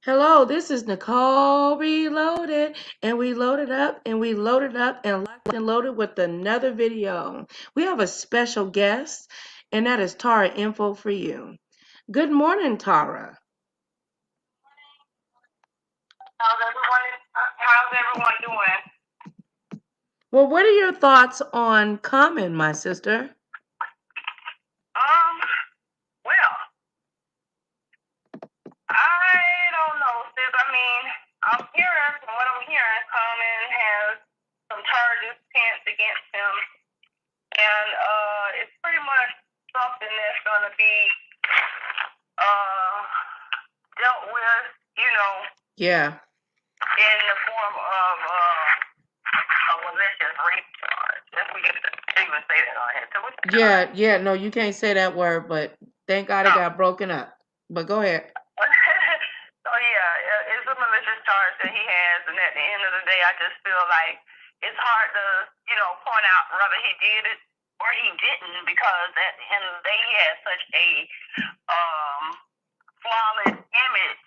Hello, this is Nicole Reloaded, and we loaded up and we loaded up and locked and loaded with another video. We have a special guest, and that is Tara Info for you. Good morning, Tara. How's everyone doing? Well, what are your thoughts on Common, my sister? Um, well, I don't know, sis. I mean, from what I'm hearing, Common has some charges pent against him, and it's pretty much something that's gonna be uh dealt with, Yeah. in the form of a malicious rape charge. If we get to even say that on here. So what's the charge? Yeah, no, you can't say that word, but thank God it No. got broken up. But go ahead. So yeah, it's a malicious charge that he has, and at the end of the day, I just feel like it's hard to, point out whether he did it or he didn't, because at the end of the day, he has such a um, flawless image,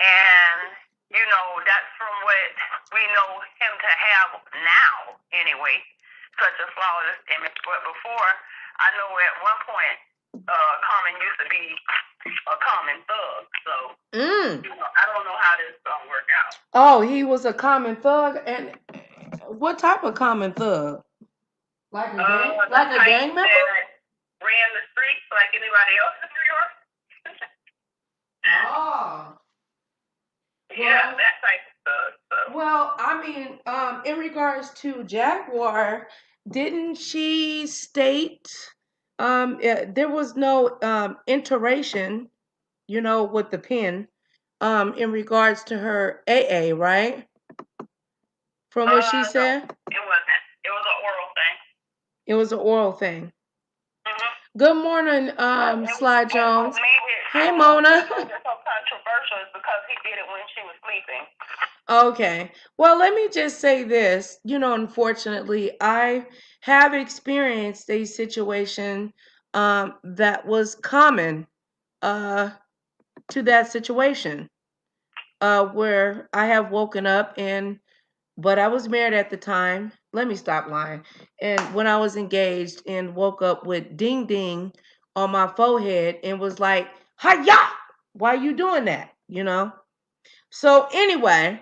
and that's from what we know him to have now, anyway, such a flawless image. But before, I know at one point, Common used to be a common thug. So I don't know how this is gonna work out. Oh, he was a common thug, and what type of common thug? Like a gang member? That ran the streets like anybody else in New York. Oh. Yeah, that type of stuff. So. Well, I mean, in regards to Jaguar, didn't she state there was no iteration, with the pen, in regards to her AA, right? From what she said? No, it wasn't. It was an oral thing. It was an oral thing. Mm-hmm. Good morning, Sly Jones. Hey, Mona. It was so controversial because he did it when she was sleeping. Okay. Well, let me just say this. Unfortunately, I have experienced a situation that was common to that situation where I have woken up but I was married at the time. Let me stop lying. And when I was engaged and woke up with ding ding on my forehead and was like, "Hiya! Why are you doing that?" So anyway,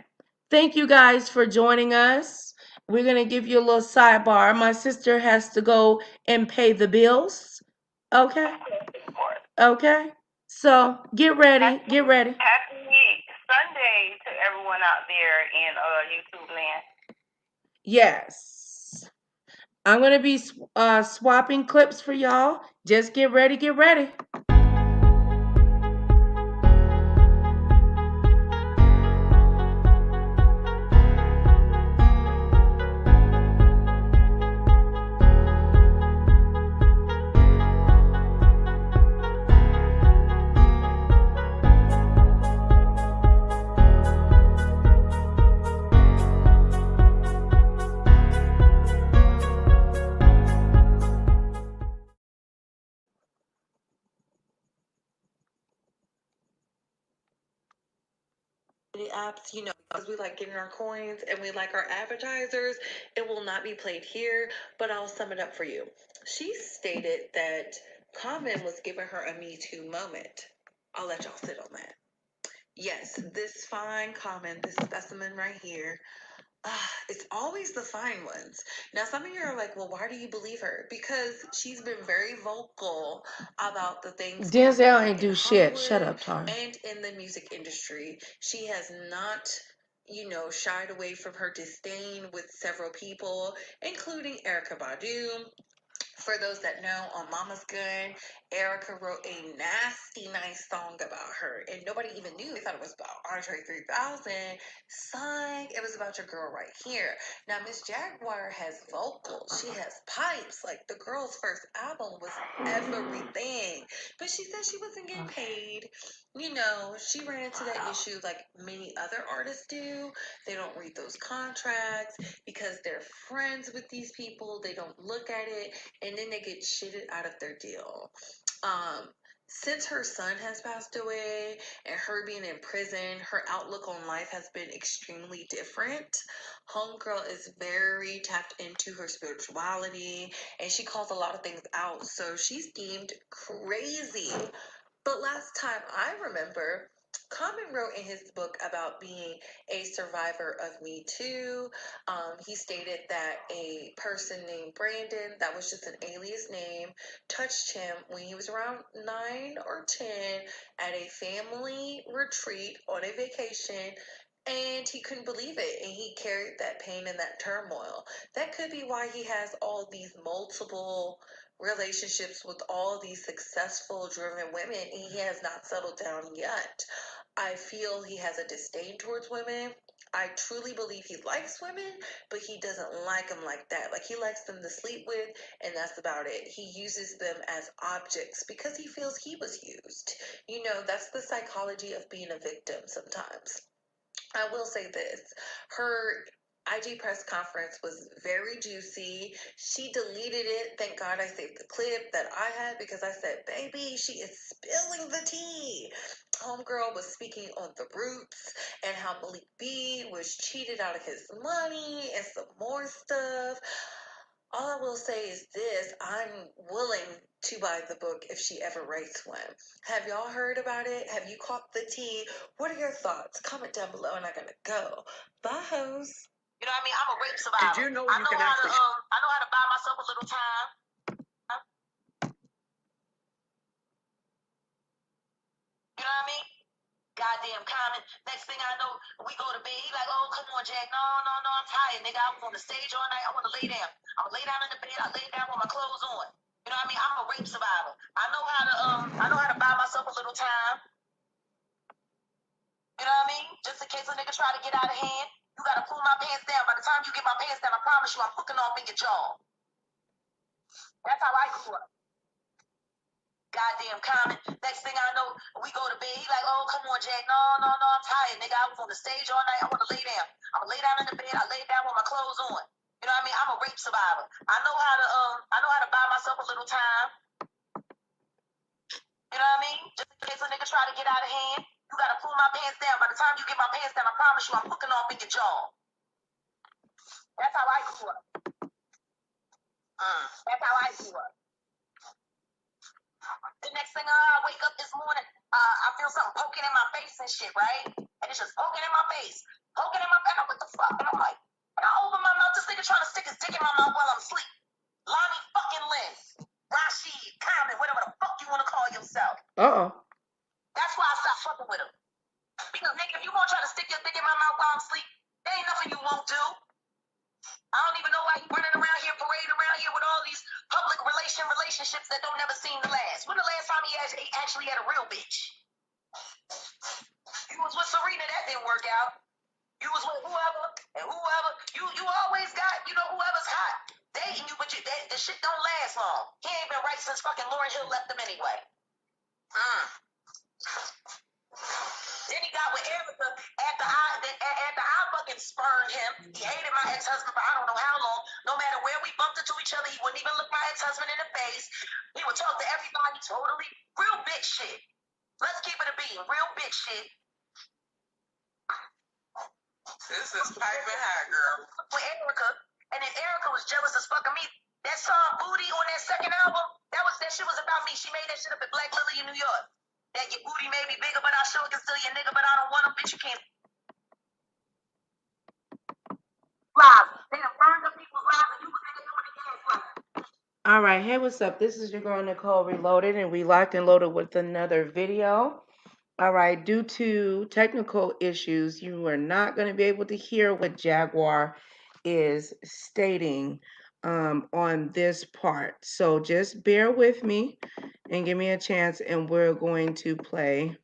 thank you guys for joining us. We're going to give you a little sidebar. My sister has to go and pay the bills. Okay? Okay? So get ready. Get ready. Happy Sunday to everyone out there in YouTube land. Yes. I'm going to be swapping clips for y'all. Just get ready. Get ready. apps, because we like getting our coins and we like our advertisers. It will not be played here, but I'll sum it up for you. She stated that Common was giving her a Me Too moment. I'll let y'all sit on that. Yes, this fine Common, this specimen right here, it's always the fine ones. Now, some of you are like, well, why do you believe her? Because she's been very vocal about the things Denzel ain't do shit. Shut up, Tara. And in the music industry, she has not, shied away from her disdain with several people, including Erykah Badu. For those that know, on Mama's Gun, Erykah wrote a nasty, nice song about her, and nobody even knew. They thought it was about Andre 3000. Son, it was about your girl right here. Now, Miss Jaguar has vocals. She has pipes. Like, the girl's first album was everything. But she said she wasn't getting paid. She ran into that issue like many other artists do. They don't read those contracts because they're friends with these people. They don't look at it, and then they get shitted out of their deal. Since her son has passed away and her being in prison, her outlook on life has been extremely different. Homegirl is very tapped into her spirituality and she calls a lot of things out. So she's deemed crazy. But last time I remember, Common wrote in his book about being a survivor of Me Too. He stated that a person named Brandon, that was just an alias name, touched him when he was around 9 or 10 at a family retreat on a vacation. And he couldn't believe it. And he carried that pain and that turmoil. That could be why he has all these multiple relationships with all these successful, driven women, and he has not settled down yet. I feel he has a disdain towards women. I truly believe he likes women, but he doesn't like them like that. Like, he likes them to sleep with, and that's about it. He uses them as objects because he feels he was used. You know, that's the psychology of being a victim sometimes. I will say this. Her IG press conference was very juicy. She deleted it. Thank God I saved the clip that I had because I said, baby, she is spilling the tea. Homegirl was speaking on the roots and how Malik B was cheated out of his money and some more stuff. All I will say is this: I'm willing to buy the book if she ever writes one. Have y'all heard about it? Have you caught the tea? What are your thoughts? Comment down below and I'm gonna go. Bye, hoes. You know what I mean? I'm a rape survivor. Did you know I know how to buy myself a little time. You know what I mean? Goddamn Common. Next thing I know, we go to bed. He like, oh, come on, Jack. No, I'm tired, nigga. I was on the stage all night. I want to lay down. I'm gonna lay down in the bed. I lay down with my clothes on. You know what I mean? I'm a rape survivor. I know how to buy myself a little time. You know what I mean? Just in case a nigga try to get out of hand, you gotta pull my pants down. By the time you get my pants down, I promise you I'm hooking off in your jaw. That's how I grew up. Goddamn Common. Next thing I know, we go to bed. He like, oh, come on, Jack. No, I'm tired, nigga. I was on the stage all night. I want to lay down. I'm gonna lay down in the bed. I lay down with my clothes on. You know what I mean? I'm a rape survivor. I know how to buy myself a little time. You know what I mean? Just in case a nigga try to get out of hand, you gotta pull my pants down. By the time you get my pants down, I promise you I'm hooking off in your jaw. That's how I grew up. That's how I grew up. The next thing I wake up this morning, I feel something poking in my face and shit, right? And it's just poking in my face, poking in my face. What the fuck? And I'm like, and I open my mouth, this nigga trying to stick his dick in my mouth while I'm asleep. Lonnie fucking Lynn, Rashid, Common, whatever the fuck you want to call yourself. That's why I stopped fucking with him. Because nigga, if you gonna try to stick your dick in my mouth while I'm asleep, there ain't nothing you won't do. I don't even know why you running around here, parading around here with all these public relationships that don't never seem to last. When the last time he actually had a real bitch? You was with Serena, that didn't work out. You was with whoever and whoever. You always got, whoever's hot dating you, but the shit don't last long. He ain't been right since fucking Lauryn Hill left him anyway. Then he got with Erica after I fucking spurned him. He hated my ex-husband for I don't know how long. No matter where we bumped into each other, he wouldn't even look my ex-husband in the face. He would talk to everybody totally. Real bitch shit. Let's keep it a beat. Real bitch shit. This is piping hot, girl. With Erica, and then Erica was jealous as fuck of me. That song Booty on that second album, that shit was about me. She made that shit up at Black Lily in New York. That your booty may be bigger, but I sure can still your nigga, but I don't want him, bitch. You can't. Lies. They done burned up people's lives and you was in there doing the gas. All right, hey, what's up? This is your girl Nicole Reloaded, and we locked and loaded with another video. All right, due to technical issues, you are not going to be able to hear what Jaguar is stating on this part. So just bear with me and give me a chance, and we're going to play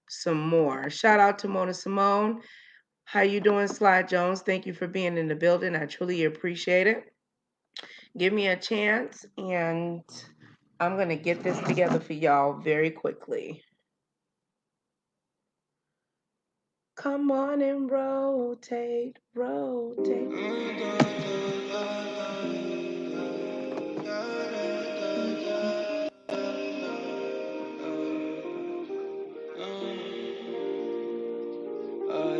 some more. Shout out to Mona Simone. How you doing, Sly Jones? Thank you for being in the building. I truly appreciate it. Give me a chance, and I'm going to get this together for y'all very quickly. Come on and rotate, rotate.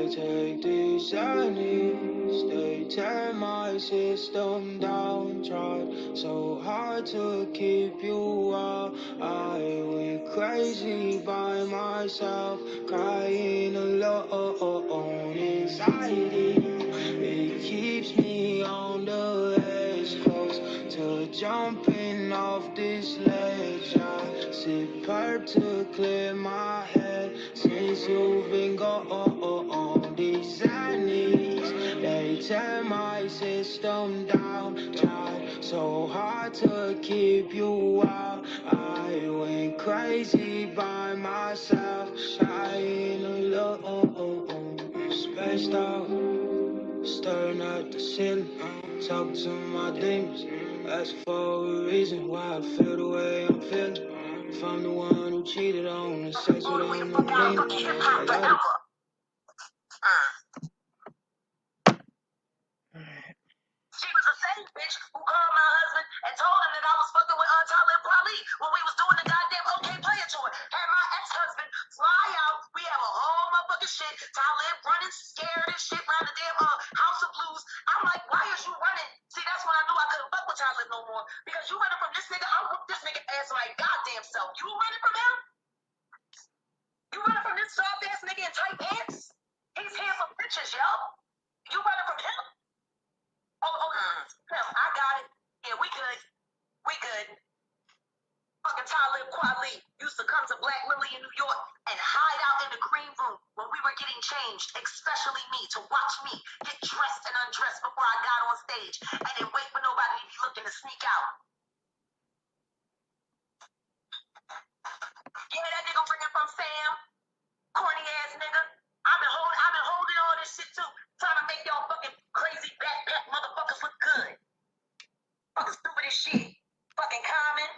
They take these journeys, they tear my system down. Tried so hard to keep you out. I went crazy by myself, crying alone. Anxiety, it keeps me on the edge, close to jumping off this ledge. I sip perp to clear my head since you've been gone. These knees, they tear my system down. Tried so hard to keep you out. I went crazy by myself, crying alone. Spaced out, staring at the ceiling, talking to my demons, asking for a reason why I feel the way I'm feeling. If I'm the one who cheated on the sex with them, no meaning. I gotta. She was the same bitch who called my husband and told him that I was fucking with Talib Kweli when we was doing the goddamn OK Player tour. Had my ex-husband fly out. We have a whole motherfucking shit. Talib running scared and shit around the damn House of Blues. I'm like, why is you running? See, that's when I knew I couldn't fuck with Talib no more. Because you running from this nigga, I'll whoop this nigga ass like goddamn self. You running from him? You running from this soft ass nigga in tight pants? He's here for bitches, yo. You running from him? I got it. Yeah, we good. We good. Fucking Talib Kweli used to come to Black Lily in New York and hide out in the green room when we were getting changed, especially me, to watch me get dressed and undressed before I got on stage, and then wait for nobody to be looking to sneak out. Yeah, that nigga bringing from Sam, corny ass nigga. I've been holding all this shit too, trying to make y'all fucking crazy backpack motherfuckers look good. Fucking stupid as shit. Fucking Common.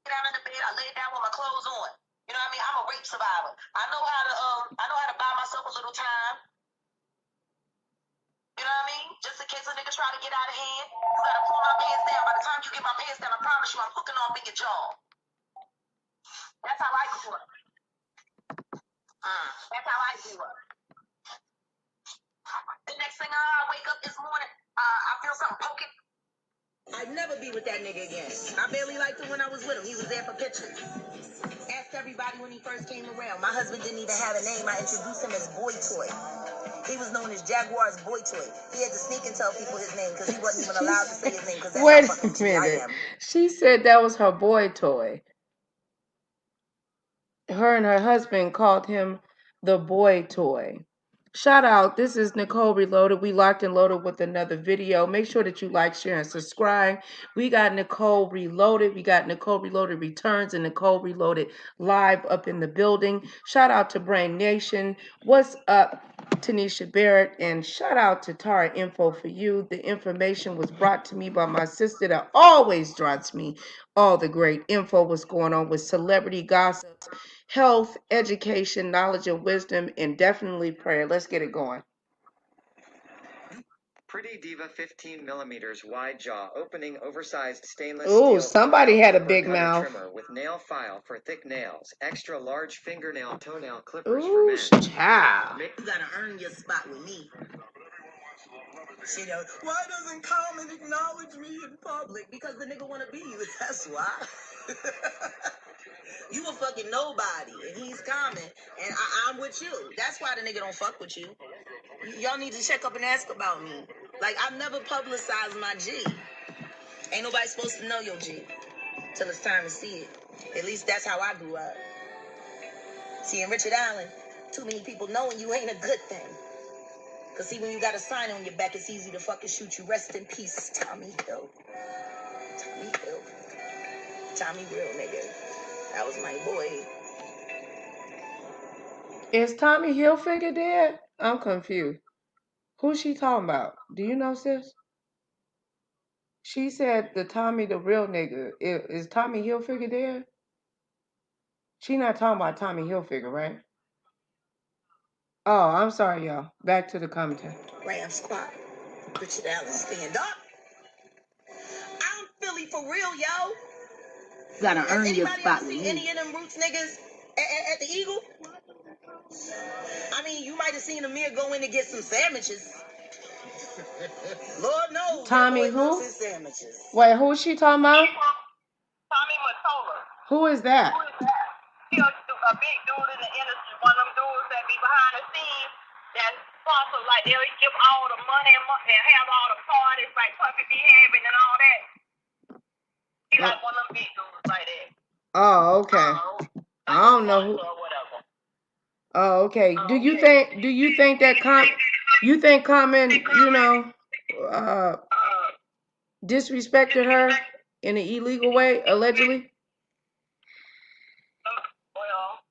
Down in the bed, I lay down with my clothes on. You know what I mean? I'm a rape survivor. I know how to buy myself a little time. You know what I mean? Just in case a nigga try to get out of hand, you gotta pull my pants down. By the time you get my pants down, I promise you I'm hooking off in your jaw. That's how I grew up. That's how I grew up. The next thing I wake up this morning, I feel something poking. I'd never be with that nigga again. I barely liked him when I was with him. He was there for pictures. Asked everybody when he first came around. My husband didn't even have a name. I introduced him as Boy Toy. He was known as Jaguar's Boy Toy. He had to sneak and tell people his name because he wasn't even allowed to say his name because that's Wait how a fucking I minute. am. She said that was her boy toy. Her and her husband called him the boy toy. Shout out. This is Nicole Reloaded. We locked and loaded with another video. Make sure that you like, share, and subscribe. We got Nicole Reloaded. We got Nicole Reloaded Returns and Nicole Reloaded Live up in the building. Shout out to Brain Nation. What's up, Tanisha Barrett? And shout out to Tara Info for You. The information was brought to me by my sister that always drops me all the great info. What's going on with celebrity gossips, health, education, knowledge, and wisdom, and definitely prayer. Let's get it going. Pretty Diva 15 millimeters wide jaw opening oversized stainless Ooh, steel somebody had a big cutter mouth. trimmer with nail file for thick nails, extra large fingernail toenail clippers for men. Ooh, child. You gotta earn your spot with me. You know, why doesn't Common acknowledge me in public? Because the nigga wanna be you. That's why. You a fucking nobody, and he's Common, and I'm with you. That's why the nigga don't fuck with you. Y'all need to check up and ask about me. Like, I've never publicized my G. Ain't nobody supposed to know your G till it's time to see it. At least that's how I grew up. See, in Richard Allen, too many people knowing you ain't a good thing. Cause see, when you got a sign on your back, it's easy to fucking shoot you. Rest in peace, Tommy Hill. Tommy Hill. Tommy real nigga. That was my boy. Is Tommy Hilfiger dead? I'm confused. Who's she talking about? Do you know, sis? She said the Tommy, the real nigga. Is Tommy Hilfiger dead? She not talking about Tommy Hilfiger, right? Oh, I'm sorry, y'all. Back to the commentary. Ram squad. Richard Allen, stand up. I'm Philly for real, yo. Gotta earn your spot with Any me. of them Roots niggas at the Eagle? I mean, you might have seen Amir go in to get some sandwiches. Lord knows. Tommy who? His sandwiches. Wait, who is she talking about? Tommy Mottola. Who is that? Who is that? He a big dude in the industry. One of them dudes that be behind the scenes that sponsor, like they'll give all the money and have all the parties like Puffy be having and all that. He like one of them big dudes like that. Oh, okay. Like I don't know who. or whatever. Oh, okay. Do you think that you think Common, disrespected her in an illegal way, allegedly? Well,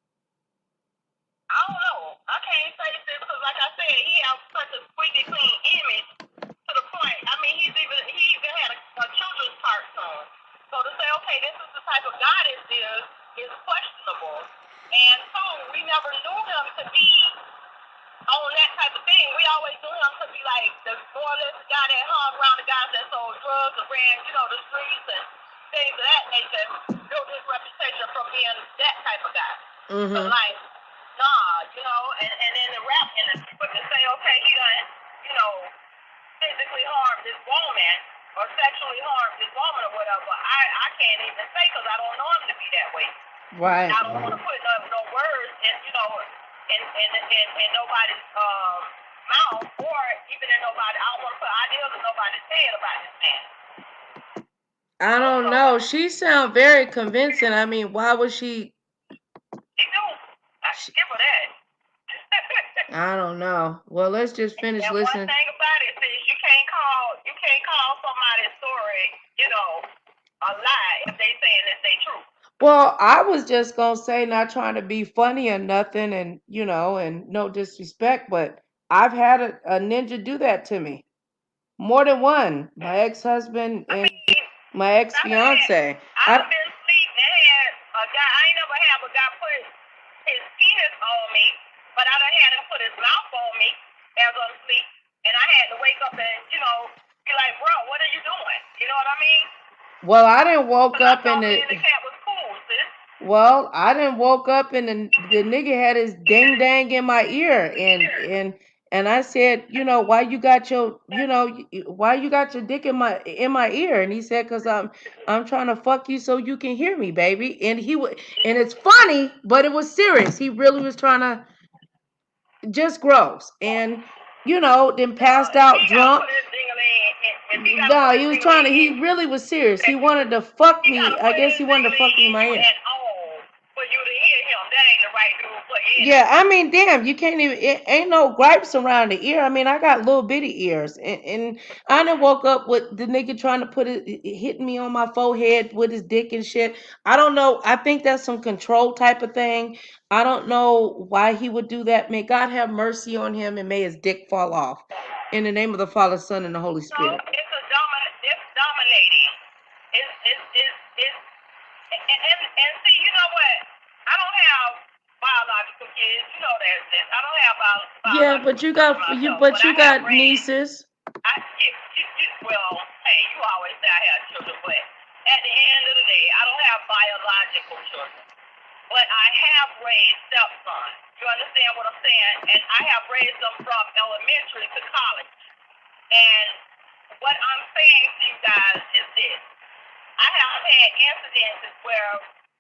I don't know. I can't say this because, like I said, he has such a squeaky clean image to the point. I mean, he even had a children's cartoon. So to say, okay, this is the type of guy this is questionable. And two, we never knew him to be on that type of thing. We always knew him to be like the more or less the guy that hung around the guys that sold drugs and ran, the streets and things of that nature. Built his reputation from being that type of guy. Mm-hmm. So like, nah, and then the rap industry, but to say, okay, he done, physically harmed this woman or sexually harmed this woman or whatever, I can't even say because I don't know him to be that way. Right. I don't want to put no words in nobody's mouth or even in nobody. I don't want to put ideas in nobody's head about this man. I don't know. She sound very convincing. I mean, why would she? She do. I give her that. I don't know. Well, let's just finish and listening. one thing about it is you can't call somebody's story, a lie if they saying it's they truth. Well, I was just gonna say, not trying to be funny or nothing, and and no disrespect, but I've had a ninja do that to me. More than one. My ex-husband and my ex-fiance. I've been asleep and had a guy. I ain't never have a guy put his penis on me, but I done had him put his mouth on me as I'm asleep, and I had to wake up and be like, bro, what are you doing? You know what I mean? Well, I didn't woke up and the cat was cool, sis. Well, I didn't woke up and the nigga had his ding dang in my ear and I said, why you got your, why you got your dick in my ear? And he said, cause I'm trying to fuck you so you can hear me, baby. And and it's funny, but it was serious. He really was trying to just gross and then passed out drunk. No, he really was serious. He wanted to fuck me. I guess he wanted to fuck me in my ear. Yeah, I mean, damn, you can't even, it ain't no gripes around the ear. I mean, I got little bitty ears. And I done woke up with the nigga trying to hitting me on my forehead with his dick and shit. I don't know. I think that's some control type of thing. I don't know why he would do that. May God have mercy on him and may his dick fall off. In the name of the Father, Son, and the Holy Spirit. No, it's dominating. And see, you know what? I don't have biological kids. You know that. I don't have biological. Yeah, but you got nieces. Well, hey, you always say I have children, but at the end of the day, I don't have biological children. But I have raised stepsons. You understand what I'm saying? And I have raised them from elementary to college. And what I'm saying to you guys is this. I have had incidences where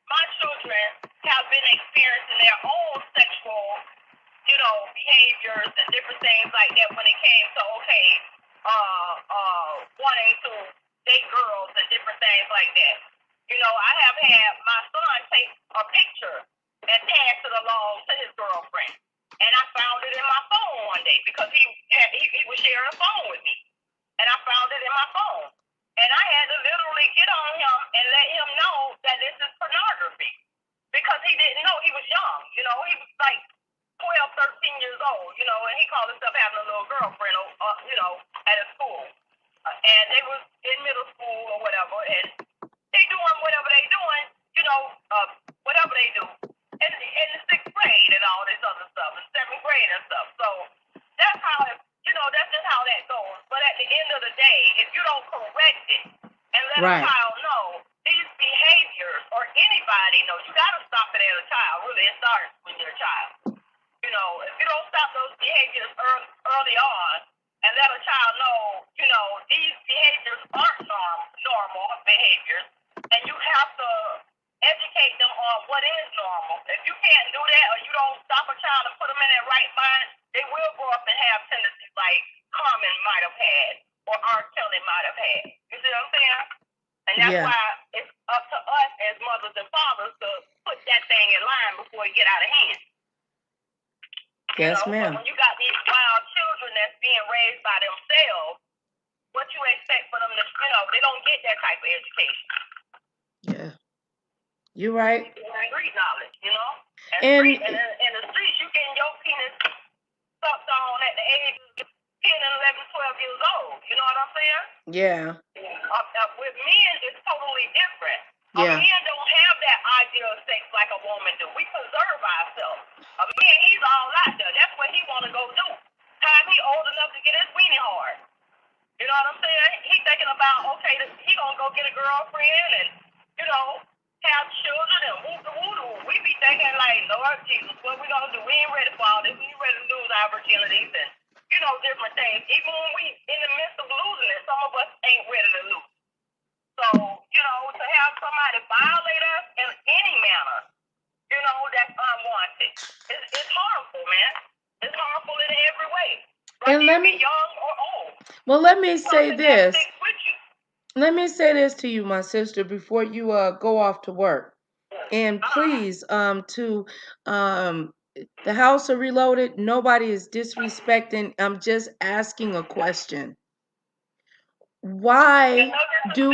my children have been experiencing their own sexual, behaviors and different things like that when it came to, wanting to date girls and different things like that. I have had my son take a picture and pass it along to his girlfriend. And I found it in my phone one day because he was sharing a phone with me. And I found it in my phone. And I had to literally get on him and let him know that this is pornography. Because he didn't know. He was young. He was like 12, 13 years old, and he called himself having a little girlfriend, at his school. And they was in middle school or whatever, and they doing whatever they doing, whatever they do. In the sixth grade and all this other stuff, and seventh grade and stuff. So that's how that's just how that goes. But at the end of the day, if you don't correct it and let a child know these behaviors or usually it starts when you're a child. You know, if you don't stop those behaviors early on and let a child know, you know, these behaviors aren't normal behaviors, and you have to educate them on what is normal. If you can't do that or you don't stop a child and put them in their right mind, they will grow up and have tendencies like Carmen might have had or R. Kelly might have had. You see what I'm saying? And that's why it's up to us as mothers and fathers to put that thing in line before it get out of hand. Yes, ma'am. But when you got these wild children that's being raised by themselves, what you expect for them to, you know, they don't get that type of education. Yeah. You're right. Street knowledge, you know? And in the streets, you getting your penis sucked on at the age of 10 and 11, 12 years old. You know what I'm saying? Yeah. With men, it's totally different. Yeah. A man don't have that idea of sex like a woman do. We preserve ourselves. A man, he's all out there. That's what he want to go do. Time he old enough to get his weenie hard. You know what I'm saying? He thinking about, okay, he gonna go get a girlfriend and, you know, have children and woo-doo. We be thinking like, Lord Jesus, what we gonna do? We ain't ready for all this. We ain't ready to lose our virginities and, you know, different things. Even when we in the midst of losing it, some of us ain't ready to lose. So, you know, to have somebody violate us in any manner, you know, that's unwanted. It's harmful, man. It's harmful in every way. And let me, young or old. Well, let me say this. With you. Let me say this to you, my sister, before you go off to work. And please, to the House of Reloaded, nobody is disrespecting. I'm just asking a question. Why do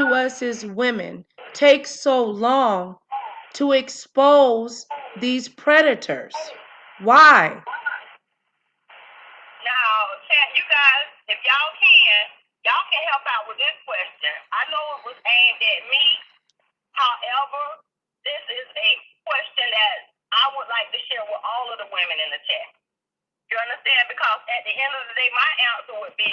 us as women take so long to expose these predators? Why? Now, you guys, if y'all can help out with this question. I know it was aimed at me. However, this is a question that I would like to share with all of the women in the chat. You understand? Because at the end of the day, my answer would be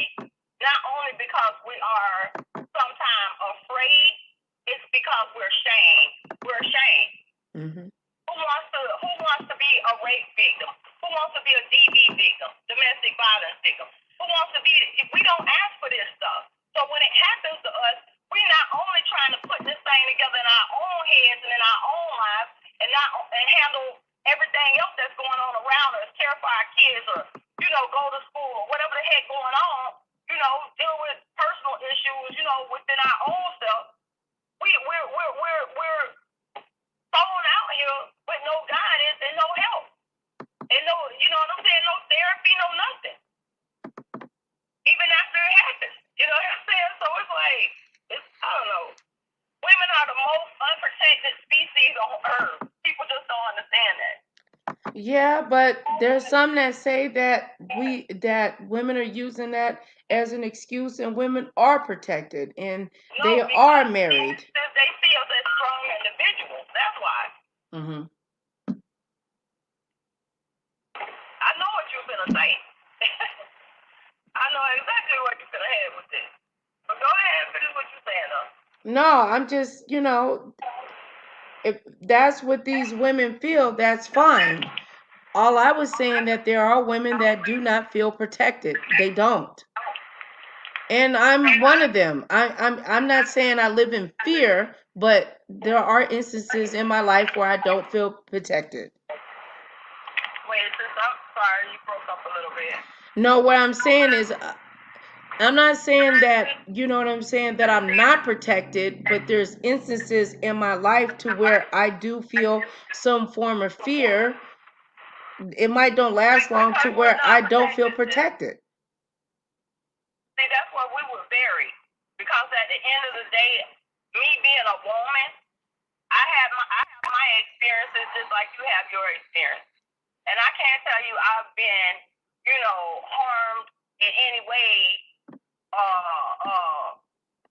not only because we are sometimes afraid, it's because we're ashamed. We're ashamed. Mm-hmm. Who wants to be a rape victim? Who wants to be a DV victim, domestic violence victim? Who wants to be? If we don't ask for this stuff, so when it happens to us, we're not only trying to put this thing together in our own heads and in our own lives, and handle everything else that's going on around us, care for our kids, or go to school or whatever the heck going on. Deal with personal issues, within our own self. We're thrown out here with no guidance and no help. And no, you know what I'm saying? No therapy, no nothing. Even after it happens. You know what I'm saying? So it's like, I don't know. Women are the most unprotected species on earth. People just don't understand that. Yeah, but there's some that say that women are using that as an excuse, and women are protected and they are married. They see us as strong individuals. That's why. Mm-hmm. I know what you're gonna say. I know exactly what you're gonna have with this. But go ahead and finish what you're saying, though. No, I'm just, if that's what these women feel, that's fine. All I was saying that there are women that do not feel protected. They don't. And I'm one of them. I'm not saying I live in fear, but there are instances in my life where I don't feel protected. Wait, sis, I'm sorry, you broke up a little bit. No, what I'm saying is, I'm not saying that, you know what I'm saying, that I'm not protected, but there's instances in my life to where I do feel some form of fear. It might don't last long to where I don't feel protected. See, that's what we were buried. Because at the end of the day, me being a woman, I have my experiences just like you have your experience. And I can't tell you I've been, harmed in any way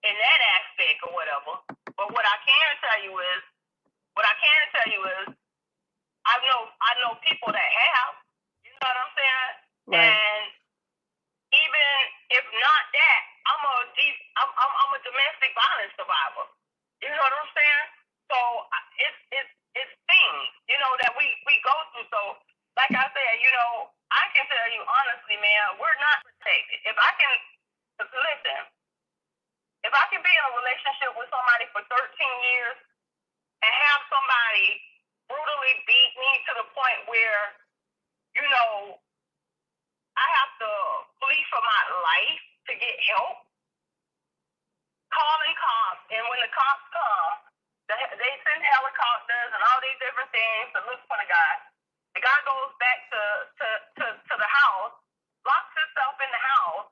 in that aspect or whatever. But what I can tell you is I know people that have. You know what I'm saying? Right. And even if not that, I'm a domestic violence survivor. You know what I'm saying? So a relationship with somebody for 13 years and have somebody brutally beat me to the point where, you know, I have to flee for my life to get help, calling cops, and when the cops come, they send helicopters and all these different things to look for the guy. The guy goes back to the house, locks himself in the house,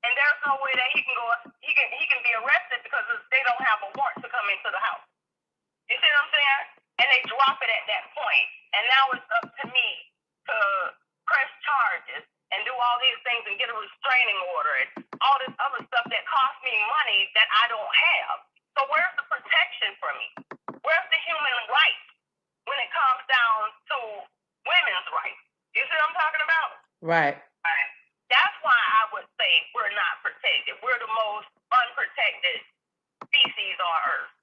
and there's no way that he can be arrested because they don't have a warrant to come into the house. You see what I'm saying? And they drop it at that point. And now it's up to me to press charges and do all these things and get a restraining order and all this other stuff that costs me money that I don't have. So where's the protection for me? Where's the human rights when it comes down to women's rights? You see what I'm talking about? Right. That's why I would say we're not protected. We're the most unprotected species on Earth.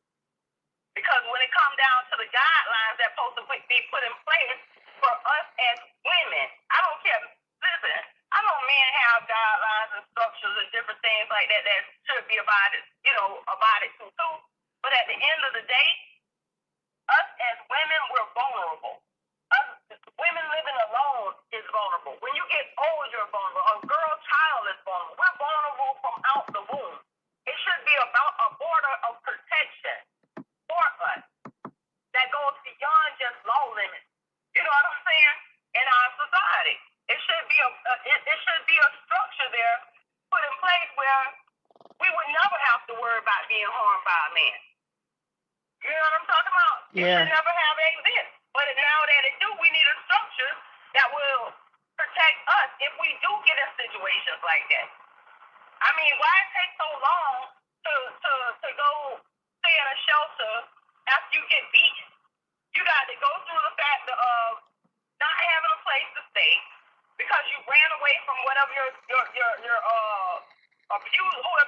Because when it comes down to the guidelines that supposed to be put in place for us as women, I don't care. Listen, I know men have guidelines and structures and different things like that that should be abided to too. But at the end of the day, us as women, we're vulnerable. Us women living alone is vulnerable. When you get old, you're vulnerable. A girl child is vulnerable. We're vulnerable from out the womb. It should be about a border of protection for us that goes beyond just law limits. You know what I'm saying? In our society, it should be a structure there put in place where we would never have to worry about being harmed by a man. You know what I'm talking about? It should never have exist. But now that it do, we need a structure that will protect us if we do get in situations like that. I mean, why it take so long to go stay in a shelter after you get beaten? You got to go through the factor of not having a place to stay because you ran away from whatever your whoever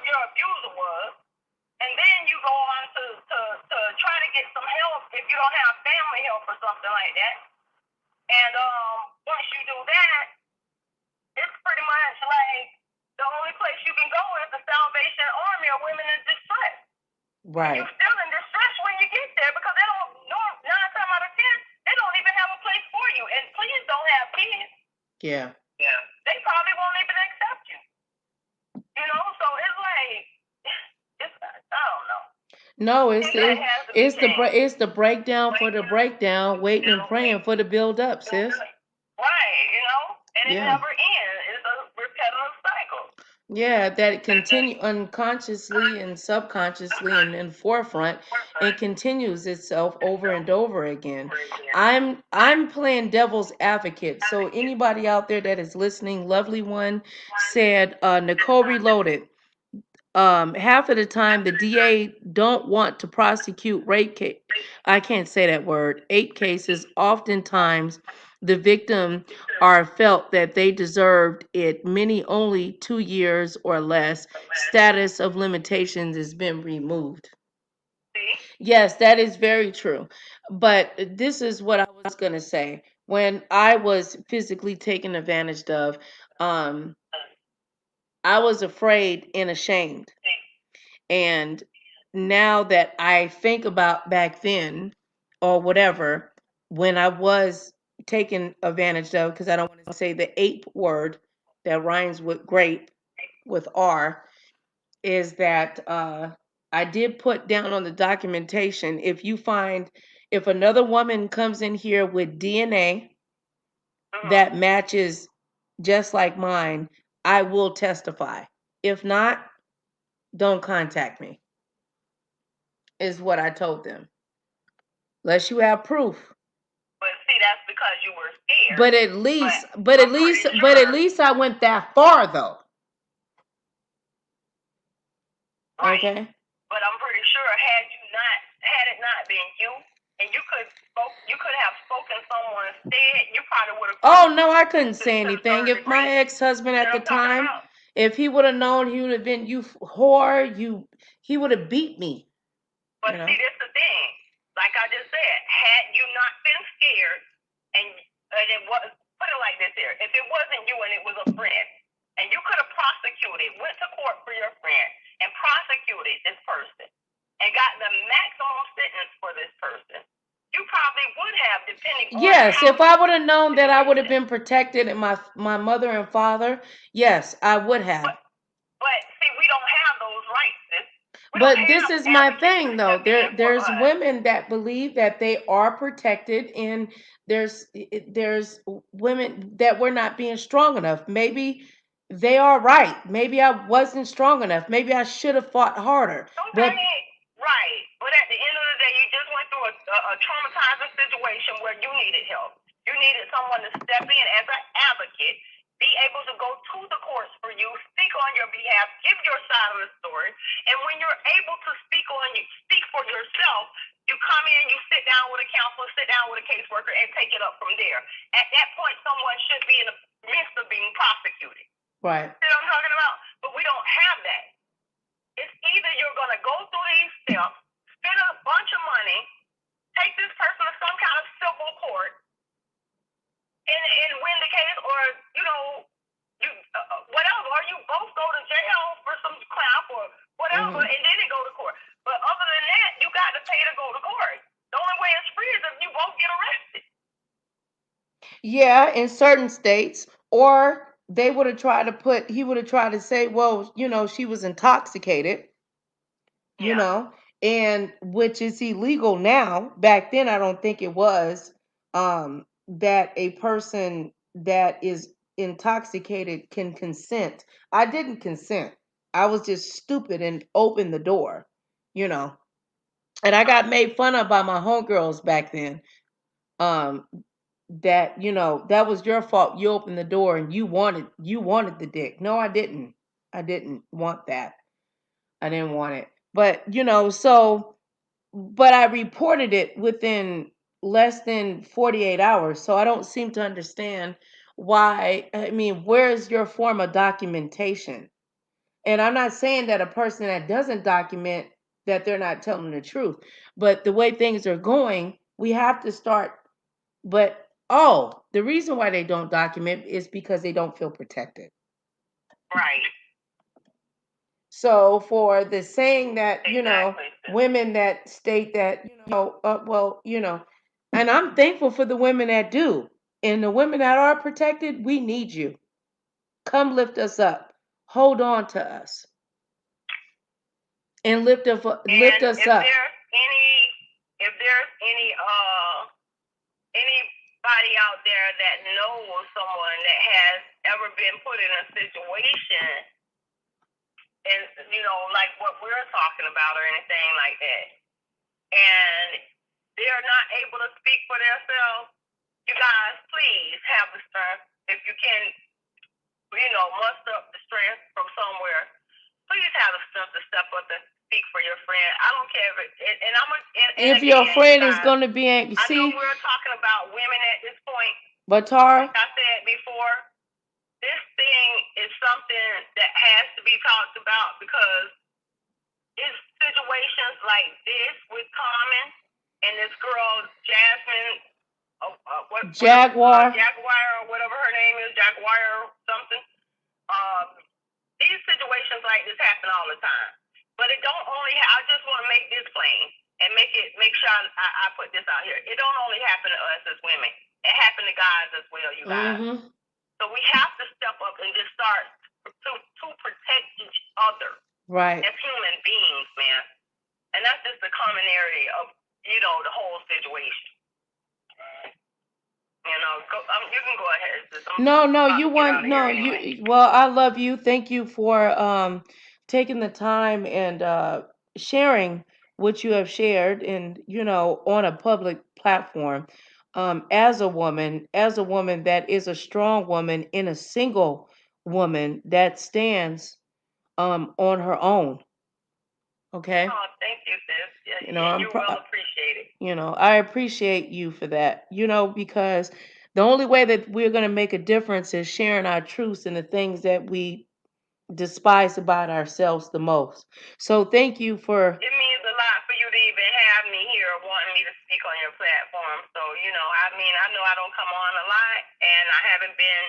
your abuser was, and then you go on to try to get some help if you don't have family help or something like that. And once you do that, it's pretty much like the only place you can go is the Salvation Army or Women in Distress. Right. You're still in distress when you get there because they don't, 9 times out of 10, they don't even have a place for you. And please don't have kids. Yeah. They probably won't even accept you. You know, so it's like, I don't know. No, it's the breakdown for the breakdown, waiting and praying for the build up, sis. Right, you know, and it never ends. It's a repetitive cycle. Yeah, that it continue unconsciously and subconsciously and in forefront, it continues itself over and over again. I'm playing devil's advocate. So anybody out there that is listening, lovely one said, Nicole Reloaded. Half of the time the DA don't want to prosecute rape case. I can't say that word. 8 cases. Oftentimes, the victim are felt that they deserved it. Many only 2 years or less. Status of limitations has been removed. Yes, that is very true. But this is what I was gonna say. When I was physically taken advantage of, I was afraid and ashamed. And now that I think about back then or whatever, when I was taken advantage of, because I don't want to say the ape word that rhymes with grape with R, is that I did put down on the documentation if another woman comes in here with DNA that matches just like mine, I will testify. If not, don't contact me. Is what I told them. Unless you have proof. But see, that's because you were scared. But at least I went that far though. Right. Okay. But I'm pretty sure had it not been you, and you could have spoken someone said, you probably would have. Oh no, I couldn't say anything. If my ex-husband at the time, if he would have known, he would have been, you whore, he would have beat me. But see, this is the thing. Like I just said, had you not been scared, and it was, put it like this here, if it wasn't you and it was a friend, and you could have prosecuted, went to court for your friend, and prosecuted this person, got the maximum sentence for this person, you probably would have, depending on Yes, how if I would have you known that I would have situated. been protected and my mother and father, yes, I would have. But see, we don't have those rights. We don't But have this is my advocates thing to though. step in for There's us. women that believe that they are protected, and there's women that we're not being strong enough. Maybe they are right. Maybe I wasn't strong enough. Maybe I should have fought harder. Okay, But right. But at the end of the day, you just went through a traumatizing situation where you needed help. You needed someone to step in as an advocate, be able to go to the courts for you, speak on your behalf, give your side of the story. And when you're able to speak for yourself, you come in, you sit down with a counselor, sit down with a caseworker, and take it up from there. At that point, someone should be in the midst of being prosecuted. right. You know what I'm talking about? But we don't have that. It's either you're going to go through these steps, spend a bunch of money, take this person to some kind of civil court, and win the case, or you whatever, or you both go to jail for some crap or whatever, and then they go to court. But other than that, you got to pay to go to court. The only way it's free is if you both get arrested. Yeah, in certain states, or they would have tried to he would have tried to say, well, she was intoxicated, Yeah. and which is illegal now. Back then, I don't think it was, that a person that is intoxicated can consent. I didn't consent. I was just stupid and opened the door, you know. And I got made fun of by my homegirls back then. Um, that that was your fault. You opened the door and you wanted the dick. No, I didn't. I didn't want that. I didn't want it. But but I reported it within less than 48 hours. So I don't seem to understand why. I mean, where's your form of documentation? And I'm not saying that a person that doesn't document, that they're not telling the truth. But the way things are going, we have to start. But the reason why they don't document is because they don't feel protected. Right. So for the saying that, Exactly. women that state that, and I'm thankful for the women that do. And the women that are protected, we need you. Come lift us up. Hold on to us. And lift us up. And if there's anybody out there that knows someone that has ever been put in a situation, and like what we're talking about or anything like that, and they're not able to speak for themselves, you guys please have the strength. If you can, muster up the strength from somewhere, please have the strength to step up and speak for your friend. I don't care if your friend is going to be angry. I know we're talking about women at this point. But Tara, like I said before, this thing is something that has to be talked about, because it's situations like this with Common and this girl Jasmine, Jaguar. Jaguar or whatever her name is, Jaguar something. These situations like this happen all the time. But it don't only. I just want to make this plain and make sure I put this out here. It don't only happen to us as women. It happened to guys as well, you guys. So we have to step up and just start to protect each other, right, as human beings, man. And that's just the commonality of the whole situation. You can go ahead. No, you want no, anyway. Well, I love you. Thank you for taking the time and sharing what you have shared, and on a public platform. As a woman that is a strong woman, in a single woman that stands on her own. Okay. Oh, thank you, sis. Yeah, you're well appreciated. I appreciate you for that. Because the only way that we're going to make a difference is sharing our truths and the things that we despise about ourselves the most. So thank you for. It means a lot for you to even have me here, wanting me to speak on your platform. So, I know I don't come on a lot, and I haven't been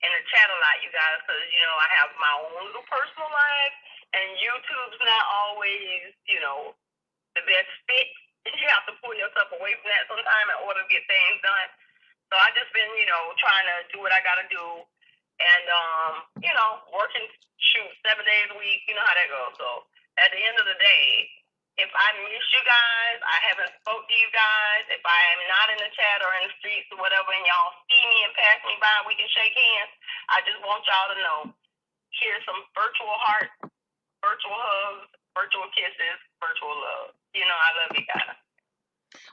in the chat a lot, you guys, because, I have my own little personal life, and YouTube's not always, the the best fit. You have to pull yourself away from that sometime in order to get things done. So I just been, trying to do what I gotta do, and working 7 days a week. You know how that goes. So at the end of the day, if I miss you guys, I haven't spoke to you guys. If I am not in the chat or in the streets or whatever, and y'all see me and pass me by, we can shake hands. I just want y'all to know, here's some virtual hearts, virtual hugs, virtual kisses, virtual love. I love you guys.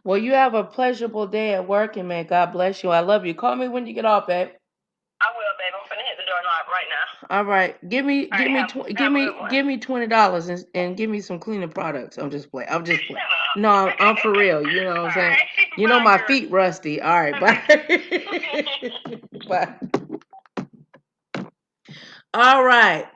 Well, you have a pleasurable day at work, and man, God bless you. I love you. Call me when you get off, babe. I will, babe. I'm finna hit the doorknob right now. All right, give me $20 and give me some cleaning products. I'm just playing. No, I'm for real. You know what I'm saying? Right. My feet rusty. All right, bye. Bye. All right.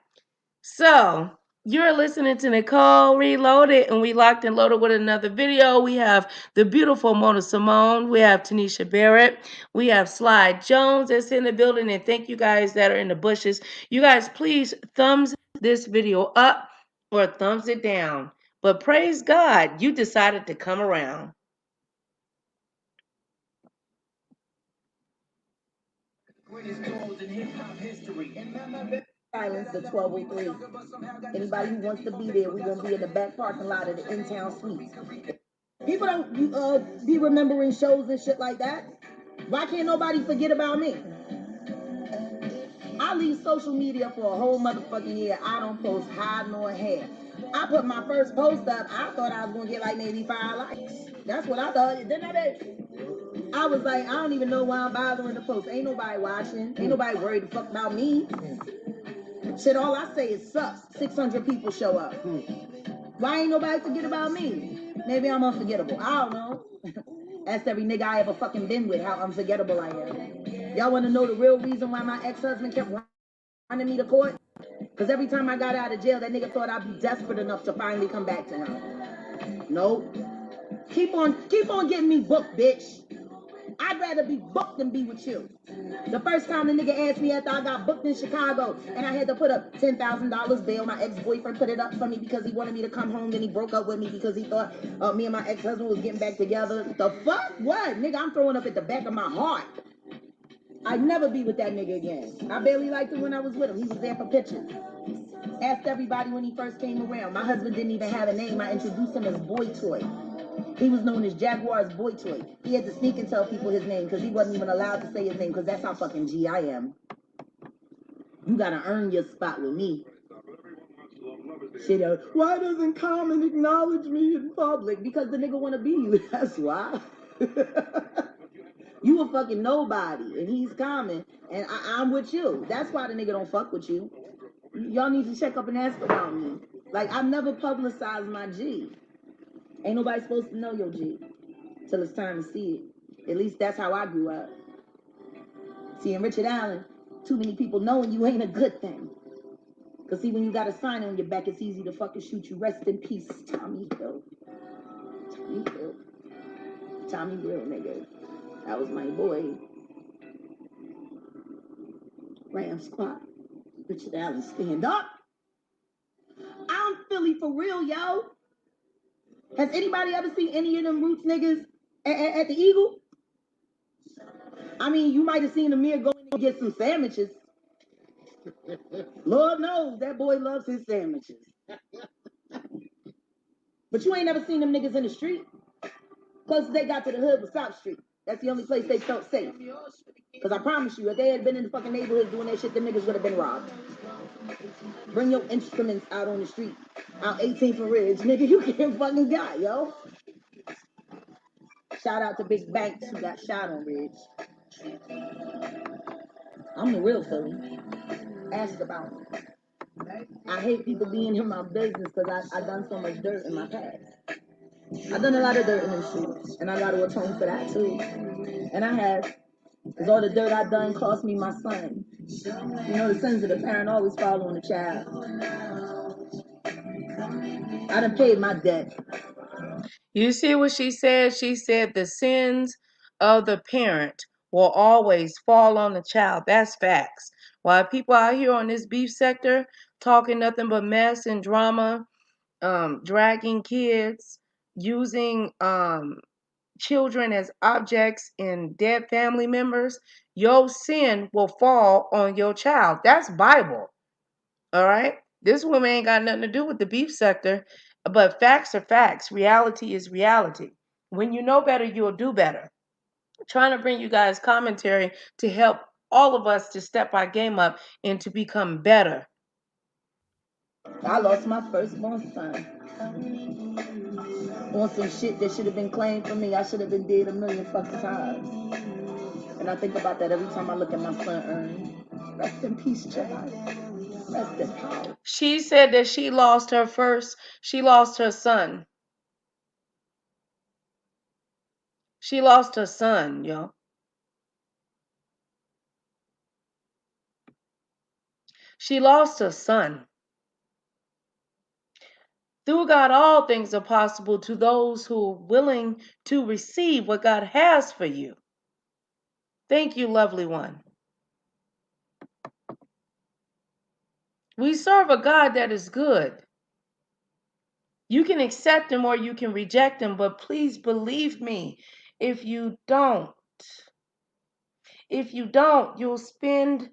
So you're listening to Nicole Reloaded, and we locked and loaded with another video. We have the beautiful Mona Simone. We have Tanisha Barrett. We have Sly Jones that's in the building. And thank you guys that are in the bushes. You guys, please thumbs this video up or thumbs it down. But praise God, you decided to come around. Silence the 1203. Anybody who wants to be there, we're gonna be in the back parking lot of the in-town suites. People don't be remembering shows and shit like that. Why can't nobody forget about me? I leave social media for a whole motherfucking year. I don't post hide nor hair. I put my first post up. I thought I was gonna get like maybe 5 likes. That's what I thought. Then I was like, I don't even know why I'm bothering to post. Ain't nobody watching. Ain't nobody worried the fuck about me. Shit, all I say is sucks. 600 people show up. Why ain't nobody forget about me? Maybe I'm unforgettable. I don't know. Ask every nigga I ever fucking been with how unforgettable I am. Y'all want to know the real reason why my ex-husband kept running me to court? Because every time I got out of jail, that nigga thought I'd be desperate enough to finally come back to him. Nope. Keep on getting me booked, bitch. I'd rather be booked than be with you. The first time the nigga asked me after I got booked in Chicago and I had to put up $10,000 bail, my ex-boyfriend put it up for me because he wanted me to come home. Then he broke up with me because he thought me and my ex-husband was getting back together. The fuck? What? Nigga, I'm throwing up at the back of my heart. I'd never be with that nigga again. I barely liked him when I was with him. He was there for pictures. Asked everybody when he first came around. My husband didn't even have a name. I introduced him as Boy Toy. He was known as Jaguar's Boy Toy. He had to sneak and tell people his name because he wasn't even allowed to say his name because that's how fucking G I am. You gotta earn your spot with me. Shit, why doesn't Common acknowledge me in public? Because the nigga wanna be you. That's why. You a fucking nobody, and he's Common, and I'm with you. That's why the nigga don't fuck with you. Y'all need to check up and ask about me. Like, I've never publicized my G. Ain't nobody supposed to know your G till it's time to see it. At least that's how I grew up. See, in Richard Allen, too many people knowing you ain't a good thing. Because see, when you got a sign on your back, it's easy to fucking shoot you. Rest in peace, Tommy Hill. Tommy Hill. Tommy Hill, nigga. That was my boy. Ram squad. Richard Allen, stand up. I'm Philly for real, yo. Has anybody ever seen any of them Roots niggas at the Eagle? I mean, you might have seen Amir go in and get some sandwiches. Lord knows that boy loves his sandwiches. But you ain't never seen them niggas in the street. Closest they got to the hood was South Street. That's the only place they felt safe. Because I promise you, if they had been in the fucking neighborhood doing that shit, them niggas would have been robbed. Bring your instruments out on the street. Out 18th and Ridge. Nigga, you can't fucking die, yo. Shout out to Big Banks who got shot on Ridge. I'm the real Philly. Ask about me. I hate people being in my business because I done so much dirt in my past. I done a lot of dirt in the streets, and I got to atone for that too. And I have, because all the dirt I done cost me my son. You know, the sins of the parent always follow on the child. I done paid my debt. You see what she said? She said the sins of the parent will always fall on the child. That's facts. While people out here on this beef sector talking nothing but mess and drama, dragging kids, using children as objects and dead family members, your sin will fall on your child. That's Bible. All right. This woman ain't got nothing to do with the beef sector, but facts are facts. Reality is reality. When you know better, you'll do better. Trying to bring you guys commentary to help all of us to step our game up and to become better. I lost my firstborn son on some shit that should have been claimed for me. I should have been dead a million fucking times. And I think about that every time I look at my son Ern. Rest in peace, child. Rest in power. She said that she lost her son. She lost her son, yo. She lost her son. Through God, all things are possible to those who are willing to receive what God has for you. Thank you, lovely one. We serve a God that is good. You can accept him or you can reject him, but please believe me, if you don't, you'll spend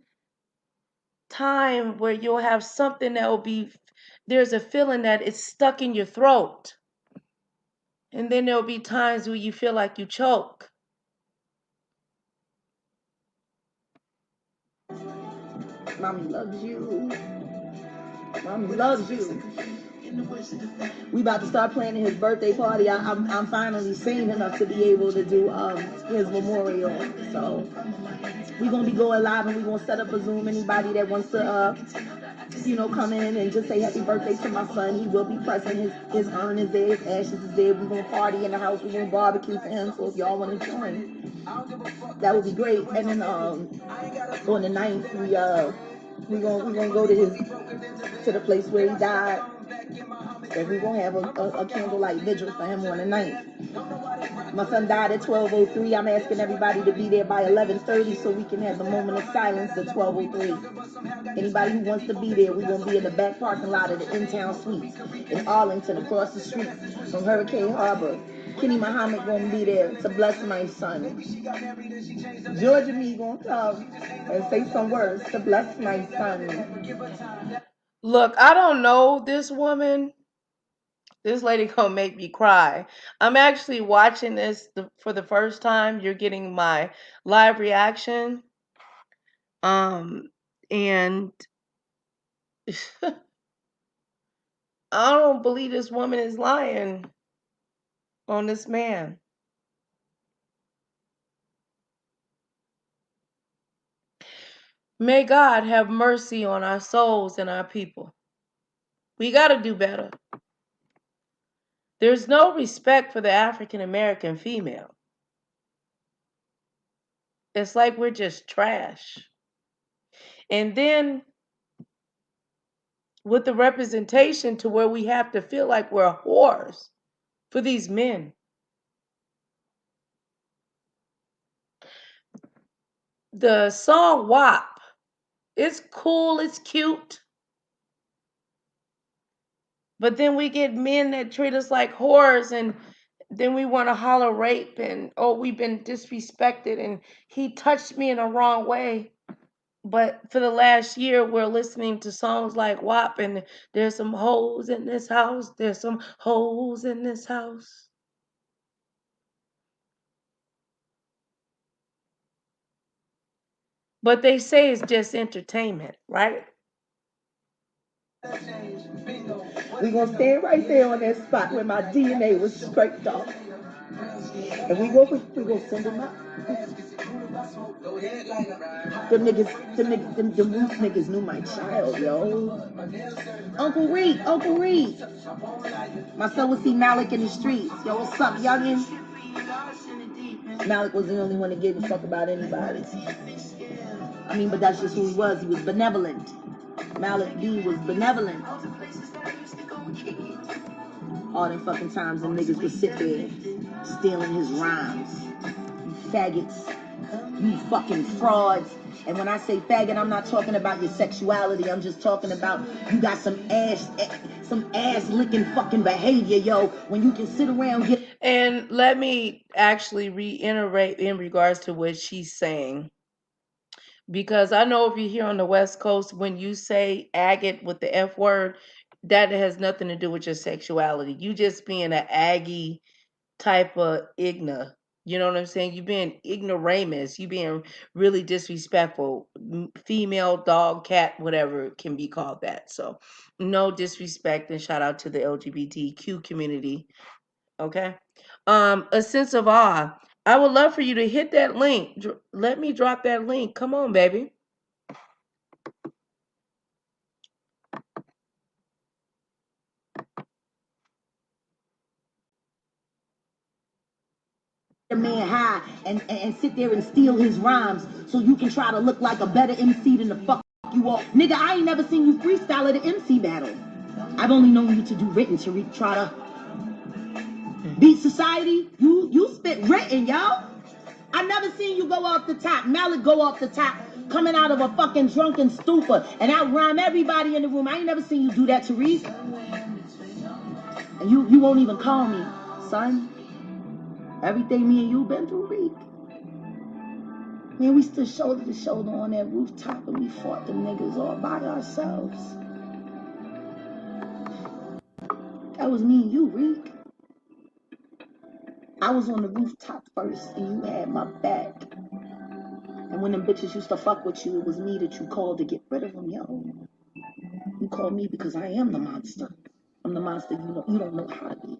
time where you'll have something that will be, there's a feeling that it's stuck in your throat. And then there'll be times where you feel like you choke. Mommy loves you. Mommy loves you. We about to start planning his birthday party. I'm finally sane enough to be able to do his memorial. So we're gonna be going live and we're gonna set up a Zoom. Anybody that wants to come in and just say happy birthday to my son. He will be present. His urn is there, his ashes is there. We're gonna party in the house. We're gonna barbecue for him. So if y'all want to join, that would be great. And then on the 9th, we're gonna go to the place where he died. And we're gonna have a candlelight vigil for him on the 9th. My son died at 12:03. I'm asking everybody to be there by 11:30 so we can have the moment of silence at 12:03. Anybody who wants to be there, we're going to be in the back parking lot of the In-Town Suites in Arlington, across the street from Hurricane Harbor. Kenny Muhammad going to be there to bless my son. Georgia me going to come and say some words to bless my son. Look, I don't know this woman. This lady gonna make me cry. I'm actually watching this for the first time. You're getting my live reaction. And I don't believe this woman is lying on this man. May God have mercy on our souls and our people. We got to do better. There's no respect for the African American female. It's like we're just trash. And then with the representation to where we have to feel like we're whores for these men. The song WAP, it's cool, it's cute. But then we get men that treat us like whores, and then we want to holler rape and, oh, we've been disrespected and he touched me in a wrong way. But for the last year, we're listening to songs like WAP and there's some hoes in this house. There's some hoes in this house. But they say it's just entertainment, right? We're going to stand right there on that spot where my DNA was scraped off. And we gonna send them out. Them niggas, them Roots niggas knew my child, yo. Uncle Reed. My son would see Malik in the streets. Yo, what's up, youngin? Malik was the only one that gave a fuck about anybody. I mean, but that's just who he was. He was benevolent. Malik B was benevolent. All them fucking times them niggas would sit there stealing his rhymes. You faggots. You fucking frauds. And when I say faggot, I'm not talking about your sexuality. I'm just talking about you got some ass, some ass licking fucking behavior, yo, when you can sit around get. And let me actually reiterate in regards to what she's saying. Because I know if you're here on the West Coast, when you say agate with the F word, that has nothing to do with your sexuality. You just being an Aggie type of igna. You know what I'm saying? You being ignoramus. You being really disrespectful. Female, dog, cat, whatever can be called that. So no disrespect and shout out to the LGBTQ community. Okay. A sense of awe. I would love for you to hit that link. Let me drop that link. Come on, baby. A man high and sit there and steal his rhymes so you can try to look like a better MC than the fuck you are. Nigga, I ain't never seen you freestyle at an MC battle. I've only known you to do written to try to beat society. You spit written, yo. I never seen you go off the top, Malik go off the top, coming out of a fucking drunken stupor and out rhyme everybody in the room. I ain't never seen you do that, Therese. And you won't even call me, son. Everything me and you been through, Reek. Man, we stood shoulder to shoulder on that rooftop and we fought them niggas all by ourselves. That was me and you, Reek. I was on the rooftop first and you had my back. And when them bitches used to fuck with you, it was me that you called to get rid of them, yo. You called me because I am the monster. I'm the monster you don't know how to be.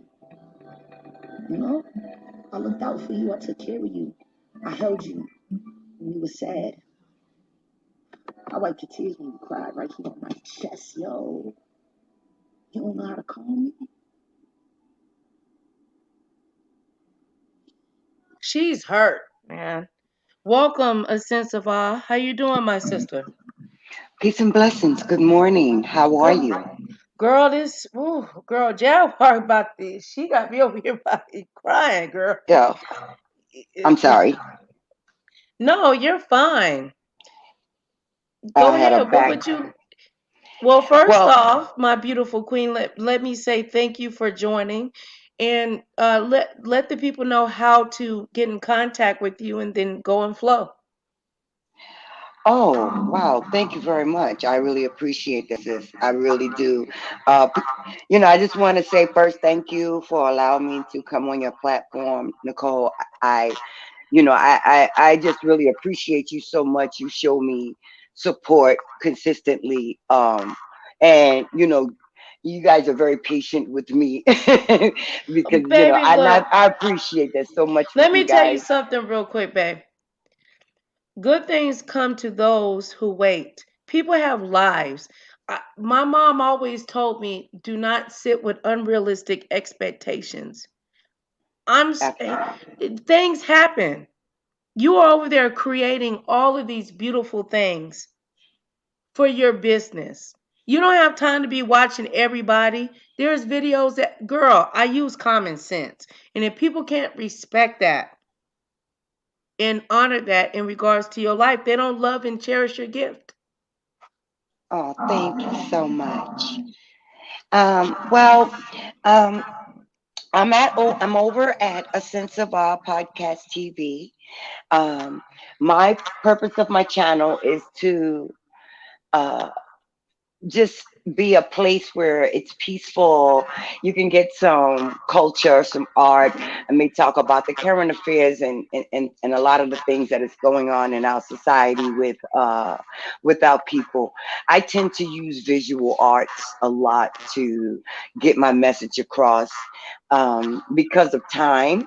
You know? I looked out for you. I took care of you. I held you when you were sad. I wiped your tears when you cried right here on my chest, yo. You don't know how to calm me? She's hurt, man. Welcome, a sense of awe. How you doing, my sister? Peace and blessings. Good morning. How are Girl, you? girl, Jaguar about this. She got me over here about crying, girl. Yeah, I'm sorry. No, you're fine. I Go had a ahead. What back. would you? Well, first Well, off, my beautiful queen, let me say thank you for joining, and let the people know how to get in contact with you, and then go and flow. oh, wow. Thank you very much. I really appreciate this, sis. I really do. Uh, p- I just want to say first, thank you for allowing me to come on your platform, Nicole. I just really appreciate you so much. You show me support consistently. And you guys are very patient with me because Baby, look, I appreciate that so much with let me you tell you guys. something real quick, babe. Good things come to those who wait. People have lives. My mom always told me, do not sit with unrealistic expectations. Absolutely. Things happen. You are over there creating all of these beautiful things for your business. You don't have time to be watching everybody. There's videos that, girl, I use common sense. And if people can't respect that and honor that in regards to your life, they don't love and cherish your gift. Oh, thank you so much. Well, um, I'm over at A Sense of Awe Podcast TV. Um, my purpose of my channel is to uh, just be a place where it's peaceful. You can get some culture, some art. I may talk about the current affairs and a lot of the things that is going on in our society with our people. I tend to use visual arts a lot to get my message across because of time.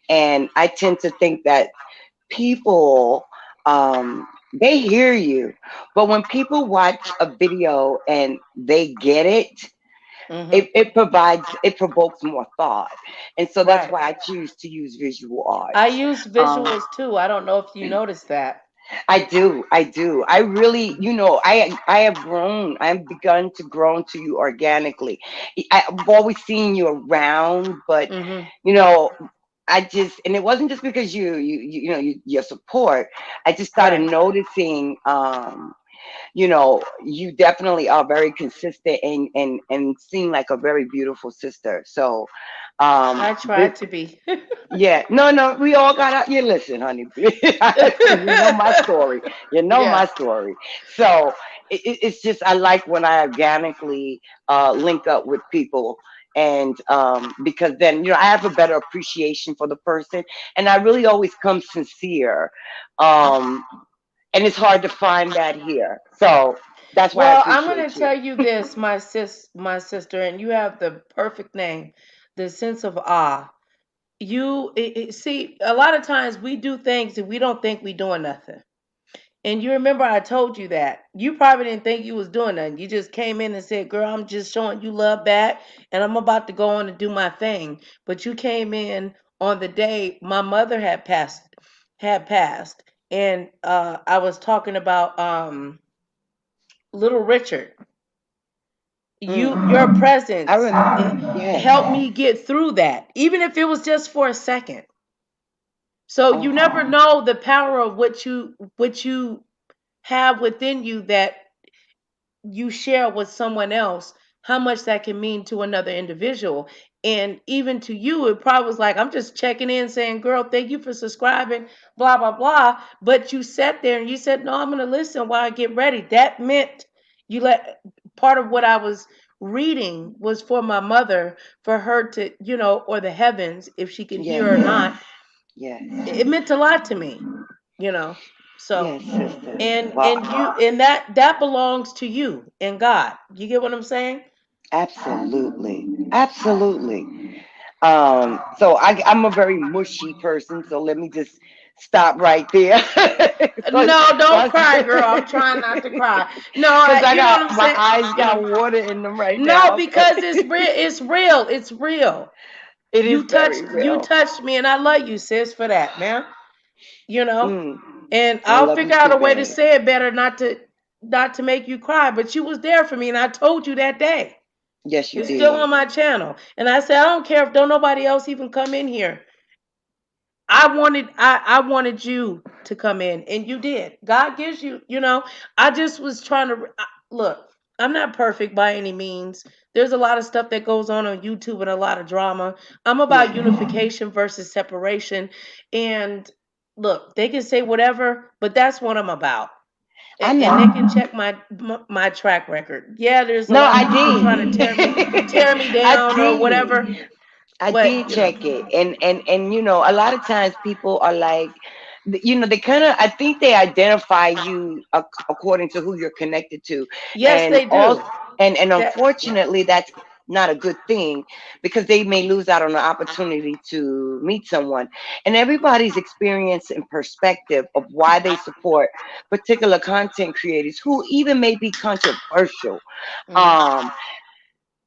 And I tend to think that people they hear you, but when people watch a video and they get it, Hmm. it provokes more thought, and so that's Right. why I choose to use visual I arts. use um visuals too. I don't know if you noticed that. I do. I really, I have grown. I've begun to grow to you organically. I've always seen you around, but Hmm. you know, and it wasn't just because your support. I just started Right. noticing. you definitely are very consistent and seem like a very beautiful sister. So, I this, tried to be. yeah, no, we all got out. You listen, honey. You know my story. You know Yeah. my story. So it's just I like when I organically link up with people, and because then I have a better appreciation for the person, and I really always come sincere. Um, and it's hard to find that here. So that's why I Well, I'm going appreciate to you. tell you this, my sister, and you have the perfect name, the sense of awe. See, a lot of times we do things and we don't think we doing nothing. And you remember I told you that. You probably didn't think you was doing nothing. You just came in and said, "Girl, I'm just showing you love back and I'm about to go on and do my thing." But you came in on the day my mother had passed. And I was talking about little Richard. Your Mm. I presence yes. helped me get through that, even if it was just for a second. So you Oh, never know the power of what you have within you that you share with someone else, how much that can mean to another individual. And even to you, it probably was like, I'm just checking in saying, "Girl, thank you for subscribing, blah, blah, blah." But you sat there and you said, "No, I'm going to listen while I get ready." That meant you let part of what I was reading was for my mother, for her to, or the heavens, if she could yes, hear or not. yes, It meant a lot to me, you know. So yes, sister. and that belongs to you and God. You get what I'm saying? Absolutely, absolutely. So I'm a very mushy person. So let me just stop right there, because No, don't because cry, girl. I'm trying not to cry. No, I you know what got I'm my saying? eyes You got know. water in them right No, now. Okay, because it's real. It's real. It's real. it is You touched very you real. touched me and I love you, sis, for that, man. You know? Mm, And I I'll love you figure out too, a way to babe. say it better, not to make you cry, but you was there for me and I told you that day. Yes, you It's still did. on my channel. And I said, I don't care if don't nobody else even come in here. I wanted you to come in and you did. God gives you. I just was trying to look. I'm not perfect by any means. There's a lot of stuff that goes on YouTube and a lot of drama. I'm about Yeah, unification versus separation. And look, they can say whatever, but that's what I'm about. I And they know. can check my track record. Yeah, there's a No, lot I of people trying to did. tear me I down or did. whatever. I But did check it, and a lot of times people are like, they kind of, I think they identify you according to who you're connected to, yes, and they all, do. and That unfortunately, that's not a good thing, because they may lose out on the opportunity to meet someone, and everybody's experience and perspective of why they support particular content creators who even may be controversial. mhm. Um,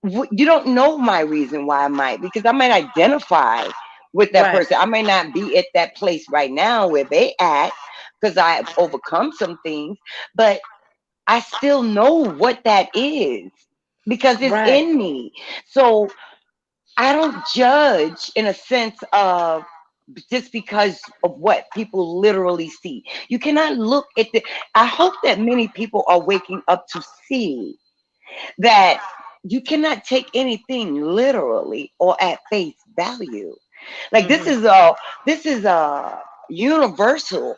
you don't know my reason why I might, because I might identify with that Right. person. I may not be at that place right now where they at, because I've overcome some things, but I still know what that is because it's Right. in me. So I don't judge in a sense of just because of what people literally see. You cannot look at the, I hope that many people are waking up to see that you cannot take anything literally or at face value. Like Mhm. this is a universal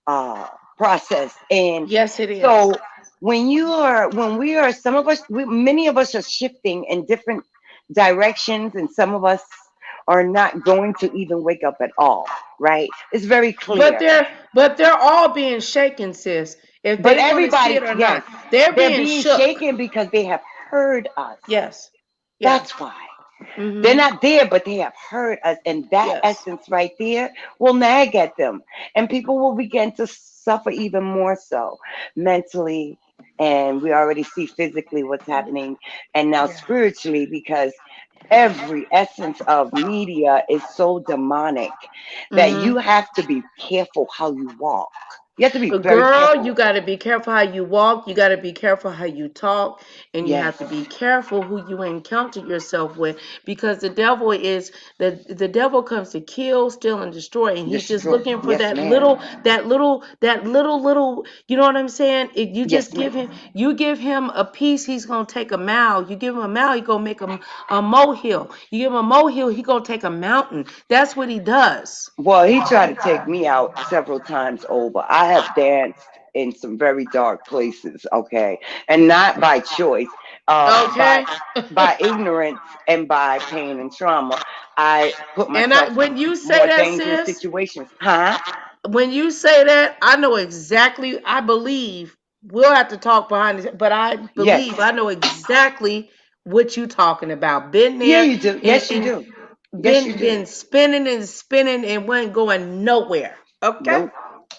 uh process. And Yes, it is. so when we are, some of us, many of us are shifting in different directions, and some of us are not going to even wake up at all, right? It's very But clear. they're all being shaken, sis. If But they want to see everybody, it or yes, not, they're they're being being shook. shaken because they have heard us. Yes. Yeah. That's why. They're Mhm. not there, but they have heard us. And that Yes. essence right there will nag at them. And people will begin to suffer even more so mentally. And we already see physically what's happening. And now Yeah. spiritually, because every essence of media is so demonic that Mhm. you have to be careful how you walk. You have to be But very girl, you careful. got to be careful how you walk. You got to be careful how you talk, and you have Yes, to be careful who you encounter yourself with, because the devil comes to kill, steal, and destroy, and he's just destroy. looking for Yes, that ma'am. little. You know what I'm saying? If you Yes, just ma'am. give him a piece, he's gonna take a mile. You give him a mile, he gonna make a molehill. You give him a molehill, he gonna take a mountain. That's what he does. Well, he tried to take me out several times over. I have danced in some very dark places, okay, and not by choice, Okay. by ignorance and by pain and trauma. I put And myself when in you say more that, dangerous sis, situations, huh? when you say that, I know exactly. I believe we'll have to talk behind this, but I Yes. believe I know exactly what you talking about. Been Yeah, there you do. and, Yes, you do. Yes, you do. been spinning and spinning and wasn't going nowhere. Okay. Nope.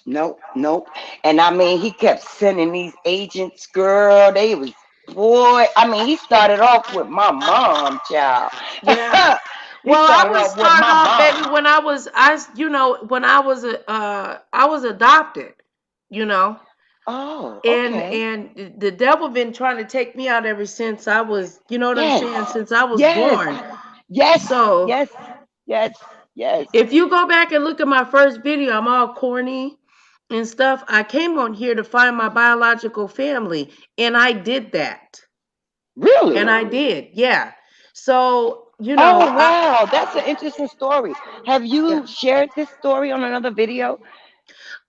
Nope. Nope. And I mean, he kept sending these agents, girl. They was, boy. I mean, he started off with my mom, child. Yeah. He Well, I started was off with started my off, baby, mom. when when I was I was adopted, you know. Oh, and okay. and the devil been trying to take me out ever since I was, you know what I'm Yes. saying, since I was Yes. born. Yes. So Yes. Yes. Yes. if you go back and look at my first video, I'm all corny and stuff. I came on here to find my biological family, and I did that. Really? And I did, yeah. So Oh, I wow. That's an interesting story. Have yeah. you shared this story on another video?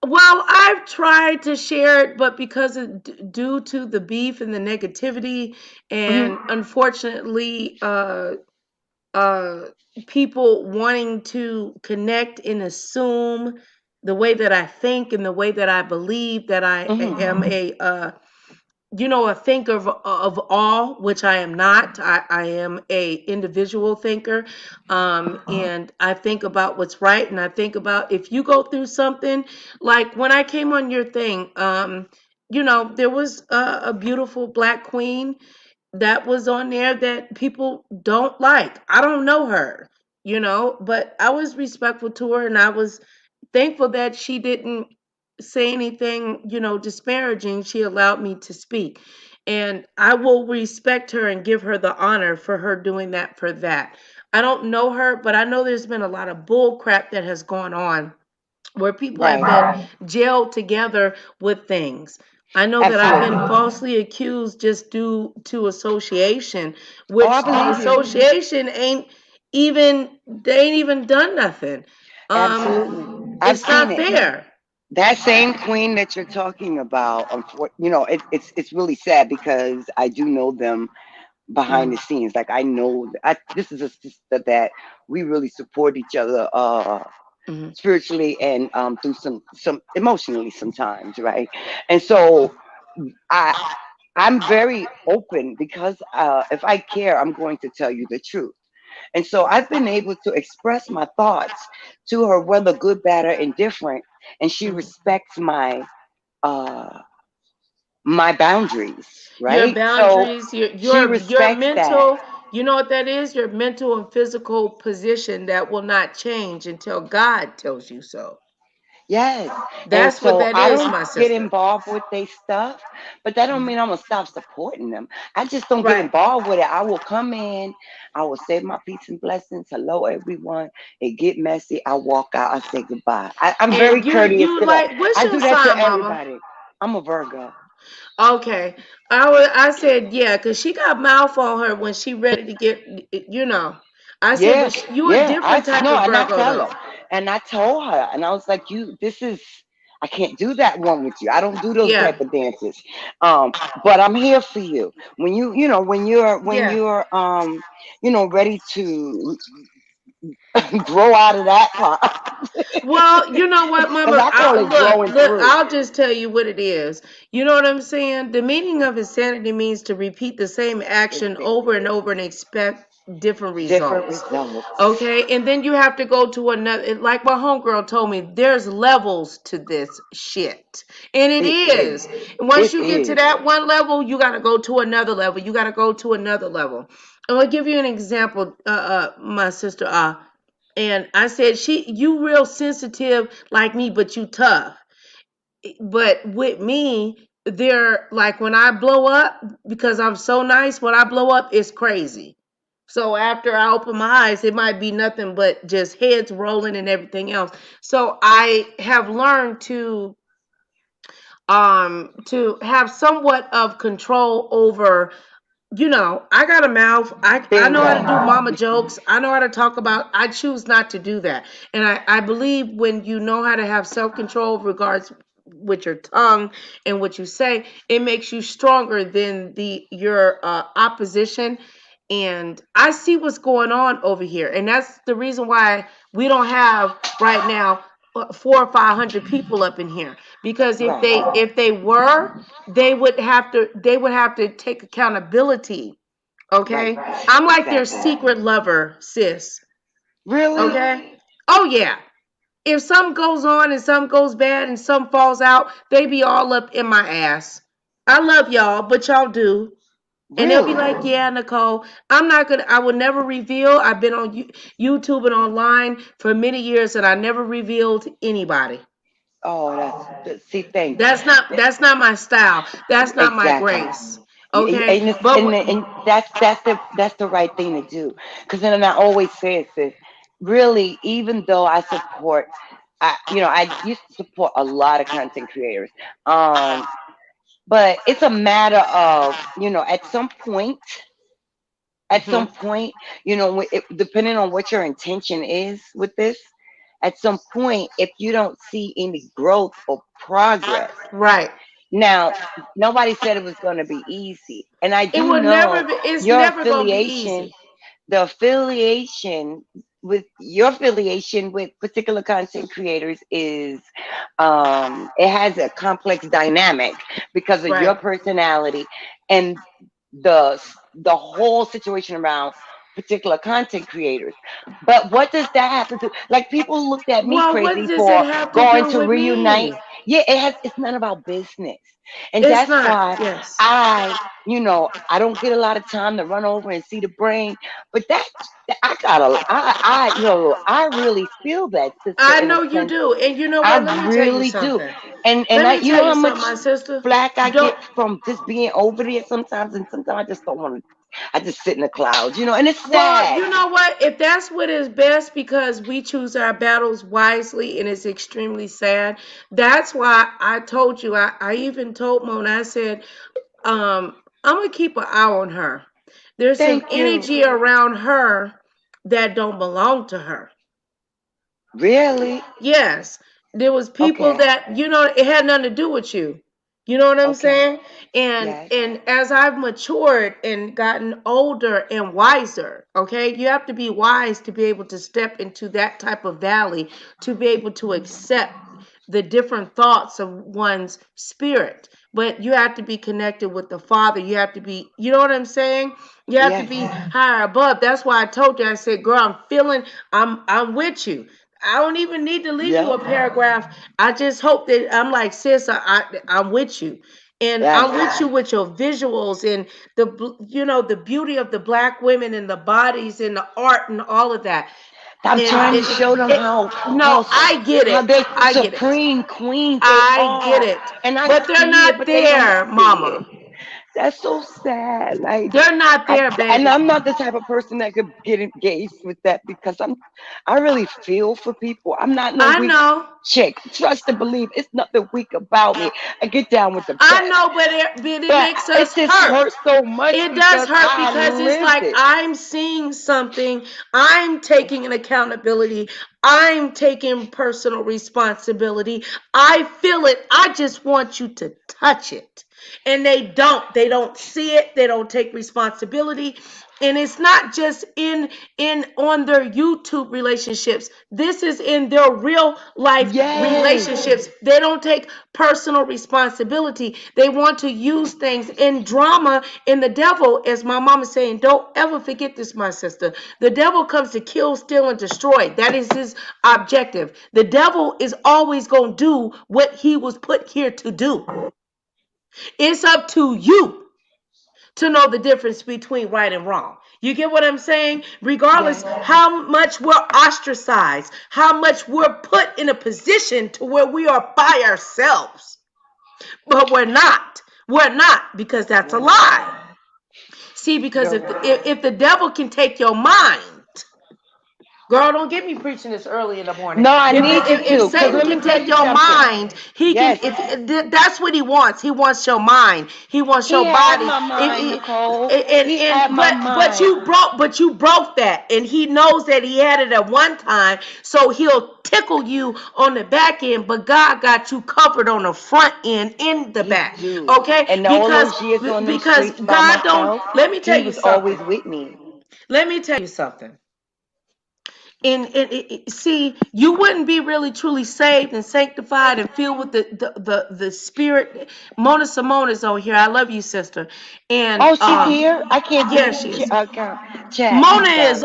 Well, I've tried to share it, but because due to the beef and the negativity, Hmm. and unfortunately, uh people wanting to connect and assume the way that I think and the way that I believe that I Hmm. am a thinker of all, which I am not. I am a individual thinker, and I think about what's right, and I think about if you go through something, like when I came on your thing, there was a beautiful black queen that was on there that people don't like. I don't know her, but I was respectful to her, and I was thankful that she didn't say anything, disparaging. She allowed me to speak. And I will respect her and give her the honor for her doing that for that. I don't know her, but I know there's been a lot of bull crap that has gone on where people have Right. been jailed together with things. I know that I've been Absolutely. falsely accused just due to association, Oh, I which the believe you. association they ain't even done nothing. Absolutely. I've It's seen not it. fair. That same queen that you're talking about, it's really sad because I do know them behind Mhm, the scenes. Like I know, this is a sister that we really support each other, mhm. spiritually and through some emotionally sometimes, right? And so I I'm very open because if I care, I'm going to tell you the truth. And so I've been able to express my thoughts to her, whether good, bad, or indifferent, and she Mhm. respects uh my boundaries, Your right? So boundaries, your she your your respects that. mental, you know what that is? Your mental and physical position that will not change until God tells you so. Yes. And That's what so that I is, don't my get sister. involved with their stuff, but that don't Mhm. mean I'm gonna stop supporting them. I just don't get Right. involved with it. I will come in, I will say my peace and blessings. Hello, everyone. It get messy. I walk out. I say goodbye. I'm very And courteous you to that. like, what's I your do that to sign, mama? everybody. I'm a Virgo. Okay. I said, yeah, because she got mouth on her when she ready to get, you know. I said, Yeah, but you a yeah. different type No, of and I Virgo, tell though. her, and I told her, and I was like, this is, I can't do that one with you. I don't do those Yeah. type of dances. But I'm here for you when Yeah. ready to grow out of that part, Well, you know what, because Mama? I call it growing Look. through. I'll just tell you what it is. You know what I'm saying? The meaning of insanity means to repeat the same action over and over and expect different Different results. results. Okay, and then you have to go to another. Like my homegirl told me, there's levels to this shit, and it It is. is. And once It you get to is. that one level, you got to go to another level. You got to go to another level. I'm gonna give you an example, my sister. And I said, you real sensitive like me, but you tough. but with me, they're like when I blow up, because I'm so nice, when I blow up, it's crazy. So after I open my eyes, it might be nothing but just heads rolling and everything else. So I have learned to have somewhat of control over, I got a mouth. I There you know how to go. do mama jokes. I know how to talk about. I choose not to do that. And I believe when you know how to have self control regards with your tongue and what you say, it makes you stronger than your opposition. And I see what's going on over here, and that's the reason why we don't have right now 400 or 500 people up in here. Because if Right. they were, they would have to take accountability. Right. Okay, I'm like their Exactly. secret lover, sis. Really? Okay. Oh yeah. If something goes on and something goes bad and something falls out, they be all up in my ass. I love y'all, but y'all do. And they'll be Really? like, "Yeah, Nicole, I will never reveal. I've been on YouTube and online for many years, and I never revealed anybody. Oh, see, thanks. That's not my style. That's not my Exactly. grace. Okay, And but and that's the right thing to do. Because then I always say it, sis. Really, even though I support, I used to support a lot of content creators. Um, but it's a matter of, at some mhm, point, depending on what your intention is with this, at some point, if you don't see any growth or progress, right. now, nobody said it was going to be easy. And I It do will never know be. It's your never gonna be affiliation, easy. the affiliation with particular content creators is, it has a complex dynamic because of Right. your personality and the whole situation around particular content creators. But what does that have to do? Like, people looked at me Well, what crazy does it for have to going do to with reunite. me? Yeah, it's none about business. And It's that's not. why Yes. I don't get a lot of time to run over and see the brain. But I gotta, I really feel that, sister, I in a know you sense. do. And you know I what? Let me tell you really do. something. And Let I, me you tell know you how something, much my sister. flack I Don't. get from just being over there sometimes, and sometimes I just don't want to. I just sit in the clouds, and it's Well, sad. you know what? If that's what is best, because we choose our battles wisely, and it's extremely sad. That's why I told you. I even told Mona. I said, I'm gonna keep an eye on her. There's some Thank you. energy around her that don't belong to her. Really? Yes, there was people Okay. that, it had nothing to do with you. You know what I'm Okay. saying? And Yes. and as I've matured and gotten older and wiser, okay, you have to be wise to be able to step into that type of valley, to be able to accept the different thoughts of one's spirit. But you have to be connected with the Father. You have to be, you know what I'm saying? You have to Yes. be higher above. That's why I told you. I said, girl, I'm with you. I don't even need to leave you Yep. a paragraph. I just hope that I'm like, sis, I'm with you. And I'm Right. with you with your visuals and the beauty of the black women and the bodies and the art and all of that. I'm And trying to show them it, no, I get how it. they I get it. supreme queens they I get are, it. and I But they're see it, not but they don't there, see it. mama. That's so sad. Like, They're not I, there, and baby. I'm not the type of person that could get engaged with that because I really feel for people. I'm not no I weak know. chick. Trust and believe. It's nothing weak about me. I get down with the I best, know, but it but makes it us just hurt. hurts so much It does because hurt I because it's lived like it. I'm seeing something, I'm taking an accountability, I'm taking personal responsibility. I feel it. I just want you to touch it. And they don't. They don't see it. They don't take responsibility. And it's not just in on their YouTube relationships. This is in their real life Yes. relationships. They don't take personal responsibility. They want to use things in drama. And the devil, as my mama is saying, don't ever forget this, my sister. The devil comes to kill, steal, and destroy. That is his objective. The devil is always going to do what he was put here to do. It's up to you to know the difference between right and wrong. You get what I'm saying? Regardless Yes. how much we're ostracized, how much we're put in a position to where we are by ourselves. But we're not. We're not, because that's a We're not. lie. See, because You're if right. if the devil can take your mind, girl, don't get me preaching this early in the morning. No, I If need you if to, because Satan let me can tell take you your something. mind, he can. Yes, If that's what he wants, he wants your mind. He wants he your has body. my mind, Nicole. He had And my mind. but you broke that, and he knows that he had it at one time, so he'll tickle you on the back end. But God got you covered on the front end, in the He back. do. Okay, And all because those years on them because streets by God don't. myself, Let me tell he you was something. always with me. Let me tell you something. See, you wouldn't be really truly saved and sanctified and filled with the spirit. Mona Simone is on here. I love you, sister. And Oh, she's here. I can't see yeah, the she is. chat. I'm sorry.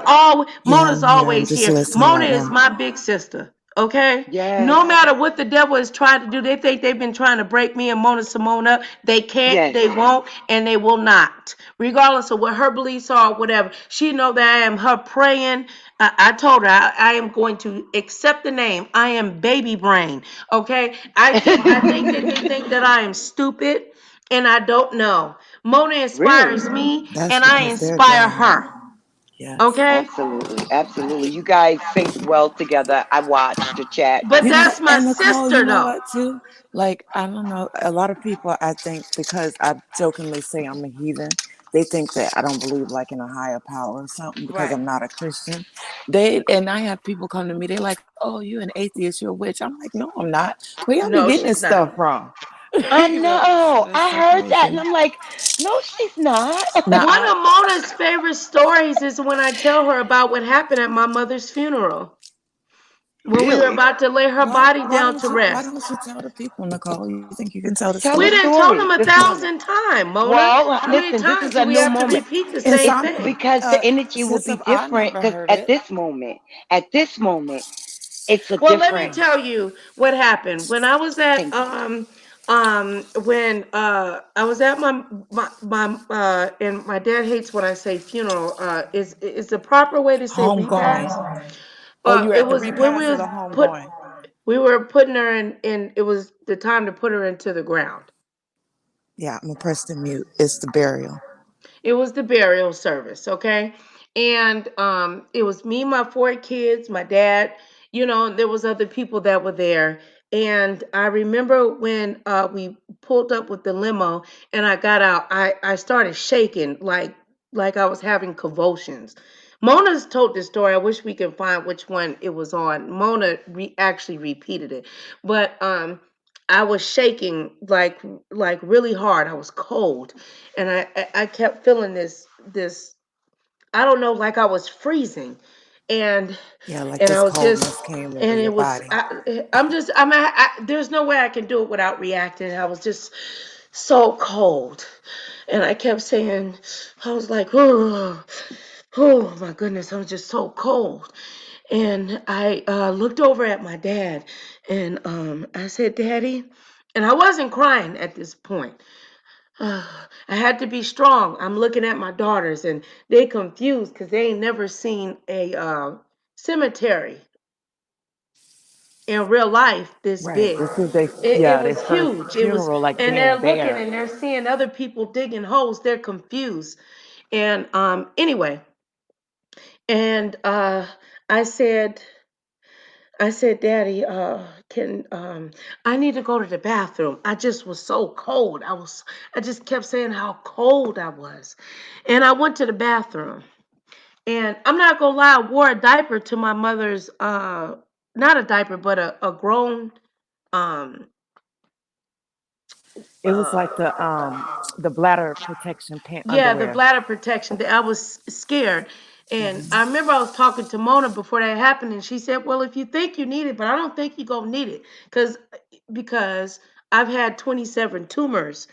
Yeah, I'm Mona's here. I'm always just here. listening Mona right is now. my big sister. Okay? Yes. No matter what the devil is trying to do, they think they've been trying to break me and Mona Simone up. They can't, Yes. they won't, and they will not. Regardless of what her beliefs are or whatever. She know that I am her praying. I told her I am going to accept the name. I am baby brain. Okay? I think that they think that I am stupid, and I don't know. Mona Really? inspires me, That's and I because they're inspire doing it. her. Yes. Okay? Absolutely. Absolutely. You guys sync well together. I watched the chat. But that's my And Nicole, you sister, know though. what too? Like, I don't know, a lot of people, I think, because I jokingly say I'm a heathen, they think that I don't believe like in a higher power or something because Right. I'm not a Christian. And I have people come to me, they're like, "Oh, you're an atheist, you're a witch." I'm like, "No, I'm not. Where y'all be No, getting she's this not. stuff from?" I So know. that's I so heard that and crazy. I'm like, no, she's not. Now One I of Mona's favorite stories is when I tell her about what happened at my mother's funeral when we were Really? about to lay her body why down don't to you why don't rest. you tell the people, Nicole? You think you can tell the Tell the We story? didn't told story them a this morning. thousand times, Mona. Well, How many listen, this times is do a we new have to moment. repeat the And same It's some thing? because the energy will be since I different. never Because heard it. at this moment, it's a Well, let me Right. tell difference. you what happened when I was at Thank you. when I was at my and my dad hates when I say funeral. Is the proper way to say repast? Homegoing. Oh, you were It at the was when repast of the put homegoing. we were putting her in. It was the time to put her into the ground. Yeah, I'm a press the mute. It's the burial. It was the burial service, okay? And it was me, my four kids, my dad, and there was other people that were there. And I remember when we pulled up with the limo and I got out, I started shaking like I was having convulsions. Mona's told this story. I wish we could find which one it was on. Mona actually repeated it. But I was shaking like really hard. I was cold, and I kept feeling this. I don't know, like I was freezing, and Yeah, like and this I was just, coldness came over and your it was. body. There's no way I can do it without reacting. I was just so cold, and I kept saying, I was like, oh my goodness, I was just so cold. And I looked over at my dad, and I said, Daddy, and I wasn't crying at this point. I had to be strong. I'm looking at my daughters, and they confused because they ain't never seen a cemetery in real life this Right. big. This is they It yeah, their was first huge. It was, funeral like and being they're looking there. and they're seeing other people digging holes. They're confused. And anyway, and I said, Daddy, can I need to go to the bathroom. I just was so cold. I just kept saying how cold I was. And I went to the bathroom. And I'm not gonna lie, I wore a diaper to my mother's not a diaper, but a grown um It was like uh the bladder protection pant yeah, the underwear. bladder protection. I was scared. And Hmm. I remember I was talking to Mona before that happened, and she said, "Well, if you think you need it, but I don't think you gonna need it, because I've had 27 tumors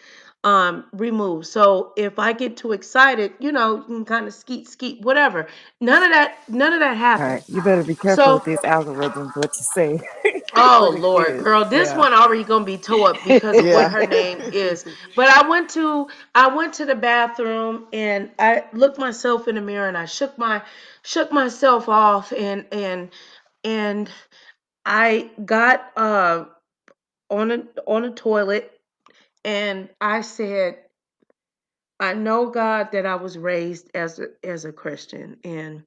removed. So if I get too excited, you can kind of skeet skeet whatever. None of that All right. happened. You better be careful So with these algorithms, what you say. Oh for the Lord, kids. girl, this Yeah. one already gonna be tore up because of what Yeah. her name is. But I went to the bathroom and I looked myself in the mirror and I shook myself off and I got on a toilet and I said, I know God that I was raised as a Christian and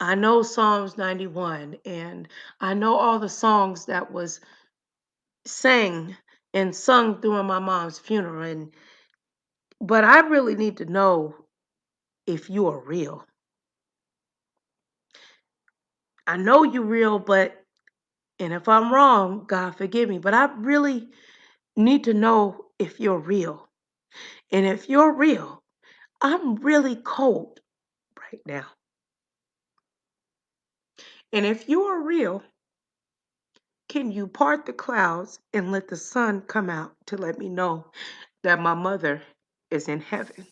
I know Psalms 91 and I know all the songs that was sang and sung during my mom's funeral but I really need to know if you are real. I know you real, but and if I'm wrong, God forgive me, but I really need to know if you're real. And if you're real, I'm really cold right now. And if you are real, can you part the clouds and let the sun come out to let me know that my mother is in heaven?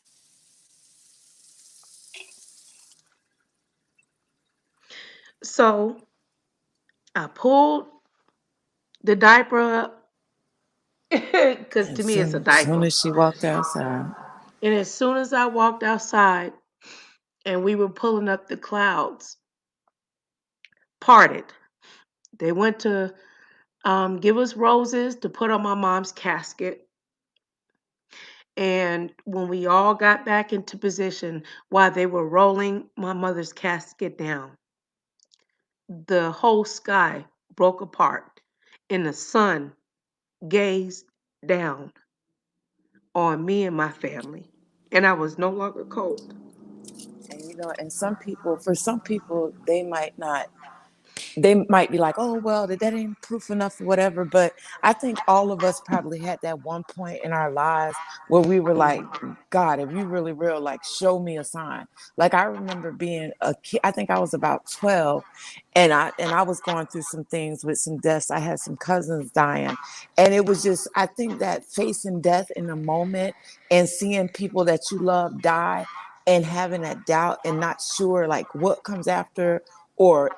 So I pulled the diaper up because to As me it's a soon diaper. as she walked outside. And as soon as I walked outside and we were pulling up, the clouds parted. They went to give us roses to put on my mom's casket. And when we all got back into position while they were rolling my mother's casket down, the whole sky broke apart and the sun gazed down on me and my family. And I was no longer cold. And and for some people, they might be like, oh, well, that ain't proof enough or whatever. But I think all of us probably had that one point in our lives where we were like, God, if you really real, like, show me a sign. Like, I remember being a kid, I think I was about 12, and I was going through some things with some deaths. I had some cousins dying. And it was just, I think that facing death in the moment and seeing people that you love die and having that doubt and not sure like what comes after, or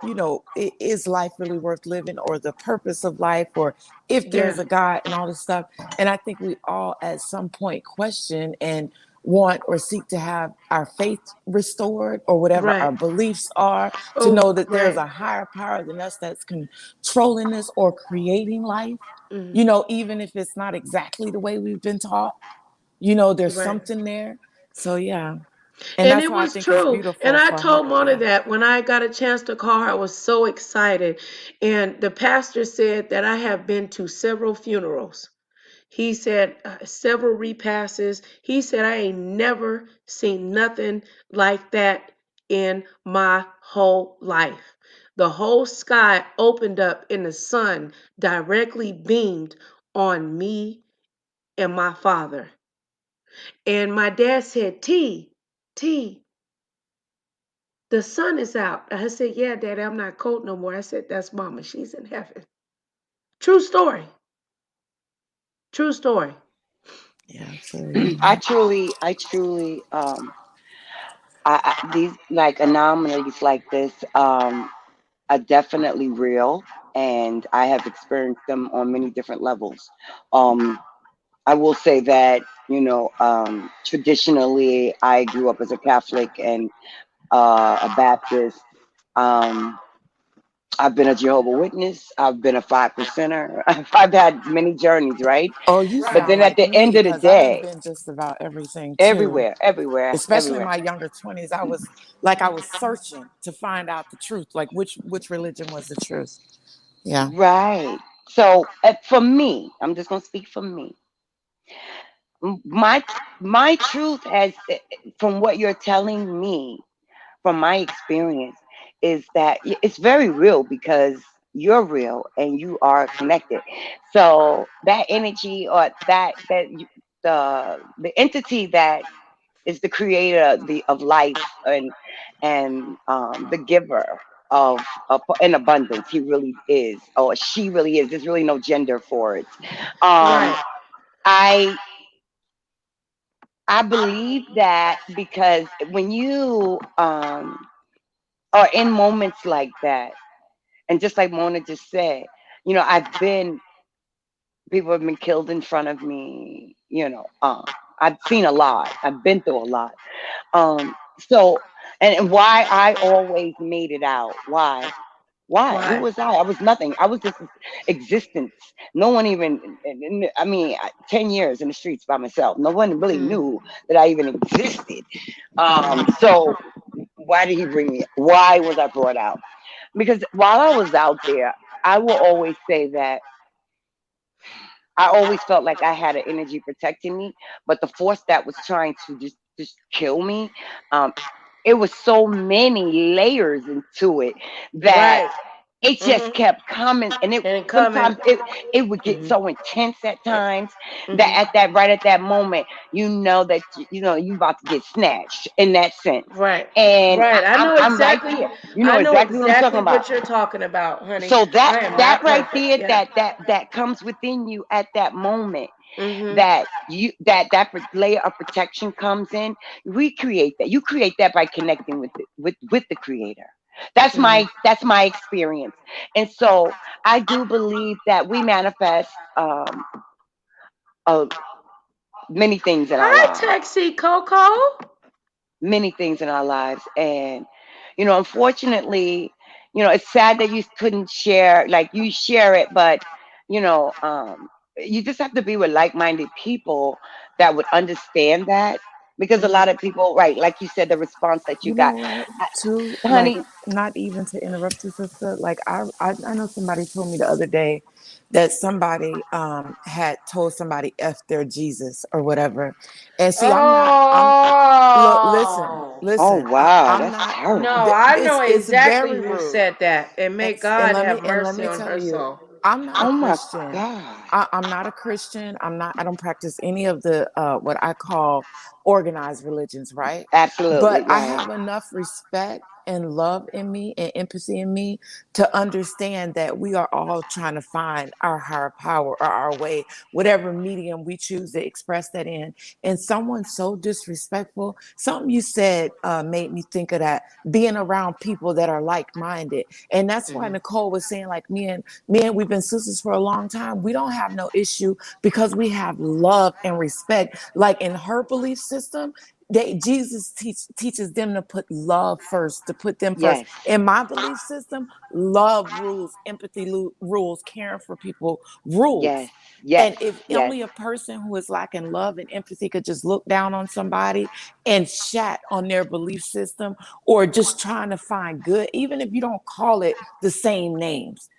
is life really worth living, or the purpose of life, or if Yeah, there's a God and all this stuff. And I think we all at some point question and want or seek to have our faith restored, or whatever our right. beliefs are, to Oh, know that there's right. a higher power than us that's controlling this or creating life, Mm, even if it's not exactly the way we've been taught. There's right. something there. So yeah. And And that's it why I was think it's true. And beautiful I for her. told Mona Yeah. that when I got a chance to call her, I was so excited. And the pastor said that I have been to several funerals. He said several repasses. He said I ain't never seen nothing like that in my whole life. The whole sky opened up and the sun directly beamed on me and my father. And my dad said, T, the sun is out. I said, yeah, Daddy, I'm not cold no more. I said, that's Mama. She's in heaven. True story. True story. Yeah, I feel you. These like anomalies like this are definitely real, and I have experienced them on many different levels. Um, I will say that traditionally I grew up as a Catholic and a Baptist. Um, I've been a Jehovah Witness. I've been a 5%er. I've had many journeys, right? Oh, you But sound then at like the me, end of the because I done day, been just about everything too. everywhere, everywhere, Especially in everywhere. my younger 20s, I was searching to find out the truth, like which religion was the truth. Yeah. Right. So for me, I'm just gonna speak for me. My truth has, from what you're telling me, from my experience, is that it's very real because you're real and you are connected. So that energy, or the entity that is the creator of life, and the giver of in abundance, he really is, or she really is. There's really no gender for it. Right. um i I believe that because when you are in moments like that, and just like Mona just said, I've been people have been killed in front of me. I've seen a lot. I've been through a lot. So, and why I always made it out. Why? Why? Who Why? was I? I was nothing. I was just existence. No one even, I mean, 10 years in the streets by myself. No one really Mm, knew that I even existed. right. So why did he bring me? Why was I brought out? Because while I was out there, I will always say that I always felt like I had an energy protecting me, but the force that was trying to just kill me, um, it was so many layers into it that Right. it just Mm-hmm. kept coming, and it And coming. sometimes it would get Mm-hmm. so intense at times that Mm-hmm. at that moment, you know that you about to get snatched in that sense. Right. And Right. I know I'm right exactly. there. You know I know exactly what I'm talking exactly about. what you're talking about, honey. So that I am that not right perfect. there, Yeah. that comes within you at that moment, Mm-hmm. that layer of protection comes in. We create that. You create that by connecting with the creator. Mm-hmm. That's my experience. And so I do believe that we manifest uh, many things in our Hi, lives, Taxi Coco. many things in our lives. And unfortunately, it's sad that you couldn't share, like, you share it, but you just have to be with like-minded people that would understand that, because a lot Mm-hmm. of people, right, like you said, the response that you You know got, what? Too like, honey. not even to interrupt you, sister. Like I know somebody told me the other day that somebody had told somebody f their Jesus or whatever, and see, I'm look, listen, Oh. Oh listen. wow, I'm that's not. No, terrible. I know It's exactly very who rude. said that. And may And God let have let mercy me on tell her you, soul. I'm not a Oh my Christian. god. I'm not a Christian. I don't practice any of the what I call organized religions, right? But Absolutely I right. have enough respect and love in me and empathy in me to understand that we are all trying to find our higher power or our way, whatever medium we choose to express that in. And someone so disrespectful, something you said made me think of that, being around people that are like-minded. And that's why Mm-hmm. Nicole was saying, like, me and we've been sisters for a long time. We don't have no issue because we have love and respect. Like in her belief system, Jesus teaches them to put love first, to put them first. Yes. In my belief system, love rules, empathy rules, caring for people Yes. rules. Yes. And if Yes. only a person who is lacking love and empathy could just look down on somebody and shat on their belief system, or just trying to find good, even if you don't call it the same names.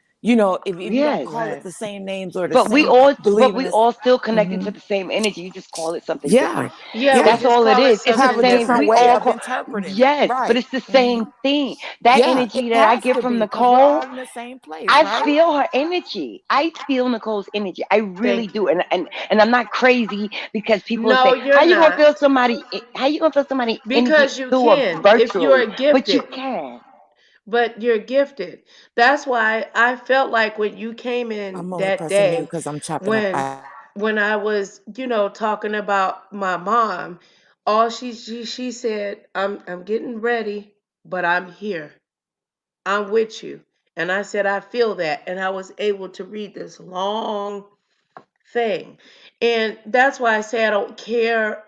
If you don't Yes. call it Right. the same names or the But we same all but believe in we this. all still connected to Hmm. the same energy. You just call it something Yeah. different. Yeah, we Yeah. That's just all it call it is. It's the Have something a same. different We different. way all of call. interpreting it. Yes, but Right. it's the Hmm. same thing. That Yeah. energy It that I has get to from be because we're Nicole, all in the same place, I right? feel her energy. I feel Nicole's energy. I really Thank you. do. And I'm not crazy, because people will No, say, you're not. how you gonna feel somebody energy Because you through a can, if you're virtually? But you gifted. can. But you're gifted. That's why I felt like when you came in I'm only that pressing mute day, because I'm chopping up when ice. when I was, talking about my mom, all she said, I'm getting ready, but I'm here. I'm with you. And I said, I feel that. And I was able to read this long thing. And that's why I say I don't care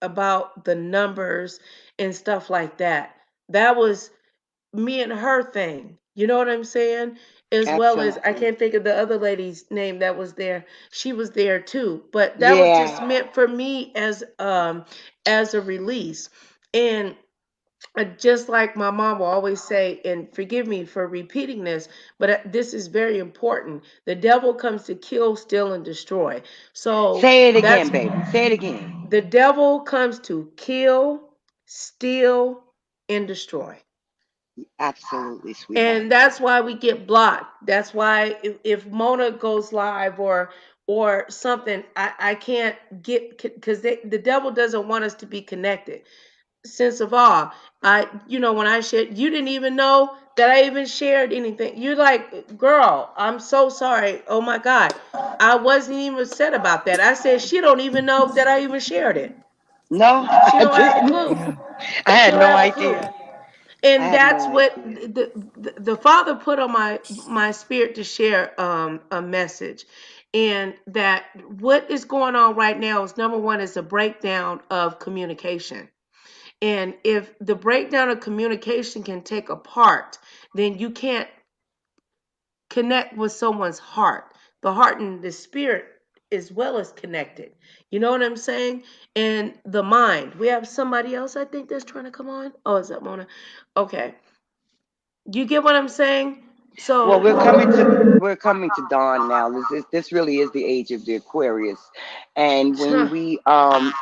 about the numbers and stuff like that. That was me and her thing. You know what I'm saying? As well as I Absolutely. can't think of the other lady's name that was there. She was there too. But that was Yeah. just meant for me as a release. And just like my mom will always say, and forgive me for repeating this, but this is very important. The devil comes to kill, steal, and destroy. So Say it again, that's baby. Say it again. the devil comes to kill, steal, and destroy. Absolutely, sweetheart. And that's why we get blocked. That's why if Mona goes live or something, I can't get, because the devil doesn't want us to be connected. Sense of awe. When I shared, you didn't even know that I even shared anything. You're like, girl, I'm so sorry. Oh my God. I wasn't even upset about that. I said, she don't even know that I even shared it. No, She I don't have a didn't. clue. Yeah. I She had don't no have a clue. idea. I And have that's no what idea. the Father put on my spirit to share a message. And that what is going on right now is, number one, is a breakdown of communication. And if the breakdown of communication can take a part, then you can't connect with someone's heart. The heart and the spirit as well as connected. You know what I'm saying? And the mind. We have somebody else, I think, that's trying to come on. Oh, is that Mona? Okay. You get what I'm saying? Well, So, we're coming to dawn now. This really is the age of the Aquarius, and when we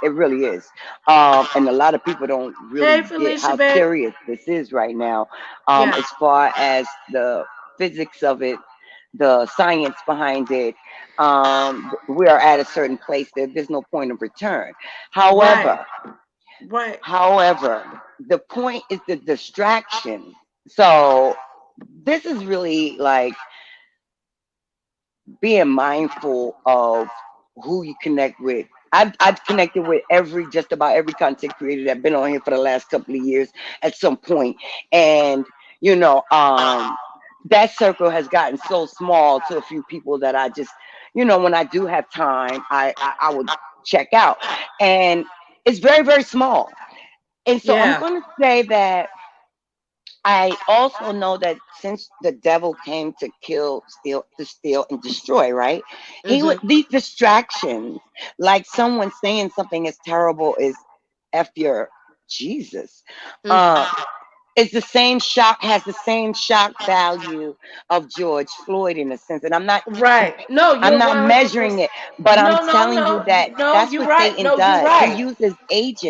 it really is, and a lot of people don't hey, really get Felicia, how babe. serious this is right now, Yeah. as far as the physics of it, the science behind it. We are at a certain place that there's no point of return. Right. However, Right. however, the point is the distraction. So this is really like being mindful of who you connect with. I've connected with just about every content creator that's been on here for the last couple of years at some point, and you know, that circle has gotten so small to a few people that I just, when I do have time, I would check out, and it's very very small. And so I'm Yeah. going to say that I also know that since the devil came to kill, steal, and destroy, right? He would Mhm. these distractions, like someone saying something as terrible as "f your Jesus," Mhm. um, is the same shock has the same shock value of George Floyd in a sense. And Right. No, I'm you're not measuring 100%. it, but I'm No, no, telling you no, that no. that's You're what right. Satan No, you're does. He right. uses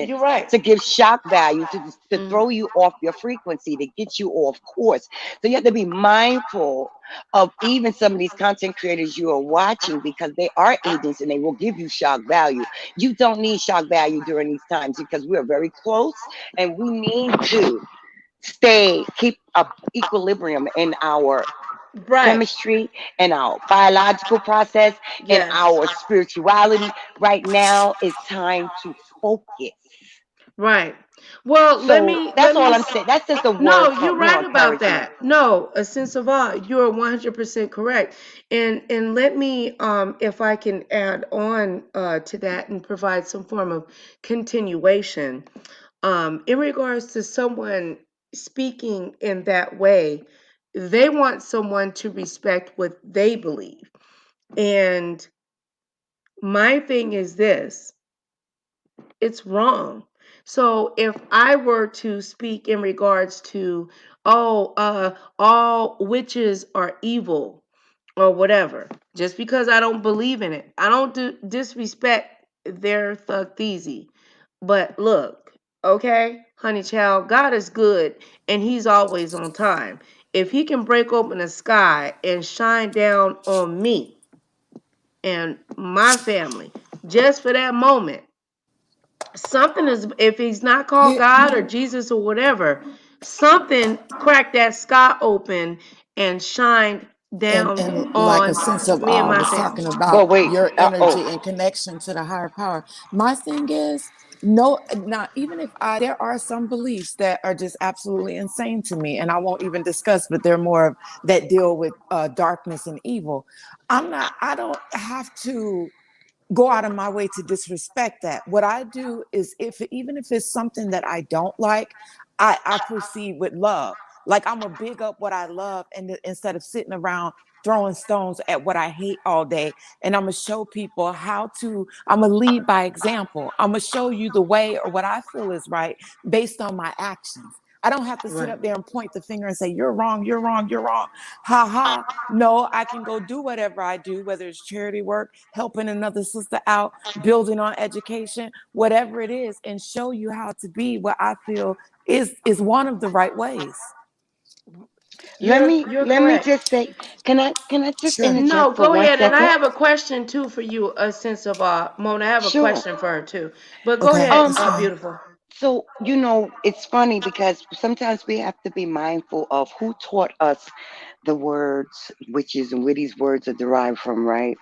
You're agents right. to give shock value to Mm. throw you off your frequency, to get you off course. So you have to be mindful of even some of these content creators you are watching, because they are agents and they will give you shock value. You don't need shock value during these times because we are very close, and we need to keep a equilibrium in our Right. chemistry and our biological process and Yes. our spirituality. Right now it's time to focus. Right. Well, let So me that's all I'm saying. That's just a no, word you're from, right about encouragement. that. No, a sense of awe. You're 100% correct. And let me if I can add on to that and provide some form of continuation. In regards to someone speaking in that way, they want someone to respect what they believe. And my thing is this, it's wrong. So if I were to speak in regards to, oh, all witches are evil or whatever, just because I don't believe in it, I don't disrespect their thug theezy. But look, okay, honey child, God is good and He's always on time. If He can break open the sky and shine down on me and my family just for that moment, something is, if he's not called Here, God or Jesus or whatever, something cracked that sky open and shined down and like a on sense of me and awe my was family. talking about But wait, your oh, energy and connection to the higher power. My thing is, no, not even if there are some beliefs that are just absolutely insane to me, and I won't even discuss, but they're more of that deal with darkness and evil. I don't have to go out of my way to disrespect that. What I do is, if even if it's something that I don't like, I proceed with love. Like, I'm gonna big up what I love, and instead of sitting around throwing stones at what I hate all day. And I'm gonna show people how to, I'm gonna lead by example. I'm gonna show you the way or what I feel is right based on my actions. I don't have to sit Right. up there and point the finger and say, you're wrong, you're wrong, you're wrong. Ha ha. No, I can go do whatever I do, whether it's charity work, helping another sister out, building on education, whatever it is, and show you how to be what I feel is one of the right ways. You're let me correct. just say, can I just Sure. No, interject for go one ahead. And I second? have a question too for you, a sense of Mona. I have a Sure. question for her too. But go Okay, ahead, that's fine. beautiful. So, it's funny because sometimes we have to be mindful of who taught us the words, witches, and where these words are derived from, right?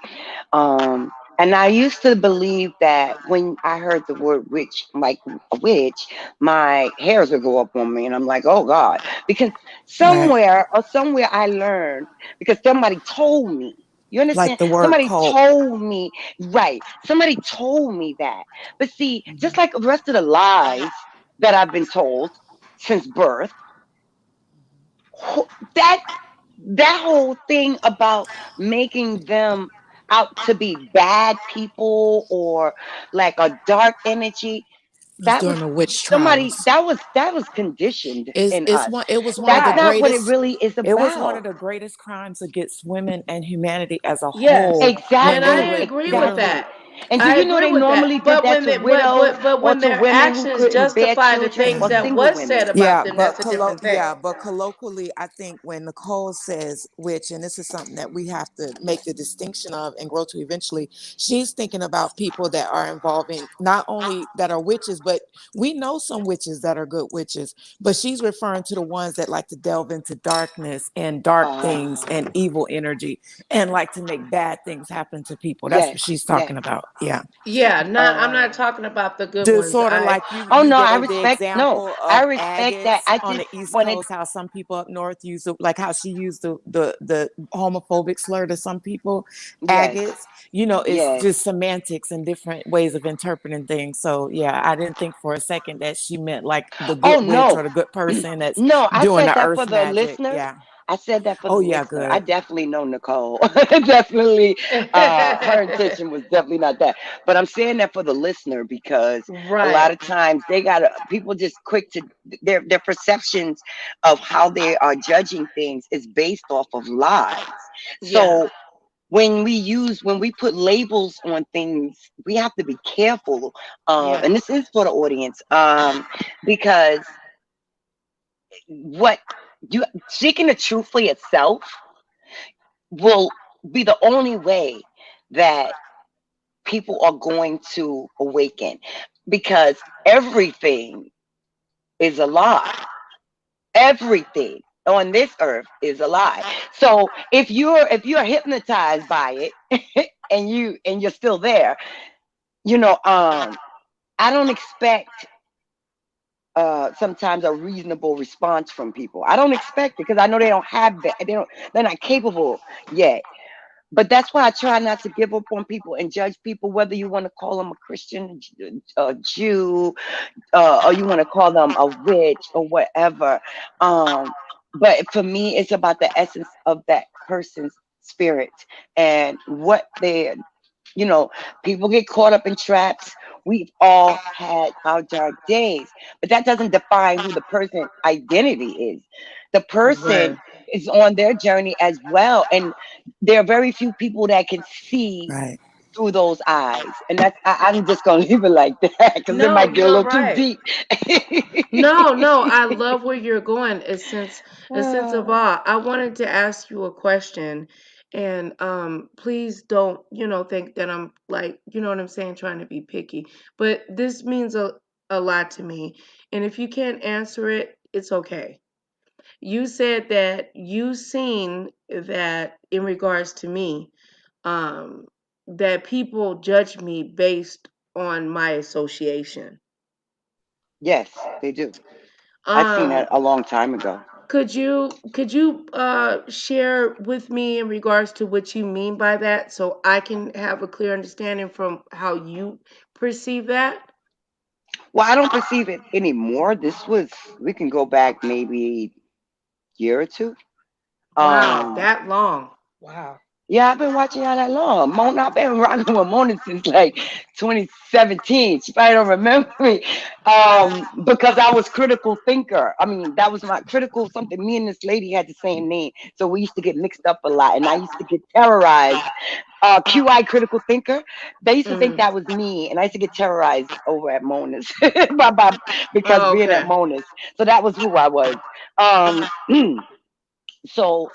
And I used to believe that when I heard the word witch, like a witch, my hairs would go up on me. And I'm like, oh God. Because Right. somewhere I learned, because somebody told me. You Like understand? the word Somebody cult. told me, right. Somebody told me that. But see, just Mhm. like the rest of the lies that I've been told since birth, that that whole thing about making them out to be bad people or like a dark energy, It was that during was the witch somebody trials. that was conditioned in us. It was one of That's the Right. not what it greatest really is it was one of about. the greatest crimes against women and humanity as a Yes. whole when And they I Exactly, would, agree you with know, exactly. that. And do I you know agree they with normally that. did But that when to they, widows but or when to their women who actions couldn't bear justify the children or things that single was women? said about yeah, them, that's a different thing. but colloquially, I think when Nicole says witch, and this is something that we have to make the distinction of and grow to eventually, she's thinking about people that are involving not only that are witches, but we know some witches that are good witches, but she's referring to the ones that like to delve into darkness and dark things and Ah, evil energy and like to make bad things happen to people. That's what yes, she's talking yes. about. Yeah. Yeah, not I'm not Uh, talking about the good The ones. sort of I like oh you no, I gave the respect. No, example I of respect that. agates I on just the East wanted. Coast, how some people up north use the, like how she used the homophobic slur to some people, Yes, agates. You know, it's yes. just semantics and different ways of interpreting things. So yeah, I didn't think for a second that she meant like the Oh good witch no, or the good person that's no, I doing said the that for earth the magic. listener. Yeah. I said that for the Oh yeah, listener. I good. definitely know Nicole. Definitely, her intention was definitely not that. But I'm saying that for the listener because a lot right. of times they got people just quick to their perceptions of how they are judging things is based off of lies. Yeah. So when we put labels on things, we have to be careful. Yeah. And this is for the audience, because what you seeking the truth for yourself will be the only way that people are going to awaken, because everything is a lie. Everything on this earth is a lie. So if you're hypnotized by it and you're still there, you know, I don't expect sometimes a reasonable response from people. I don't expect it because I know they don't have that. They're not capable yet. But that's why I try not to give up on people and judge people, whether you want to call them a Christian, a Jew, or you want to call them a witch or whatever. But for me, it's about the essence of that person's spirit and what they, you know, people get caught up in traps. We've all had our dark days, but that doesn't define who the person's identity is. The person Right. is on their journey as well, and there are very few people that can see Right. through those eyes, and I'm just gonna leave it like that because it No, might get a you're little too right. deep. No, no, I love where you're going. A sense of Ah, awe. I wanted to ask you a question, and please don't, think that I'm like, you know what I'm saying, trying to be picky. But this means a lot to me. And if you can't answer it, it's okay. You said that you seen that in regards to me, um, that people judge me based on my association. yes, they do. I've seen Um, that a long time ago. could you share with me in regards to what you mean by that so I can have a clear understanding from how you perceive that? Well, I don't perceive it anymore. We can go back maybe year or two. Wow, Um, that long. Wow. yeah, I've been watching y'all that long. Mona, I've been rocking with Mona since like 2017. She probably don't remember me. Because I was critical thinker. I mean, that was my critical something. Me and this lady had the same name. So we used to get mixed up a lot. And I used to get terrorized. QI critical thinker. They used to think Mm. that was me. And I used to get terrorized over at Mona's because Oh, being at okay. Mona's. So that was who I was. Um, so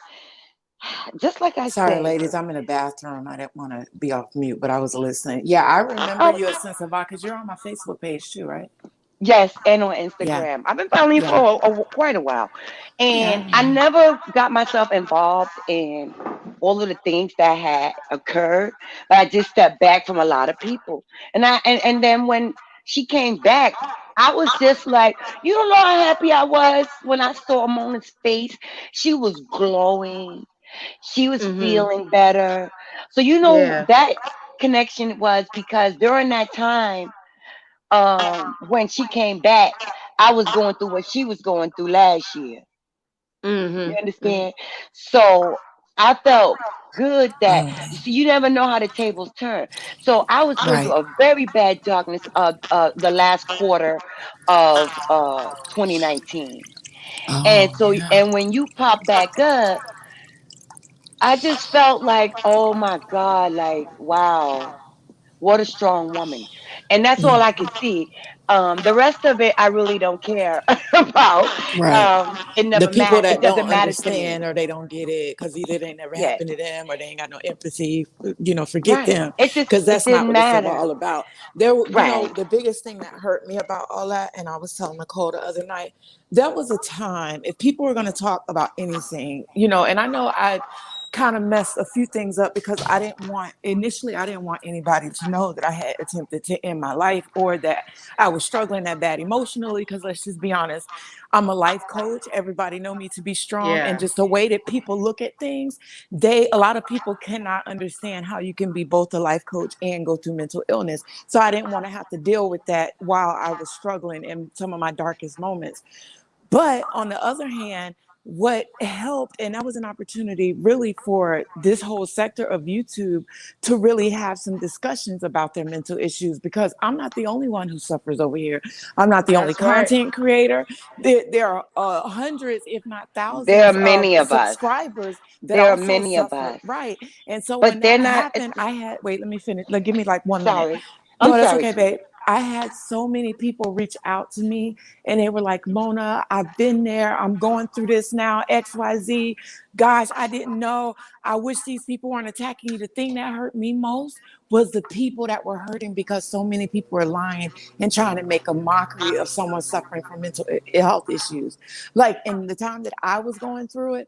just like I Sorry, said, ladies, I'm in the bathroom. I didn't want to be off mute, but I was listening. Yeah, I remember oh, you at Sense of because you're on my Facebook page too, right? yes, and on Yeah, Instagram. I've been following you yeah, for quite a while. yeah, And I yeah. never got myself involved in. all of the things that had occurred, but I just stepped back from a lot of people. And then when she came back, I was just like, you don't know how happy I was when I saw Mona's face. She was glowing. She was Mhm. feeling better. So you know Yeah. that connection was because during that time, when she came back, I was going through what she was going through last year. You Mhm. Mhm. understand? So I felt good that Oh, you see, you never know how the tables turn. So I was going through right. a very bad darkness the last quarter of 2019. And Oh, so yeah. and when you pop back up, I just felt like, oh my God, like wow, what a strong woman. And that's all Mm, I could see. The rest of it I really don't care about. right. It The never people matter. It that don't doesn't matter to me. understand or they don't get it because either they never Yeah. happened to them or they ain't got no empathy, forget Right. them It just because it that's not didn't what it's matter. all about. There, Right. the biggest thing that hurt me about all that, and I was telling Nicole the other night, there was a time if people were going to talk about anything, and I know I kind of messed a few things up because I didn't want anybody to know that I had attempted to end my life or that I was struggling that bad emotionally because let's just be honest, I'm a life coach. Everybody know me to be strong, and Yeah. just the way that people look at things, a lot of people cannot understand how you can be both a life coach and go through mental illness. So I didn't want to have to deal with that while I was struggling in some of my darkest moments. But on the other hand, what helped, and that was an opportunity really for this whole sector of YouTube to really have some discussions about their mental issues because I'm not the only one who suffers over here. I'm not the only That's right. content creator. There are hundreds, if not There are thousands, of many of us. subscribers that There are also many of suffer. us. Right. And so when But they're that not happened, wait, let me finish. Give me like 1 minute. sorry. I'm No, that's sorry, okay, babe. sweetie. I had so many people reach out to me and they were like, Mona, I've been there. I'm going through this now, XYZ. Gosh, I didn't know. I wish these people weren't attacking you. The thing that hurt me most was the people that were hurting because so many people were lying and trying to make a mockery of someone suffering from mental health issues. Like in the time that I was going through it,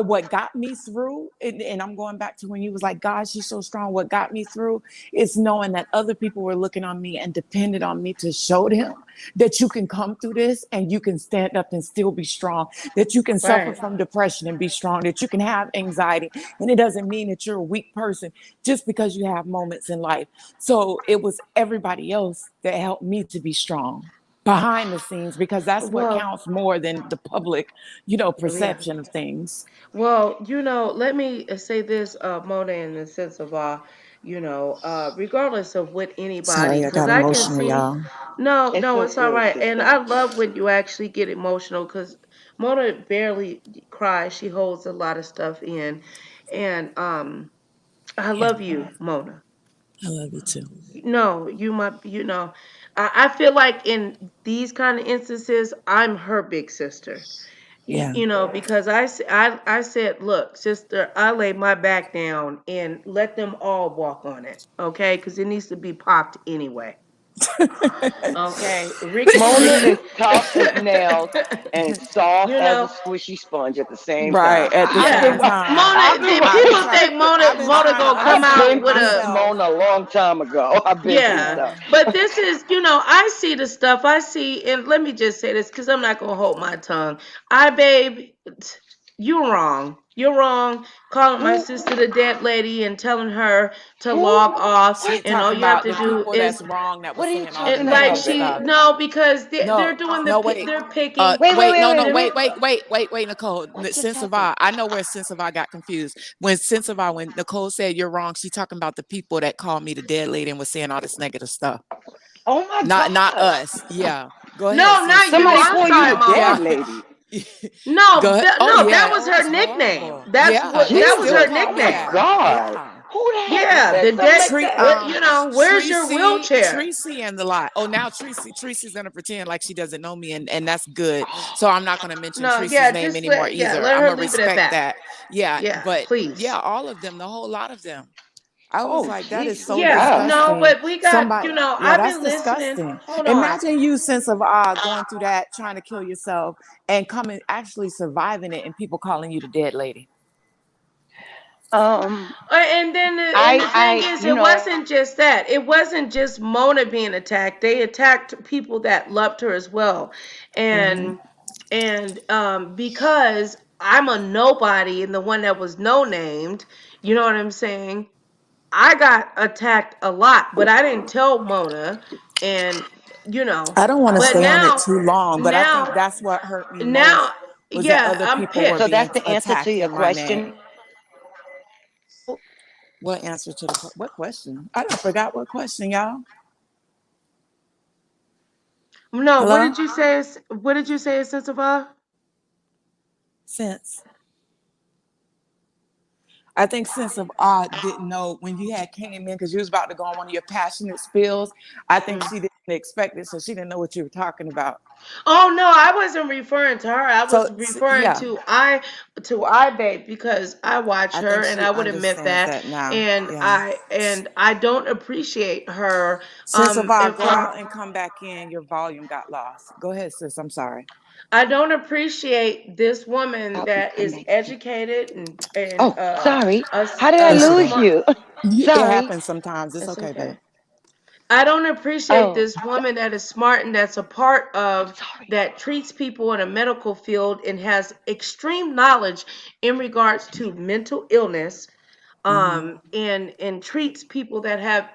what got me through, and I'm going back to when you was like, God, she's so strong. What got me through is knowing that other people were looking on me and depended on me to show them that you can come through this and you can stand up and still be strong, that you can suffer Right. from depression and be strong, that you can have anxiety. And it doesn't mean that you're a weak person just because you have moments in life. So it was everybody else that helped me to be strong behind the scenes because that's what Well, counts more than the public, yeah. perception of things. Well, let me say this, Mona, in the sense of, regardless of what anybody, Sorry, I because got I can emotional, see, y'all. no, It's no, it's all okay, right. And sister. I love when you actually get emotional because Mona barely cries. She holds a lot of stuff in. And I Yeah, love you, Mona. I love you too. No, I feel like in these kind of instances, I'm her big sister. Yeah. Because I said, look, sister, I lay my back down and let them all walk on it, okay? Because it needs to be popped anyway, okay? Mona is tough as nails and soft you as a know, squishy sponge at the same time. Right. At the I've same been yeah. time, I've Mona, been people think I've been Mona trying to gonna come I've out been isolate with through a myself. Mona a long time ago. I've been through Yeah, stuff. but this is, I see the stuff. I see, and let me just say this because I'm not gonna hold my tongue. Babe, you're wrong. You're wrong. Calling my Who sister the dead lady and telling her to who log off, She and all talking you have about to the do people is, that's wrong that was what are you saying all the talking like, negative about, she stuff. baby? no, because they're No, doing no, wait. they're picking. Wait, wait, wait, No, wait, no, let me wait, Nicole. what just happened? Sensiva, I know where Sensiva got confused. When Nicole said you're wrong, she talking about the people that called me the dead lady and was saying all this negative stuff. Oh my Not God. us. Yeah. Go ahead, No, not sis. you. Somebody I'm call you sorry, the dead Yeah. Mama. lady. No, Go ahead. Oh no, that yeah. was Oh, her it's nickname. horrible. Yeah, they That was still her Jesus. call Oh me my nickname. that. God. Yeah. Who the heck Yeah, said the something dead. like that? Where's your wheelchair? Tracy and the lot. Oh, now Tracy's gonna pretend like she doesn't know me, and that's good. So I'm not gonna mention No, Tracy's yeah, name just anymore either. let I'm her gonna leave it at respect that. that. Yeah, Yeah, but please. yeah, all of them, the whole lot of them. I was Oh like, that is Jesus so Yeah, God. no, disgusting. but we got, Somebody, yeah, I've that's been listening. disgusting. Hold on. Imagine you, sense of going through that, trying to kill yourself, and coming actually surviving it, and people calling you the dead lady. Um, And the thing is, you it know, wasn't just that. It wasn't just Mona being attacked. They attacked people that loved her as well, Hmm. and because I'm a nobody and the one that was no named, you know what I'm saying? I got attacked a lot, but I didn't tell Mona, and you know, I don't want to but stay on it now, too long, but I think now, that's what hurt me now, most was that yeah, other I'm people were so pissed. that's being the answer to attacked your in my name. question. What answer to what question? I don't forgot what question, y'all. No, what Hello? did you say? What did you say, Sensible? Sense. I think Sense of Odd didn't know when you had came in because you was about to go on one of your passionate spills. I think she didn't expect it, so she didn't know what you were talking about. Oh no, I wasn't referring to her. I was So referring yeah, to I babe because I watch I think her and she I would admit understands that, that now. and Yeah. I don't appreciate her. Sense of And Odd, go from out and come back in. Your volume got lost. Go ahead, sis. I'm sorry. I don't appreciate this woman Out and that come is back in. educated and Oh, sorry. a, How did I a Yes, you lose did. smart. you? It Sorry. happens sometimes. It's It's okay, babe. okay. I don't appreciate Oh, this woman that is smart and that's a part of sorry. that treats people in a medical field and has extreme knowledge in regards to mental illness, Hmm. and treats people that have,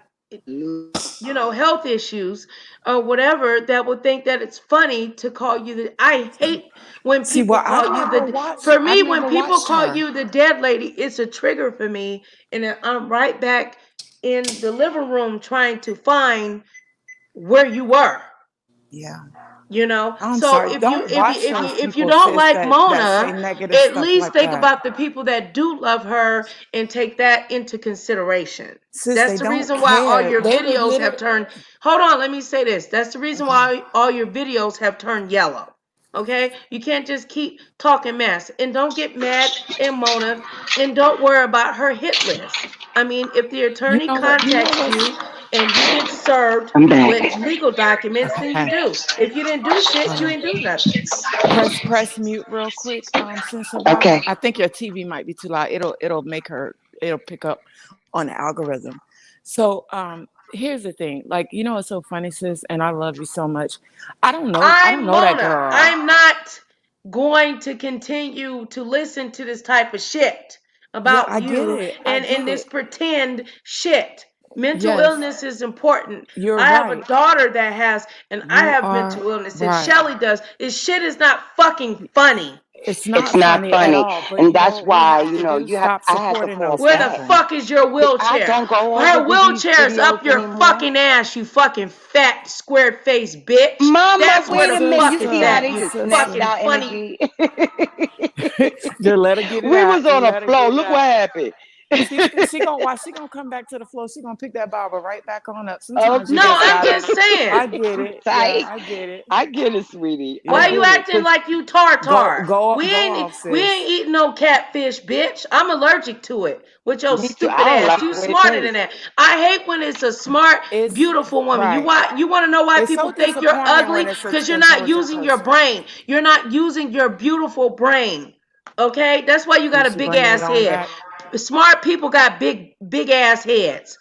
Lose. health issues or whatever, that would think that it's funny to call you the I hate when See, people well, call you the I've when never people watched call her. you the dead lady, it's a trigger for me, and then I'm right back in the living room trying to find where you were. Yeah. I'm So sorry. if you Don't if you watch if you those if you people, don't sis, like that say Mona, negative at stuff least like think that. about the people that do love her and take that into consideration. Sis, That's they the don't reason why all care. your They would videos have literally. turned. Hold on, let me say this. That's the reason Okay. why all your videos have turned yellow. Okay, you can't just keep talking mess, and don't get mad at Mona, and don't worry about her hit list. I mean, if the You attorney know what? You know contacts what's. you and you get served I'm back. with legal documents, then you Okay. do. If you didn't do shit, Hold you on. ain't do nothing. Press mute real quick, Sensabaugh. Okay. I think your TV might be too loud. It'll pick up on the algorithm. So here's the thing. Like, it's so funny, sis, and I love you so much. I don't I'm know that Mona. girl. I'm not going to continue to listen to this type of shit Yeah, about I get you it. I and get this it. pretend shit. Mental Yes, illness is important. you're I have a right. daughter that has, and I You have are mental illness, and right. Shelly does. This shit is not fucking funny. It's It's not not funny at funny. all, but And you know that's what we why, have to do? you have Stop I had to supporting fall those Where the back. people. fuck is your I wheelchair? don't go on Her these wheelchair is up videos your anymore. fucking ass, you fucking fat, squared faced bitch. Mama, That's where wait the a minute. fuck You it's see how Sister, at, they you just snapped sister. fucking out funny. energy? Just let her get it We was out. Just on a let her flow. get it Look what out. happened. She gonna watch. She gonna come back to the floor. She gonna pick that Bible right back on up. Sometimes you No, Okay, just I'm gotta. just saying. I get it. Yeah, tight. I get it. I get it, sweetie. I Why Yeah. you get it. acting 'Cause like you Go tartar? go We go ain't off, we sis. ain't eating no catfish, bitch. I'm allergic to it. With your me too. stupid I don't ass. like You the way it smarter than tastes. that. I hate when it's a smart, It's beautiful woman. right. You want to know why It's people so think you're disappointing ugly? when it's an Because you're not intelligent using your person. brain. You're not using your beautiful brain. Okay, that's why you got Did a she big bring it ass on head. back? Smart people got big ass heads.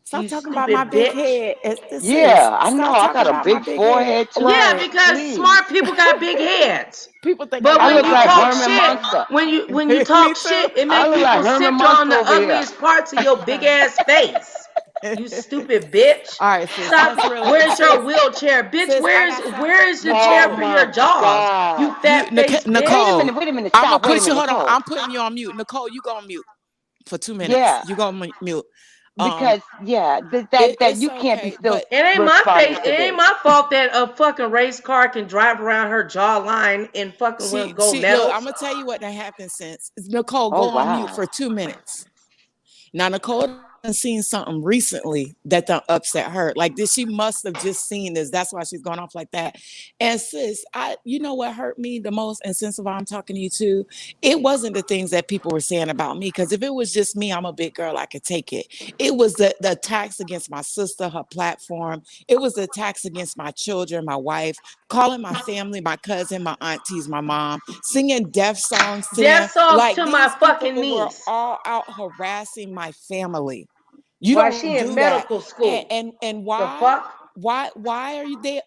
Stop You talking about my stupid big bitch. head. This is Yeah, I know. stop I talking got a about my big big head. forehead too. Yeah, Right. because Please. smart people got big heads. People think I But I got a when look you like lot. talk Herman shit, Monster. when you Me talk too. shit, it I make look people like Herman center on Monster the over here. ugliest parts of your big ass face. You stupid bitch. All right, sis. Stop. Let's really, Where's your sis. wheelchair, bitch? Sis, I got something. Where is the chair Oh for Nicole, my your jaws? God. You fat faced bitch. Nicole. Wait a minute. I'm gonna Stop. Wait a put you. minute, Hold on. Nicole. I'm putting you on mute. Nicole, you go on mute for 2 minutes. Yeah, You go on mute. Um, because yeah, that it's you can't be okay, still but It ain't my responding face. It to ain't me. my fault that a fucking race car can drive around her jawline and fucking win gold look. medals. I'm gonna tell you what that happened. Since Nicole, Oh go on mute wow. for 2 minutes. Now, Nicole done seen something recently that done upset her. Like this, she must have just seen this. That's why she's going off like that. And sis, you know what hurt me the most, and since I'm talking to you too, it wasn't the things that people were saying about me. Because if it was just me, I'm a big girl, I could take it. It was the attacks against my sister, her platform. It was the attacks against my children, my wife, calling my family, my cousin, my aunties, my mom, singing death songs to them. Death songs Like to my these people fucking were niece all out harassing my family. You while don't she do in that. medical And school. why? The fuck? Why are you they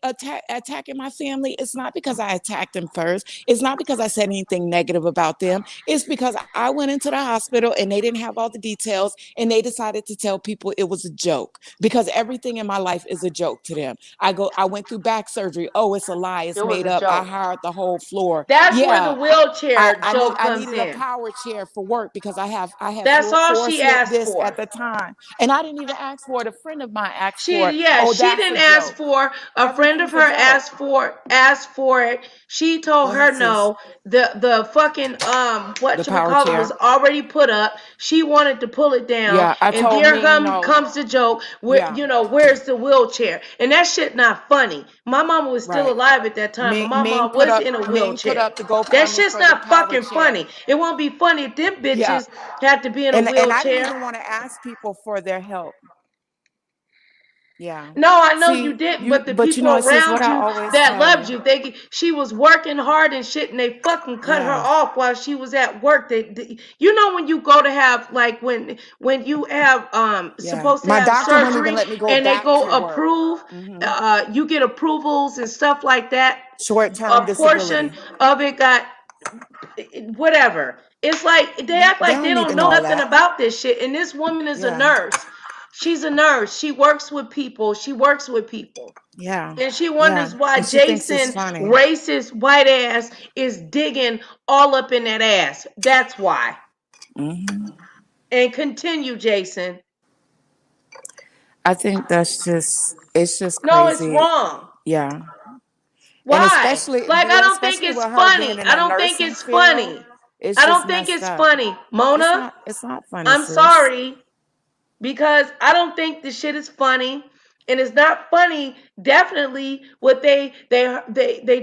attacking my family? It's not because I attacked them first. It's not because I said anything negative about them. It's because I went into the hospital and they didn't have all the details, and they decided to tell people it was a joke, because everything in my life is a joke to them. I went through back surgery. Oh, it's a lie. It It's was made a up. I joke. hired the whole floor. That's where the Yeah, wheelchair joke I comes needed a in. power chair for work because I had That's all four she slip asked discs for. at the time, and I didn't even ask for it. A friend of mine asked for it. She yeah, Oh, she that's a didn't ask joke. for a friend of Everything's her a joke. asked for it. She Go told ahead, her sis. no. The fucking The what you power call it was chair. already put up. She wanted to pull it down, Yeah, I and told there Ming no. comes the joke. Where Yeah, where's the wheelchair? And that shit not funny. My mama was still right. alive at that time. My Ming mama put was up in a Ming put wheelchair. up the That GoFundMe shit's for the not power fucking chair. funny. It won't be funny if them Yeah, bitches had to be in a and I didn't wheelchair. even want to ask people for their help. Yeah. No, I know you See, didn't, but the but you people know, sis, what around I you always that tell loved you. you, she was working hard and shit, and they fucking cut her Yes. off while she was at work. You know, when you go to have like when you have Yeah. supposed to My have doctor wouldn't even surgery let me go and they back go to work. approve, Hmm. you get approvals and stuff like that. Short A term portion disability. of it got whatever. It's like they act They like they don't need don't to know know all nothing that. about this shit. And this woman is a Yeah. nurse. She's a nurse. She works with people. She works with people. Yeah. And she Yeah. wonders why And she thinks it's Jason, funny. racist white ass, is digging all up in that ass. That's why. Hmm. And continue, Jason. I think it's just No, it's crazy. wrong. Yeah. And Why? Like, I don't think especially it's with her being funny. in I a don't think nursing it's field, funny. it's I just don't think messed it's up. funny. Mona, It's not funny, I'm sis. sorry, because I don't think the shit is funny. And it's not funny. Definitely, what they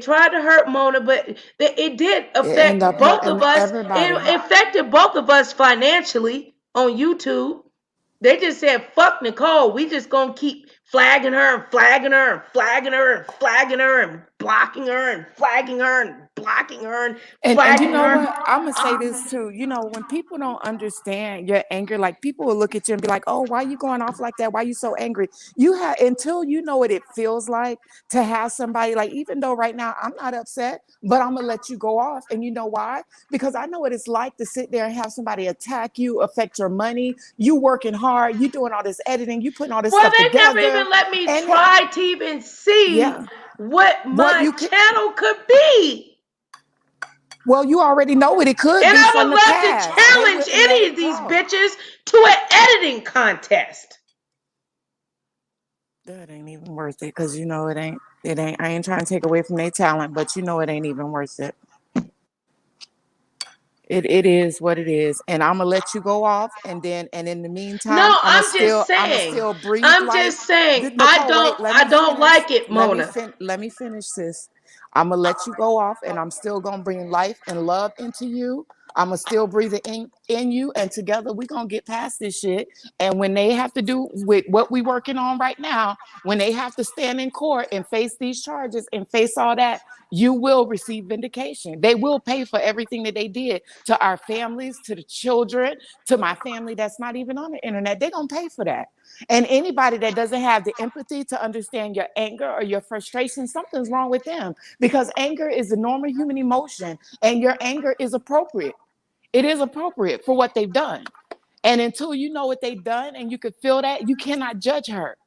tried to hurt Mona, but it did It ended affect up both of hurting us. everybody. It affected both of us financially on YouTube. They just said, "Fuck Nicole. We just gonna keep flagging her and flagging her and flagging her and flagging her and blocking her and flagging her and blocking her and And you flagging know her." what? I'm gonna say this too. You know, when people don't understand your anger, like people will look at you and be like, "Oh, why are you going off like that? Why are you so angry?" You have until you know what it feels like to have somebody like. Even though right now I'm not upset, but I'm gonna let you go off, and you know why? Because I know what it's like to sit there and have somebody attack you, affect your money. You working hard, you doing all this editing, you putting all this Well, stuff they never together, even let me and try to even see yeah, what what my you could. channel could be. Well, you already know what it could And be I from would the love to past. They challenge wouldn't let any it of these grow. bitches to an editing contest. That ain't even worth it, because you know it ain't. I ain't trying to take away from their talent, but you know it ain't even worth it. It is what it is, and I'm gonna let you go off, and in the meantime, No, I'm gonna still breathe I'm life. just saying, Nicole, wait, let I me don't finish. like it, Mona. Let me finish this. I'm gonna let you go off, and I'm still gonna bring life and love into you. I'm gonna still breathe it in you, and together we gonna get past this shit. And when they have to do with what we working on right now, when they have to stand in court and face these charges and face all that, you will receive vindication. They will pay for everything that they did to our families, to the children, to my family that's not even on the internet. They're gonna pay for that. And anybody that doesn't have the empathy to understand your anger or your frustration, something's wrong with them, because anger is a normal human emotion, and your anger is appropriate. It is appropriate for what they've done. And until you know what they've done and you could feel that, you cannot judge her.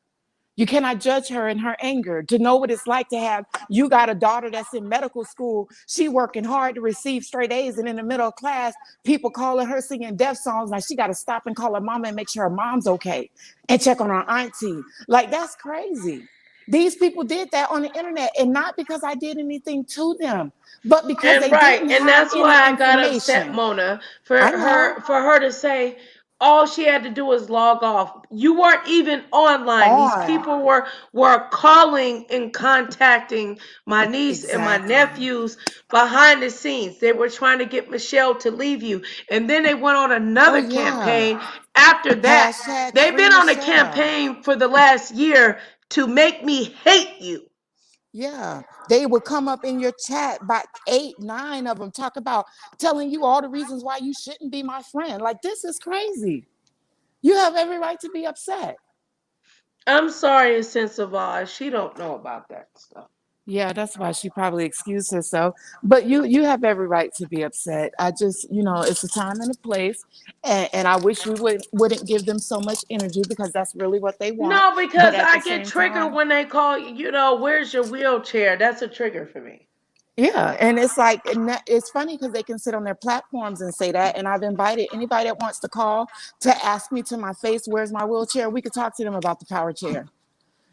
You cannot judge her in her anger. To know what it's like to have, you got a daughter that's in medical school, she working hard to receive straight A's, and in the middle of class, people calling her singing death songs. Like she got to stop and call her mama and make sure her mom's okay and check on her auntie. Like that's crazy. These people did that on the internet, and not because I did anything to them, but because And they right, didn't and have that's any why I got upset, information. Mona, I know. for her to say, all she had to do was log off. You weren't even online. These On. people were calling and contacting my niece and my Exactly. nephews behind the scenes. They were trying to get Michelle to leave you. And then they went on Oh another yeah. campaign after that. Hashtag They've free been on a Michelle. campaign for the last year to make me hate you. Yeah, they would come up in your chat by eight, nine of them, talk about telling you all the reasons why you shouldn't be my friend. Like, this is crazy. You have every right to be upset. I'm sorry, in sense of she don't know about that stuff. Yeah, that's why she probably excused herself. But you have every right to be upset. I just, it's a time and a place, and I wish we wouldn't give them so much energy because that's really what they want. No, But because at I the get same triggered time, when they call, where's your wheelchair? That's a trigger for me. yeah, and it's like it's funny because they can sit on their platforms and say that. And I've invited anybody that wants to call to ask me to my face, "Where's my wheelchair?" We could talk to them about the power chair.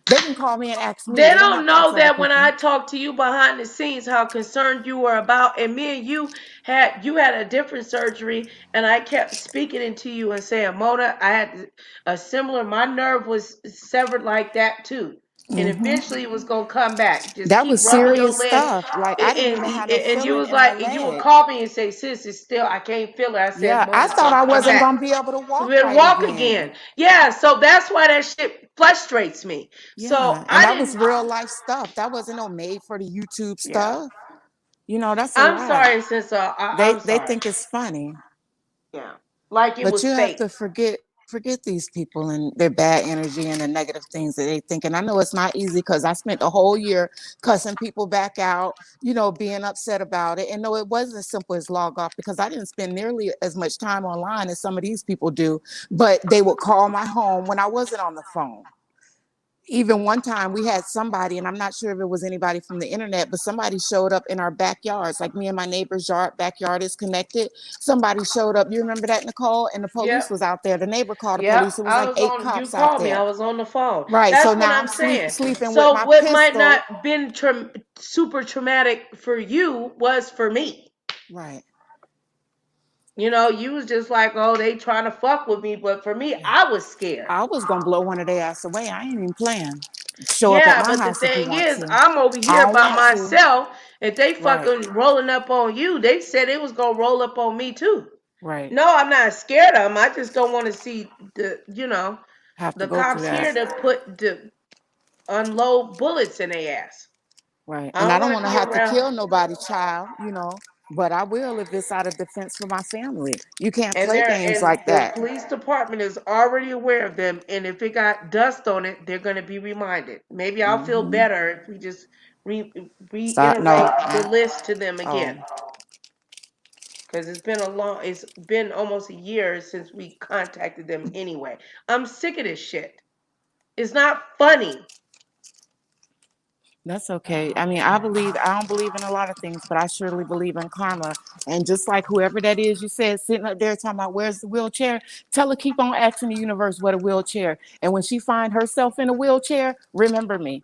They can call me and ask me. They They don't don't have to ask know other that when people. I talked to you behind the scenes, how concerned you were about, and me and you had a different surgery, and I kept speaking into you and saying, Mona, I had a similar. My nerve was severed like that too, and eventually it was gonna come back. Just That keep was rubbing your serious leg, stuff. Like I didn't and even and, have no and you feeling was in my like, and you would leg. call me and say, Sis, it's still I can't feel it. I said, Yeah, I Mona, it's thought gonna I come wasn't back. gonna be able to walk Then right walk again. again. Yeah, so that's why that shit frustrates me. So Yeah, and I that was didn't. real life stuff. That wasn't no made for the YouTube Yeah. stuff. That's a I'm lot. sorry, sister. I'm They sorry. think it's funny. Yeah. Like it But was you have fake. to forget these people and their bad energy and the negative things that they think. And I know it's not easy because I spent the whole year cussing people back out, being upset about it. And no, it wasn't as simple as log off because I didn't spend nearly as much time online as some of these people do. But they would call my home when I wasn't on the phone. Even one time we had somebody, and I'm not sure if it was anybody from the internet, but somebody showed up in our backyards. Like me and my neighbor's backyard is connected. Somebody showed up. You remember that, Nicole? And the police Yep. was out there. The neighbor called the police. Yep. It was I like was 8 on you cops out called me. I there. was on the phone. Right. So That's what now I'm I'm saying. sleeping with So my what might pistol. not been super traumatic for you was for me. Right. You was just like, oh, they trying to fuck with me, but for me, Yeah. I was scared. I was gonna blow one of their ass away. I ain't even playing. Show up at Yeah, my but the house if you thing want is, to. I'm over I here don't by want to. myself. If they Right. fucking rolling up on you, they said it was gonna roll up on me too. Right. No, I'm not scared of them. I just don't want to see Have to the go through cops that. here to unload bullets in their ass. Right. I And I don't don't want to want to be have to around. kill nobody, child, but I will if it's out of defense for my family. You can't And play they're games and like the that. police department is already aware of them. And if it got dust on it, they're going to be reminded. Maybe I'll feel Hmm. better if we just Stop. No. reiterate the list to them Oh, again. Because it's been almost a year since we contacted them anyway. I'm sick of this shit. It's not funny. that's okay. I mean, I don't believe in a lot of things, but I surely believe in karma. And just like whoever that is, you said sitting up there talking about where's the wheelchair, tell her keep on asking the universe what a wheelchair. And when she find herself in a wheelchair, remember me.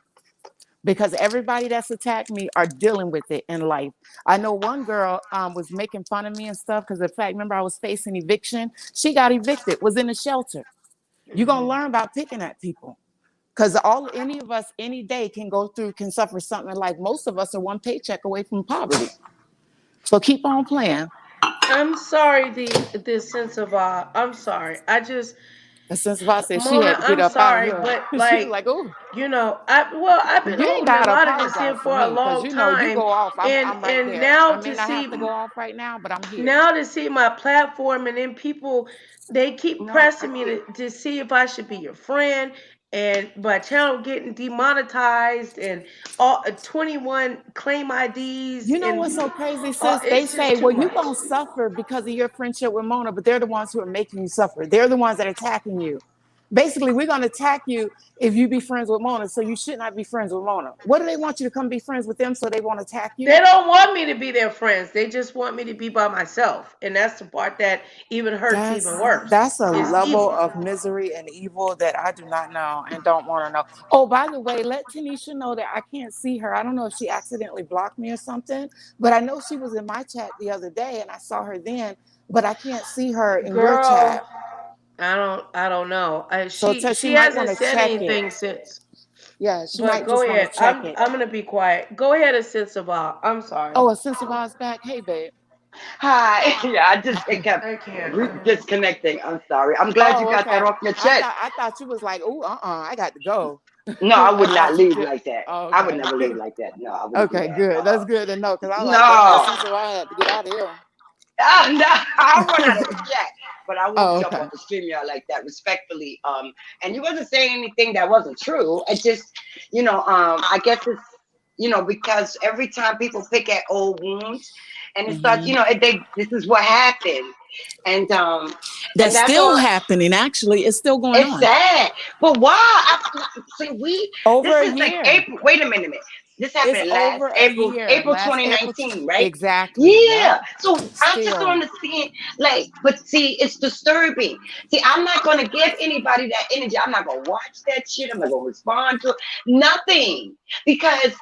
Because everybody that's attacked me are dealing with it in life. I know one girl was making fun of me and stuff because, in fact, remember I was facing eviction. She got evicted, was in a shelter. You're gonna learn about picking at people because all any of us any day can suffer something like most of us are one paycheck away from poverty. So keep on playing. I'm sorry, the sense of I'm sorry. I just And since Voss said she Mona, had to get I'm up out of sorry, here, but she was like, like, "Oh, I've been you ain't holding a gotta lot of this in apologize for for a me because long you time, go off. and I'm right and there. now I may to not see have to go off right now, but I'm here." now to see my platform, and then people they keep No, pressing me to see if I should be your friend, and my channel getting demonetized, and all 21 claim IDs, You know and what's so crazy, sis? They it's say, just too well, you're much. going to suffer because of your friendship with Mona, but they're the ones who are making you suffer. They're the ones that are attacking you. Basically, we're going to attack you if you be friends with Mona, so you should not be friends with Mona. What do they want you to come be friends with them so they won't attack you? They don't want me to be their friends. They just want me to be by myself. And that's the part that even hurts even worse. That's a It's level evil. of misery and evil that I do not know and don't want to know. Oh, by the way, let Tanisha know that I can't see her. I don't know if she accidentally blocked me or something, but I know she was in my chat the other day and I saw her then, but I can't see her in your Girl, chat. I don't know. So She she might want hasn't to said check it. anything since. Yeah, she But might go just want to ahead. check I'm it. I'm gonna be quiet. Go ahead, and sense of all. I'm sorry. Oh, a sense of Oz back. Hey, babe. Hi. Yeah, I just it kept I can't. disconnecting. I'm sorry. I'm glad you Oh, got that okay. off your chest. I thought you was like, oh, I got to go. No, I would I not thought you leave just. like that. Oh, I would okay. never leave like that. No, I wouldn't do Okay, that. good. That's good to know because I was like, dang, a No. sense of I had to get out of here. No, I'll run out of the chat, but I won't Oh, jump okay. off the stream yard like that, respectfully. And you wasn't saying anything that wasn't true. It just, I guess it's, because every time people pick at old wounds, and it starts, Hmm. this is what happened, and and That's that's still all. happening. Actually, it's still going It's on. sad, but why? See, Over this a is like year. April. Wait a minute. This It's happened last over a April, year. April Last April. 2019, right? Exactly. Yep. Yeah. So I just don't Still. understand. Like, but see, it's disturbing. See, I'm not gonna give anybody that energy. I'm not gonna watch that shit. I'm not gonna respond to it. Nothing. Because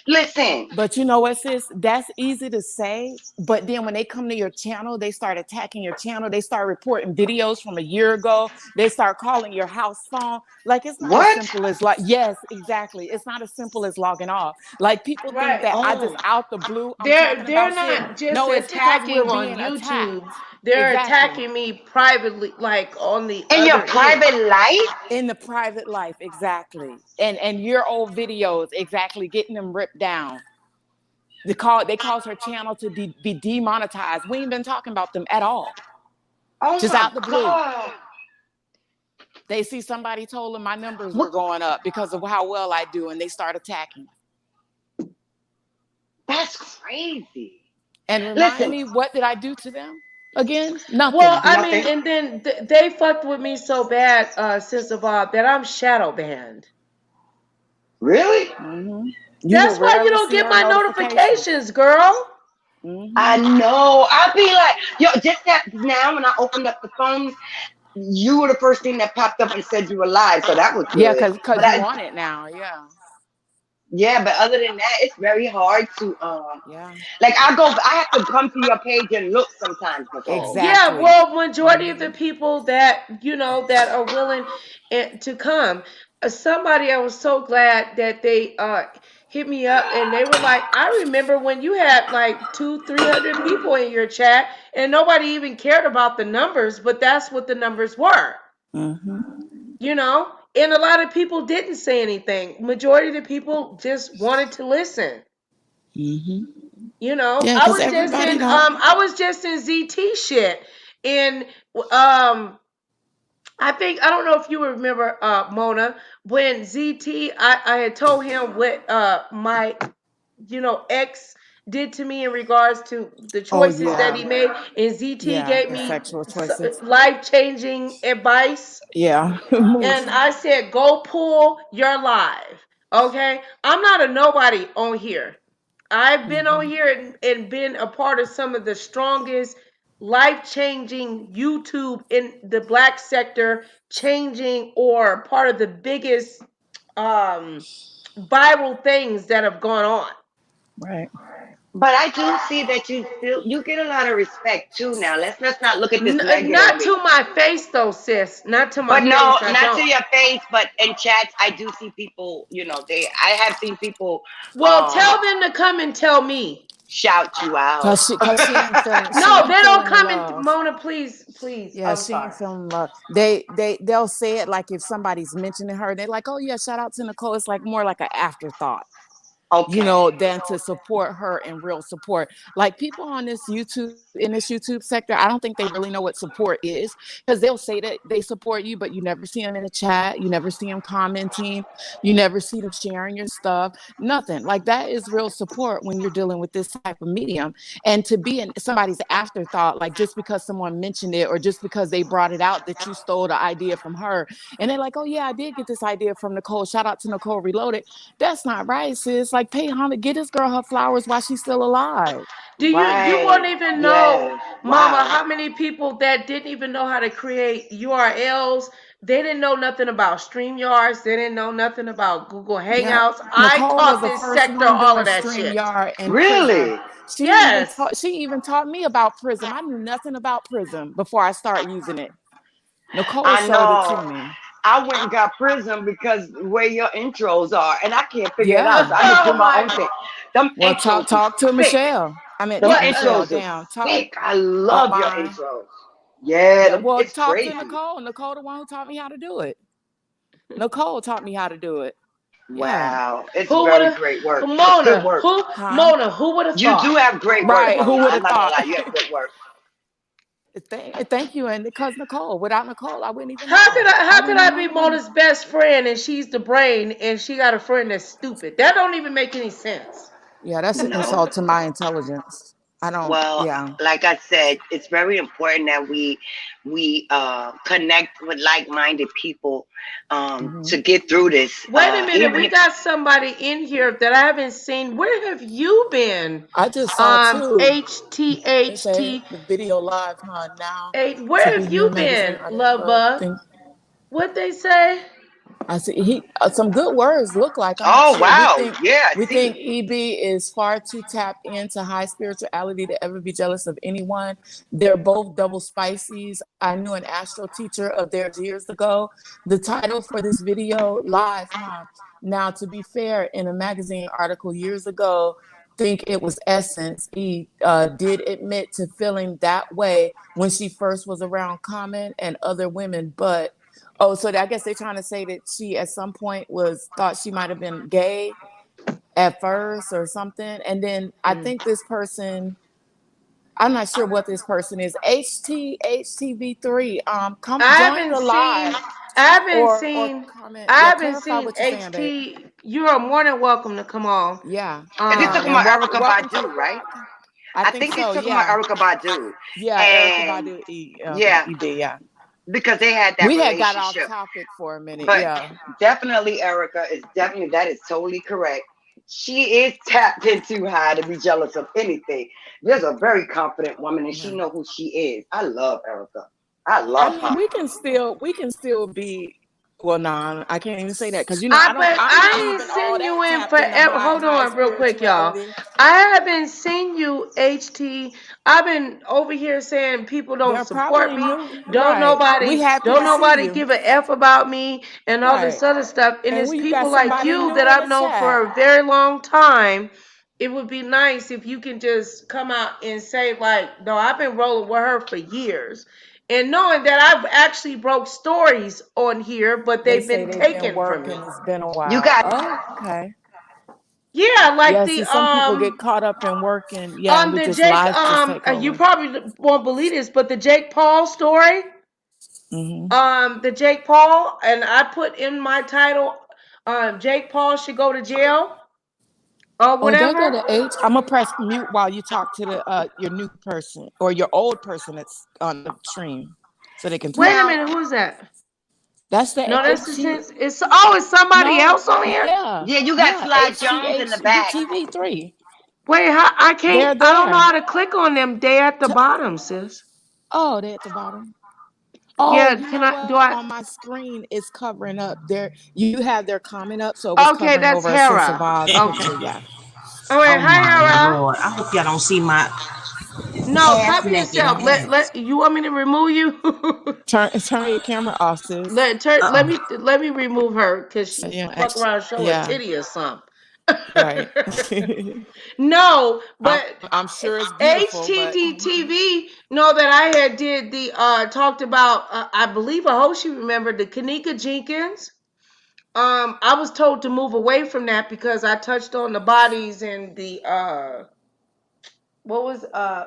listen, But you know what, sis? That's easy to say. But then when they come to your channel, they start attacking your channel. They start reporting videos from a year ago. They start calling your house phone. Like it's not as what? simple as like, yes, exactly. It's not as simple as logging off. Like people think Right. that I just Oh, out the blue, I'm They're talking they're about shit. not just No, it's because we're attacking on being attacked. YouTube. They're Exactly. attacking me privately, like on the in your other end. private life? In the private life, exactly. And your old videos, exactly, getting them ripped down. They cause her channel to be demonetized. We ain't been talking about them at all. Oh Just my out the blue. God. They see somebody told them my numbers were What? going up because of how well I do, and they start attacking. That's crazy. And remind Listen, me, what did I do to them? Again, Well, nothing. I mean, nothing. and then they fucked with me so bad, since of all that I'm shadow banned. Really? Hmm. You will That's why you rarely don't see get our my notifications. notifications, girl. I Hmm. know. I'd be like, yo, just that now when I opened up the phone, you were the first thing that popped up and said you were live, so that was Yeah, good. But you want it now. Yeah. yeah, but other than that, it's very hard to Yeah. like I have to come to your page and look sometimes, Nicole. Yeah, Exactly. well, majority of the Hmm. people that that are willing to come. Somebody, I was so glad that they hit me up and they were like, I remember when you had like 200-300 people in your chat and nobody even cared about the numbers, but that's what the numbers were. Hmm. You know, and a lot of people didn't say anything. Majority of the people just wanted to listen. Hmm. You know, Yeah, because everybody don't. I was just in ZT shit, and um I think I don't know if you remember, Mona, when I had told him what my ex did to me in regards to the Oh choices that yeah, he made, and ZT yeah, gave the me sexual choices. life changing advice. Yeah, And moves. I said, go pull your live. Okay. I'm not a nobody on here. I've been on Hmm. here and been a part of some of the strongest life changing YouTube in the black sector, changing or part of the biggest um, viral things that have gone on. Right. But I do see that you get a lot of respect too now. Let's not look at this Not negatively. to my face, though, sis. Not to my But no, face. I not to don't. your face, but in chats I do see people, I have seen people Well, um tell them to come and tell me. shout you out. Cause she No, ain't they don't feeling the come and love. Mona, please, please. Yeah, I'm she ain't sorry. feeling love. They'll say it like if somebody's mentioning her, they're like, oh yeah, shout out to Nicole. It's like more like an afterthought, Okay. than to support her in real support. Like people on this YouTube, in this YouTube sector, I don't think they really know what support is because they'll say that they support you, but you never see them in the chat. You never see them commenting. You never see them sharing your stuff. Nothing. Like that is real support when you're dealing with this type of medium. And to be in somebody's afterthought, like just because someone mentioned it or just because they brought it out that you stole the idea from her. And they're like, oh yeah, I did get this idea from Nicole. Shout out to Nicole Reloaded. That's not right, sis. Like, pay homage, get this girl her flowers while she's still alive. Do you won't Right. even know, Yes. Mama, Wow. how many people that didn't even know how to create URLs? They didn't know nothing about StreamYards. They didn't know nothing about Google Yeah. Hangouts. I Nicole was taught the this first sector one all doing of that shit. StreamYard and Prism. Really? Yes. She even taught me about Prism. I knew nothing about Prism before I started using it. Nicole I showed it to know. me. I went and got Prism because where your intros are, and I can't figure it out, so Yeah. I just do Oh my my own thing. Them Well, intros is talk to thick. Michelle. I mean, Them what Michelle. intros is Damn. Talk thick. I love your mine. intros. Yeah, Yeah. them, Well, it's talk to crazy. Nicole. Nicole, the one who taught me how to do it. Nicole taught me how to do it. Yeah. Wow, it's who would very have great work. It's good Mona? work. Who Huh? Mona? Who would have You do thought? have great work, Right. Who Mona. would I'm have not gonna thought? lie, you have good work. Thank you. And because Nicole, without Nicole, I wouldn't even How could know. I I how could wouldn't I even be have known. Mona's best friend and she's the brain and she got a friend that's stupid? That don't even make any sense. Yeah, that's an No. insult to my intelligence. I don't. Well, Yeah. like I said, it's very important that we connect with like-minded people Hmm. to get through this. Wait a minute, Even we if got somebody in here that I haven't seen. Where have you been? I just saw two. It said HTHT. the video live, huh? Now to Where be have you new magazine been, artist, love but bug? think What they say? I see some good words look like. I'm not oh sure. wow, yeah, We see, think EB is far too tapped into high spirituality to ever be jealous of anyone. They're both double spices. I knew an astro teacher of theirs years ago. The title for this video, Live, huh? Now, to be fair, in a magazine article years ago, think it was Essence. He did admit to feeling that way when she first was around Common and other women, but oh, so I guess they're trying to say that she at some point was thought she might have been gay at first or something. And then I Mm. think this person, I'm not sure what this person is. HTHTV3. Come I join haven't the seen. live I haven't or seen. comment. I Yeah, haven't clarify seen what you're saying, babe. HT. You are more than welcome to come on. Yeah. and they're talking Um, And about Erica welcome to the Badu, right? podcast. I I think think they're so. talking about Yeah. Erica Badu, Yeah. Erica and Badu. Okay. yeah, EB. Yeah. because they had that We had got off relationship. topic for a minute. But Yeah. definitely, Erica is definitely that is totally correct. She is tapped in too high to be jealous of anything. There's a very confident woman, and she Yeah. know who she is. I love Erica. I I love mean, her. we can still be. Well, nah, I can't even say that because I I don't. but I'm not I ain't even all seen you that in tapped into forever. high Hold high on, real quick, y'all. spirituality. I haven't seen you, HT. I've been over here saying people don't They're support probably me. new, right? We happy Don't to see nobody you, give a F about me and all this right? other stuff. And And it's we you got people like somebody you new that in the I've known for chat. a very long time. It would be nice if you can just come out and say, like, no, I've been rolling with her for years. And knowing that I've actually broke stories on here, but They they've say been they've been taken from me. working. It's been a You while. got Oh, okay. Yeah, like Yeah. See, some people get caught up in working. Yeah, and we the just Jake lives just take you over. probably won't believe this, but the Jake Paul story, Hmm. the Jake Paul, and I put in my title, Jake Paul should go to jail or Oh, did I whatever. get an H? I'm gonna press mute while you talk to the your new person or your old person that's on the stream, so they can Wait talk. a now. minute, who's that? That's the No, that's the HT. sense. It's somebody No, else on here. yeah, Yeah, you got yeah. Sly Jones in the back. HTHTV3. Wait, how, I can't. They're I don't know there. how to click on them. They at the T- bottom, sis. oh, they're at the bottom. Oh, Yeah, you can know I? Do what? I? On my screen, it's covering up there. You have their comment up, so it was Okay, covering that's over a sense of Hera. Oz Okay. picture. Yeah, All right. Oh Hi, my Hera. lord. I hope y'all don't see my No, half cover naked yourself. ass. You want me to remove you? turn your camera off, sis. Uh-uh. Let me remove her because she Yeah, fuck around and show a yeah, titty or something. right. No, but I'm sure it's beautiful, but HTTTV know that I had did the talked about I believe I hope she remembered the Kanika Jenkins. I was told to move away from that because I touched on the bodies and the what was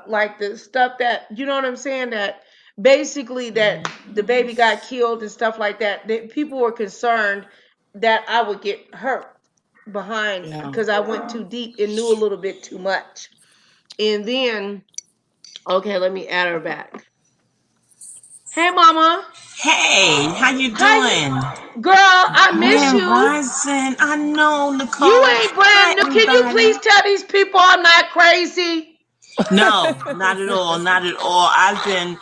like the stuff that you know what I'm saying that basically that mhm, the baby got killed and stuff like that. That people were concerned that I would get hurt behind yeah. because I went too deep and knew a little bit too much. And then okay, let me add her back. Hey, mama, Hey, how you how you, doing? girl? I miss Grand you. Rising. I know, You Nicole. ain't Hi, brand new. Can you everybody. please tell these people I'm not crazy? No, not at all. Not at all. I've been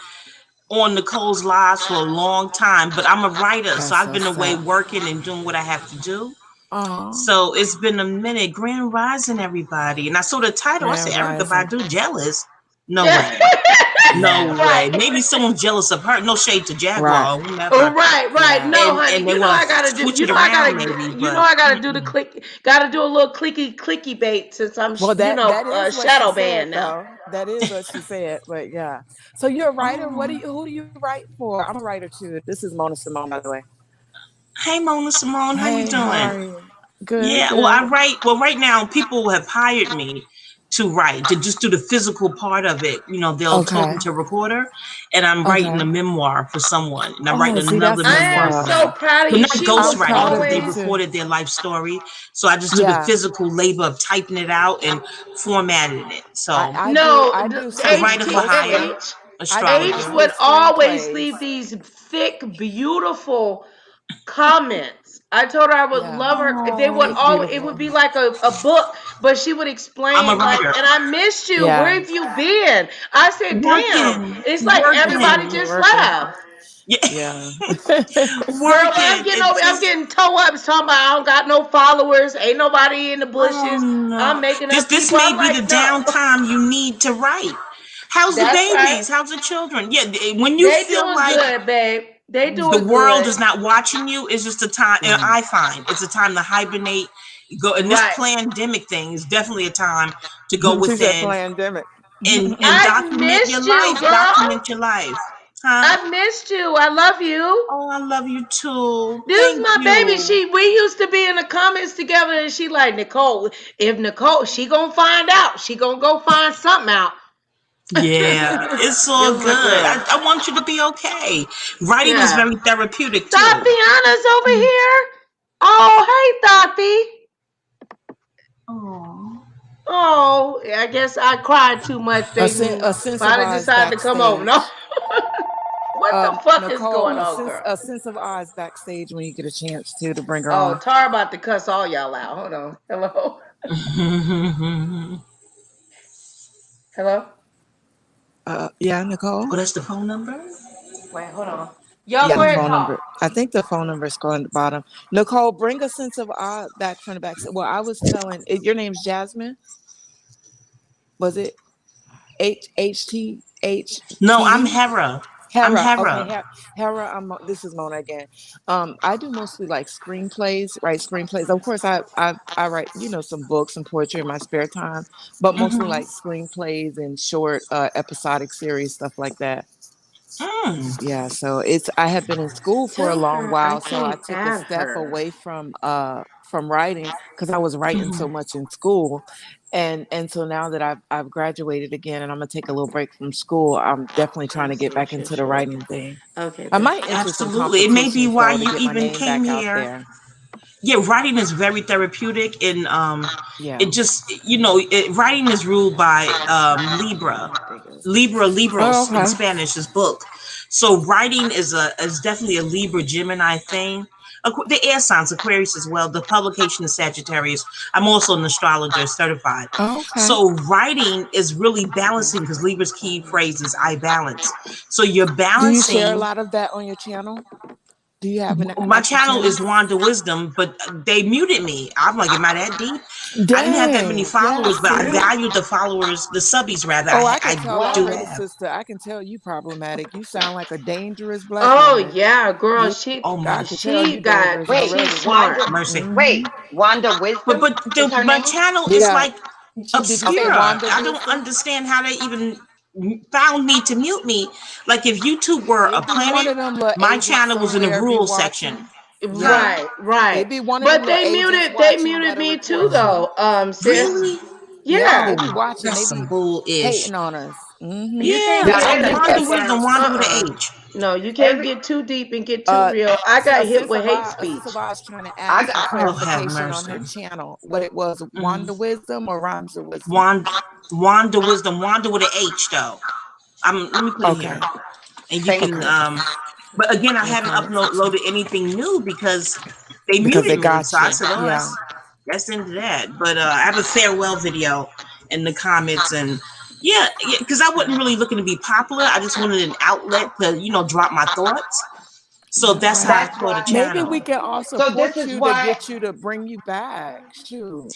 on Nicole's lives for a long time, but I'm a writer, so That's I've so been away sad. working and doing what I have to do. Oh, So it's been a minute. Grand Rising, everybody. And I saw the title. I said, Grand Erica Rising. Badu jealous. No way. No way. Maybe someone's jealous of her. No shade to Right. Jaguar or Oh, whomever. right. Yeah. No, honey. And they want to switch it around, maybe. But I gotta do the click. Gotta do a little clicky bait since I'm, Well, that is what she shadow said, banned now. though. That is what she said. But yeah. So you're a writer. What do oh, you? Who do you write for? I'm a writer too. This is Mona Simone, by the way. hey, Mona Simone, how you Hey, how doing? are you? Good. Yeah, well, I Good. write. Well, right now, people have hired me to write, to just do the physical part of it. They'll talk Okay. into a recorder, and I'm writing a Okay. memoir for someone, and I'm Oh, writing see, another that's I what's memoir am for up. so them. proud of So you. not She I'm was proud ghostwriting of because they you always too. recorded their life story. So I just do the Yeah. physical labor of typing it out and formatting it. I So I do no I do a some writer for hire, mostly. H I do H astrologer. mostly would always screenplays. leave these thick, beautiful comments. I told her I would Yeah. love her. They would Oh, It's all. It beautiful. would be like a book, but she would I'm a explain like, writer. and I missed you. Where Yeah. have you been? I said, damn. Working, It's like everybody working. Working, just working. left. Yeah, Yeah. Girl, but working. It's I'm just getting toe up. It's talking about I don't got no followers. Ain't nobody in the oh bushes. I'm no. making This up this people. may I'm be the like, no. downtime you need to write. How's the That's right. babies? How's the children? Yeah, when you They feel doing like good, babe. They the doing world good. is not watching you, it's just a time, and Yeah. I find it's a time to hibernate, go, and this Right. pandemic thing is definitely a time to go She said within pandemic. and I document your missed you, life, girl. document your life. Huh? I missed you. I love you. Oh, I love you too. This is Thank my baby. you. We used to be in the comments together, and she like Nicole. If Nicole, she gonna find out. She gonna go find something out. Yeah, it's This all is good. my girl. I want you to be okay. Writing is Yeah. very therapeutic too. Tatiana's over here. Oh, hey, Tati. Oh. Oh, I guess I cried too much. They A sense of finally Oz decided to come over. No. backstage. What the fuck is Nicole, going on, girl? a sense of Oz backstage when you get a chance to bring her Oh, on. Tar about to cuss all y'all out. Hold on. Hello. Oh, Hello. Yeah, Nicole. that's the phone number? Wait, hold on. Y'all Yeah, go the ahead and phone talk. number. I think the phone number is going at the bottom. Nicole, bring a sense of Oz back from the back. Well, I was telling your name's Jasmine. Was it No, I'm HTV? Hera. I'm Hera. Okay, Hera. Hera. This is Mona again. I do mostly like screenplays, write screenplays. Of course, I write some books and poetry in my spare time, but mostly Mm-hmm. like screenplays and short episodic series stuff like that. Mm. Yeah, so I have been in school for a Tell long her I while, so I can't took a add step her. away from writing because I was writing so Hmm. much in school. And so now that I've graduated again and I'm gonna take a little break from school, I'm definitely trying Oh, to get see, back sure, into the sure. writing thing. Okay, I babe. might enter some Absolutely. It may be competitions why though to you get my even name came back out here. there. Yeah, writing is very therapeutic, and Yeah. it just writing is ruled by Libra. Oh, Libros in okay. Spanish is book. So writing is definitely a Libra Gemini thing. The air signs Aquarius as well. The publication is Sagittarius. I'm also an astrologer certified. Oh, okay. So writing is really balancing because Libra's key phrase is I balance. So you're Do you share a balancing. lot of that on your channel? Do you have an My actual channel channel? is Wanda Wisdom, but they muted me. I'm like, am I that deep? I didn't have that many Dang. Yeah, followers, but I see? valued the followers, the subbies rather. Oh, I could I tell do already, Wow. have. sister. I can tell you problematic. You sound like a dangerous black Oh woman. yeah, girl. Yeah, Oh I could mercy, tell you dangerous Wait, She's already. smart. Wanda. mercy. Hmm. Wait, Wanda But Wisdom but is her my name. channel is Yeah. like Did you say obscure. Okay, Wanda I don't Wisdom? understand how they even found me to mute me. Like if YouTube were a It be one planet, of them little my agents channel was in the somewhere be rural section. watching. Huh? Yeah. Right, right. It be one of them But little agents they watching muted that are me too recording you. though, sis. Really? Yeah, they Yeah. be Oh, watching. They that's some be bull-ish. hating on us. Hmm. You can't Yeah, get now in I'm there. Wanda every Wisdom, Wanda with an H. No, you can't every get too deep and get too Uh, real. I got hit with hate A sense speech. of Oz trying to I ask for got Oh, have clarification on her mercy. channel. What it was, Mm. Wanda Wisdom or Rhymes of Wisdom? Wanda, Wanda Wisdom, Wanda with an H though. Let me put it here, Okay, and you thank can. okay. you. But again, I In the haven't comment section uploaded anything new because they because they muted me. So got I you. said, oh, Yeah. that's into that. But I have a farewell video in the comments, and yeah, because I wasn't really looking to be popular. I just wanted an outlet to drop my thoughts. So that's how I That's saw the why. Maybe channel. we can all So this support is you to why. get you to bring you back. Shoot.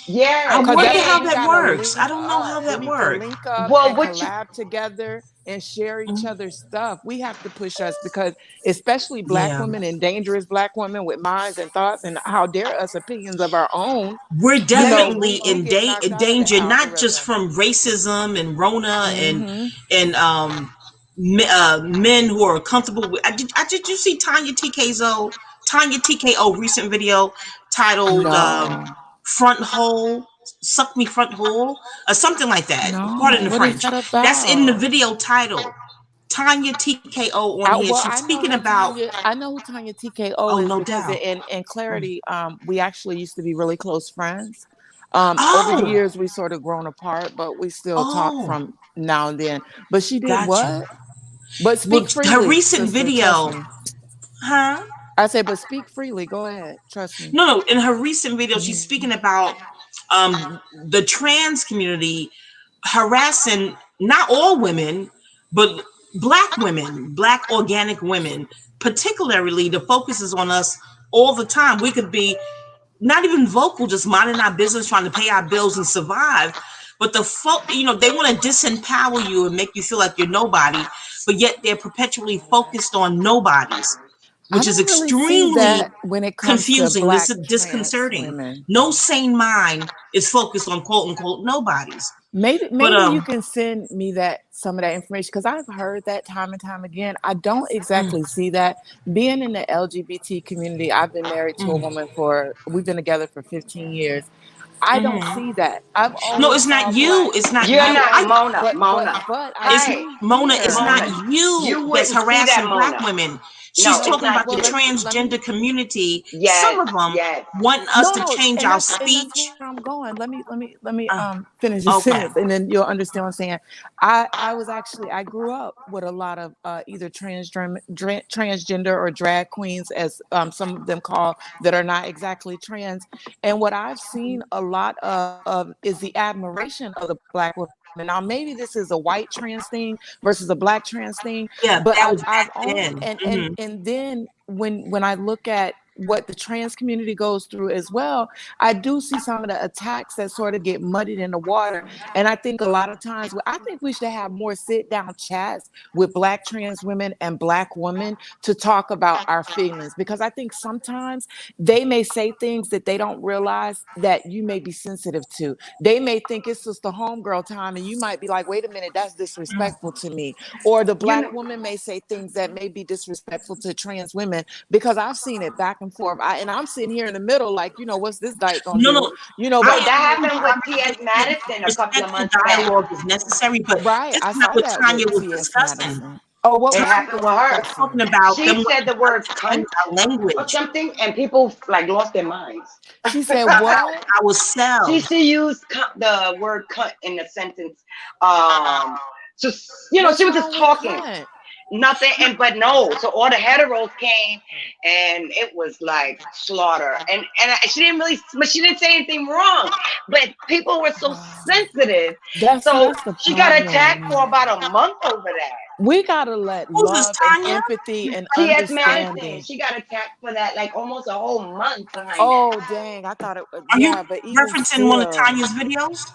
I Yes, Cause wonder that's what how we and that gotta works. I link don't know how up. We that need to works. link up well, and what you collab together and share each Mhm. other's stuff. We have to push us because especially black Yeah. women and dangerous black women with minds and thoughts and how dare us opinions of our own, We're you let know, me. definitely we get knocked in out of the danger, not just algorithm. from racism and Rona Mm-hmm. and men who are comfortable with. Did you see Tanya TKO recent video titled No. "Front Hole"? Suck me front hole or something like that. Pardon No. the What is French. that That's in the about? video title. Tanya TKO on here. She's speaking about. I know who Tanya TKO Oh, is no because doubt. in Clarity, we actually used to be really close friends. Over the Oh, years we sort of grown apart, but we still talk oh, from now and then. But she did got you. what? But Well, speak her freely, recent sister. Trust video, me. huh? I say, but speak freely. Go ahead. Trust me. No, no. In her recent video, she's Mhm. speaking about the trans community harassing not all women, but black women, black organic women, particularly. The focus is on us all the time. We could be not even vocal, just minding our business, trying to pay our bills and survive. But they want to disempower you and make you feel like you're nobody, but yet they're perpetually focused on nobodies, I which is don't really see extremely that when it comes to confusing. This black is trans disconcerting. women. No sane mind is focused on quote unquote nobodies. But Maybe you can send me that some of that information because I've heard that time and time again. I don't mm, exactly see that. Being in the LGBT community, I've been married to a mm, woman for we've been together for 15 years. I don't mhm. see that. I've No, always it's saw not you. black. It's not You're I you. not I Mona. but Mona. I It's Hi, do Mona. It's not Mona. hear. you You that's wouldn't see that, harassing black Mona. women. She's No, it's talking Okay, not about the well you. let me transgender community. Some Yes, of them yes. want us no to no change and our that's speech. where I'm going. Let me Uh, finish this okay. sentence and then you'll understand what I'm saying. I was actually I grew up with a lot of either transgender or drag queens as some of them call that are not exactly trans, and what I've seen a lot of is the admiration of the black women. Now maybe this is a white trans thing versus a black trans thing, Yeah, but that was I've back only then. Hmm. and then when I look at what the trans community goes through as well, I do see some of the attacks that sort of get muddied in the water. And I think a lot of times, I think we should have more sit down chats with black trans women and black women to talk about our feelings, because I think sometimes they may say things that they don't realize that you may be sensitive to. They may think it's just the homegirl time, and you might be like, wait a minute, that's disrespectful to me. Or the You black know, woman may say things that may be disrespectful to trans women, because I've seen it back and forth. And I'm sitting here in the middle, like, what's this dyke gonna No, do? no. But I that I'm agree. happened with I'm T.S. just saying Madison a couple of respectful months back. dialogue is necessary, but right. that's I not saw what that Tanya with was T.S. discussing. Madison. Oh, what It was she Tanya happened with her. was talking discussing? about She them said the wanting us word to change cunt our or language, something, and people like lost their minds. She said what? ourselves. She used the word cunt in a sentence. Um, just she What's was just wrong with talking. cunt? Nothing, and but no, so all the heteros came, and it was like slaughter, she didn't really, but she didn't say anything wrong, but people were so sensitive, so That's the she got attacked problem. for about a month over that. We gotta let Who's this, love and Tanya? empathy and T.S. Madison, understanding. she got attacked for that, like almost a whole month behind that. Oh dang, I thought it was, Are you yeah, but even referencing one of still. Tanya's videos?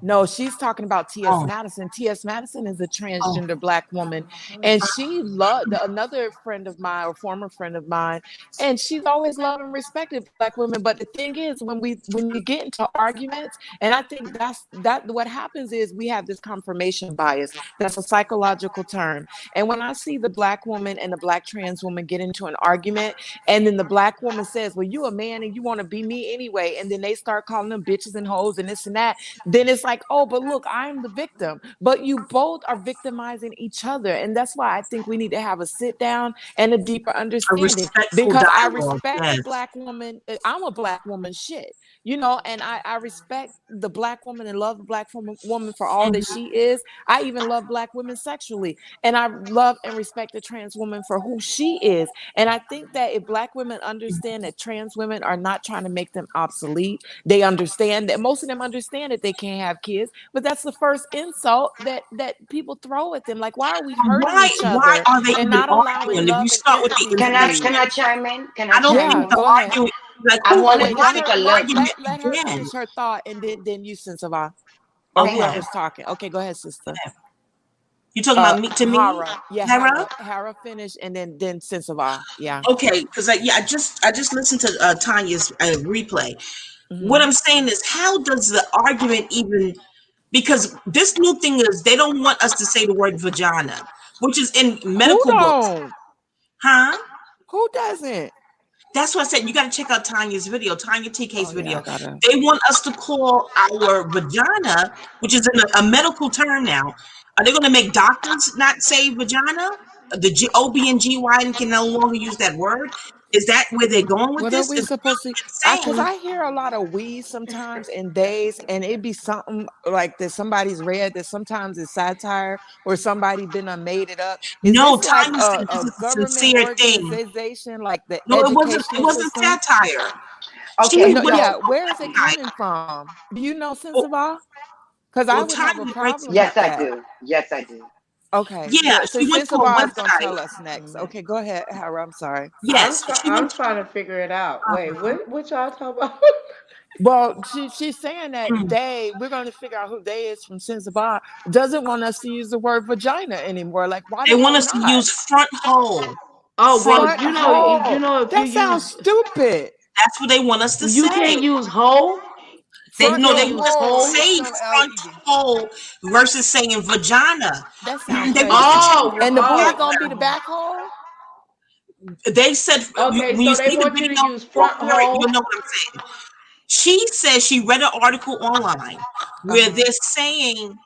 No, she's talking about T.S. Oh, Madison. T.S. Madison is a oh, transgender black woman, and she loved another friend of mine or former friend of mine, and she's always loved and respected black women. But the thing is, when you get into arguments, and I think that what happens is we have this confirmation bias. That's a psychological term. And when I see the black woman and the black trans woman get into an argument, and then the black woman says, "Well, you a man and you want to be me anyway," and then they start calling them bitches and hoes and this and that, then it's like, oh, but look, I'm the victim. But you both are victimizing each other. And that's why I think we need to have a sit down and a deeper a understanding, respectful because I dialogue. respect the Yes. black woman. I'm a black woman, shit, and I respect the black woman and love the black woman for all that Mhm. she is. I even love black women sexually. And I love and respect the trans woman for who she is. And I think that if black women understand that trans women are not trying to make them obsolete, they understand that most of them understand that they can't have have kids, but that's the first insult that people throw at them. Like, why are we hurting Why each why other are they and even not allowing arguing? If you love and start with the empathy to introduction, Can be? I chime in? Can I I don't chime think Yeah, in? the go ahead. arguing, like, I who, want to Wait, why let take did her a the look. let her argument finish her thought, and then you, Sensiva, or begin? Okay. whoever's talking. Okay, go ahead, sister. You talking about me, to me, Hara. Yeah, Hera? Hara finish, and then Sensiva. Yeah. Okay, because I just listened to Tanya's replay. What Hmm. I'm saying is, how does the argument even? Because this new thing is they don't want us to say the word vagina, which is in Who medical books, don't? huh? Who doesn't? That's why I said you got to check out Tanya's video, Tanya TK's Oh yeah, video. I gotta. They want us to call our vagina, which is in a medical term now. Are they going to make doctors not say vagina? The OB and GYN can no longer use that word. Is that where they're going with What are this? we It's supposed to? really Cause insane. I hear a lot of we sometimes in days, and it be something like that somebody's read that sometimes it's satire or somebody been made it up. Is No, this like Tanya said this a is a government sincere thing. organization, like the No, it wasn't. It educational wasn't system? satire. She Okay. No, went yeah. So, Where is it on coming satire. from? Do you know, Well, Sensiva? Because I well, would have a Tanya breaks it problem down. with yes, I that. do. Yes, I do. Okay, Yeah, good. So she went to a Sensiva is gonna website. tell us next. Okay, go ahead, Hara. I'm sorry. Yes, she I'm went trying to figure it out. Wait, to. what y'all talking about? Well, she's saying that Mm. we're going to figure out who they is from Zanzibar, doesn't want us to use the word vagina anymore. Like, why They the want hell us to not? use front hole. Oh well, Front Front you hole. know if you That sounds use stupid. That's what they want us to you say. can't use whole. They You Front no, no they can't want use us to hole, whole. H say O L front E D. hole versus saying vagina. That sounds They want us to crazy. change Oh, the And the booty oh. gonna be the character. back hole. They said Okay, when you so they see the want you to video, use front you'll hole. know what I'm saying. She says she read an article online Uh where huh. they're saying,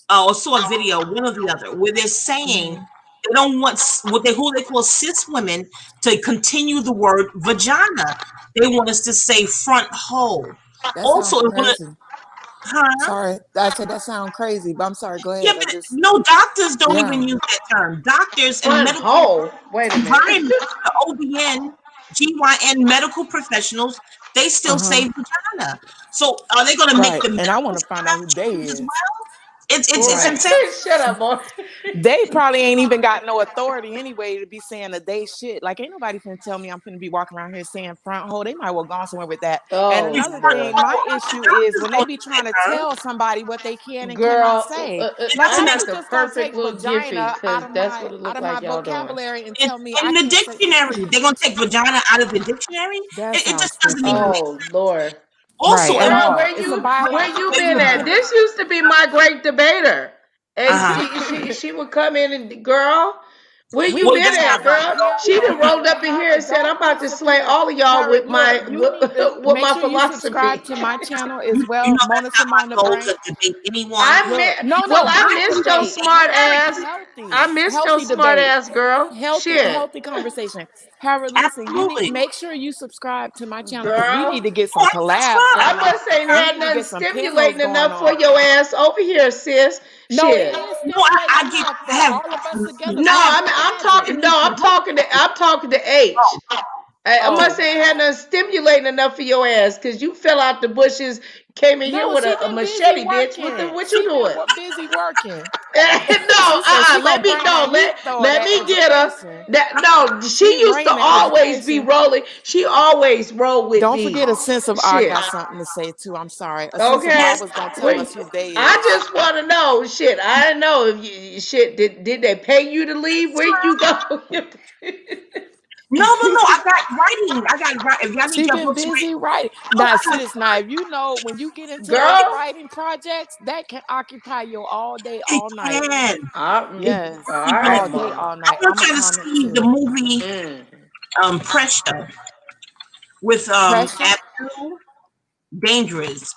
or saw a video, one or the other, where they're saying Hmm. they don't want what they who they call cis women to continue the word vagina. They want us to say front hole. That sounds Also, it want crazy. huh? Sorry, I said that sounds crazy, but I'm sorry. Go Yeah, ahead. I but just no, doctors don't even yeah. use that term. Doctors and Front medical hole. Wait a minute. environment, the OBN, GYN medical professionals, they Uh still huh. say vagina. So are they going to make Right. the And I medical want to find out staff who they change as is. well? It's Right. Right. insane. Shut up, boy. They probably ain't even got no authority anyway to be saying a day shit. Like, ain't nobody finna tell me I'm finna be walking around here saying front hole. They might well go on somewhere with that. And Oh It's another front boy. thing, my hole. The issue is doctors when they don't be use trying that to term. tell somebody what they can and cannot Girl, say. It Like, doesn't how I make you got the just gonna perfect take little Giphy vagina because that's what it out looked of like my y'all doing. vocabulary and it's tell me I in the can't say? dictionary. They're gonna take vagina out of the dictionary. That It sounds just doesn't even stupid. make Oh sense. Lord. Right Also, at and Girl, all. It's a where you been at? bioweapon. This used to be my great debater. And uh-huh. she would come in and girl, where We you Well, need been to that's at, have not a girl? yeah, She no, done rolled up in have here a and said, I'm don't about to slay disappear. all of y'all Harriet, with look, my you need to with make my sure you subscribe philosophy. to my channel as you well, know Mona that's not my Simone the goal Brain. to debate anyone. I Look, mi- no, well, no, I not missed your debate. smart ass. I missed your Healthy smart debate. ass, girl. Shit. Healthy conversation. Harriet, listen, you need Absolutely. make sure you subscribe to my channel because we need Girl. to get Oh, some collabs I subscribe. going on. must ain't We had need to nothing get some panels stimulating going enough for on. your ass over here, sis. No, it Shit. is No, stimulating I get enough I for have all of us together No, to I have make I'm magic. talking. No, I'm talking to H. I must Oh. ain't had nothing stimulating enough for your ass because you fell out the bushes, came in here No, with she a been busy machete, bitch. working. What you She been doing? busy working. No, She said she let gonna me bring no, that heat though, let that me get her. education. That no, she She used to bringing the always be education. rolling. She always roll with Don't me. forget a sense of I Shit. got something to say too. I'm sorry. A sense of I Okay. was gonna tell Well, us who they I is. just want to know. Shit, I don't know if shit did they pay you to leave? Where you go? no. I got writing. If y'all need She your been books busy written, writing. oh, Now, I got sis, now if you know when you get into those Girl, writing projects, that can occupy you all day, it all night. can. all It Yes, really right, all can. day, mama. all I night. want I'm a y'all to comment see the too. movie Mm. Pressure with Pressure. Abdul Dangerous.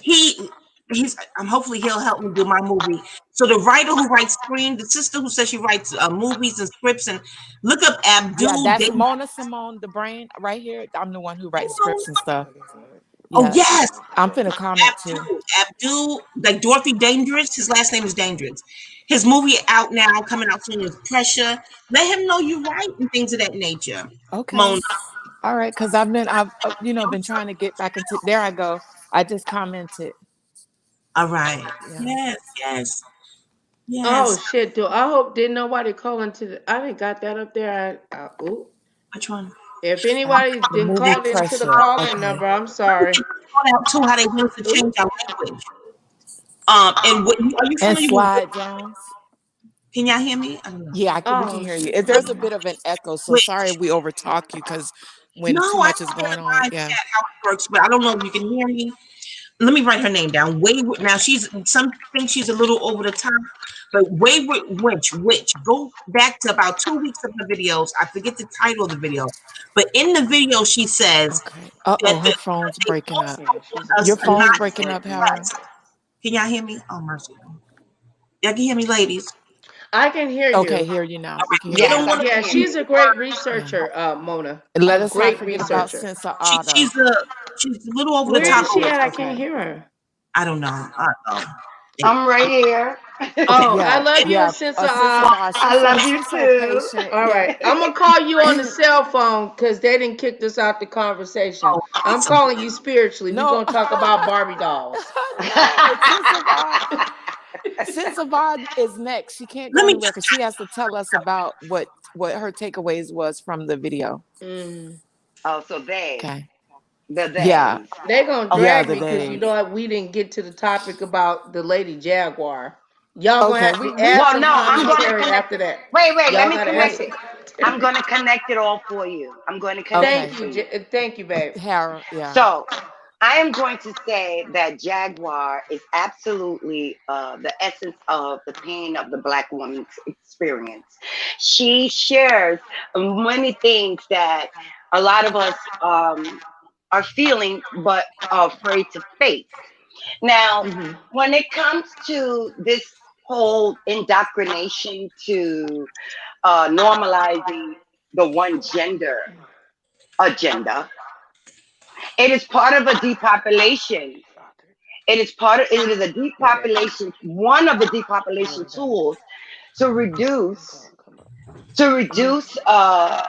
He he's hopefully he'll help me do my movie. So the writer who writes the sister who says she writes movies and scripts, and look up Yeah, Abdul that's Dangerous. Mona Simone the Brain right here. I'm the one who writes scripts and stuff. Oh Yeah, yes, I'm finna comment too. Abdul, like Dorothy Dangerous. His last name is Dangerous. His movie out now, coming out soon, is Pressure. Let him know you write and things of that nature. Okay. Mona, All right, because I've been trying to get back into. There I go. I just commented. All right. Yeah. Yes, yes, Oh yes. shit! Do I hope didn't nobody call into the? I didn't got that up there. Ooh. Which one? If Uh, anybody the didn't movie call into the Pressure. call-in Okay. number, I'm Let me sorry. get out too how they want us to Ooh. change our language. And what are you And familiar with? Slide Jones. Can y'all hear me? I don't know. Yeah, we can Oh hear you. shit! There's a bit of an echo, so sorry Which? if we overtalk you because No, when too I much is know going that on. I Yeah. understand how it works, but I don't know if you can hear me. Let me write her name down. Wayward. Now she's some think she's a little over the top, but Wayward Witch. Go back to about 2 weeks of her videos. I forget the title of the video, but in the video she says Okay. Uh-oh, that, her phone's they breaking up. Yeah, she's a Your us little phone's not breaking up, breaking up. Harold. us. Can y'all hear me? Oh mercy. Y'all can hear me, ladies. I can hear Okay, you. hear you now. All We right. can hear They you Yes, don't I now. want to can Yeah, hear she's you. a great Yeah. researcher, Mona. And A let us not great forget about researcher. Sense of she, Auto. she's a little over the Where top is she with at? I it. can't Okay. hear her. I don't know. I don't know. I'm right here. Okay. Oh, I Yeah, love you, yeah. sister. A Sense of Auto. I love you She's so too. patient. All Yeah. right, I'm gonna call you on the cell phone because they didn't kick us out the conversation. Oh, I'm awesome. calling you spiritually. We're No, gonna talk about Barbie dolls. no. Sense of Odd is next. She can't Let go me anywhere just because she has to tell us about what her takeaways was from the video. Mm. Oh, so they, Okay. the Yeah. they. They gonna Okay. Yeah, drag the me because you days. know what? We didn't get to the topic about the lady Jaguar. Y'all gonna Okay. have We to add Well, some no, I'm going to commentary connect after it. that. Wait, let Y'all me gotta add connect some it. I'm going commentary. to connect it all for you. I'm going to connect it okay. Thank for you, you. thank you, babe. Harold, yeah. So, I am going to say that Jaguar is absolutely the essence of the pain of the Black woman's experience. She shares many things that a lot of us are feeling but are afraid to face. Now, Hmm. when it comes to this whole indoctrination to normalizing the one gender agenda, it is part of a depopulation. It is a Here, babe. depopulation, one of the Come depopulation on, babe. tools to Come reduce on, come on. to Mhm. reduce uh,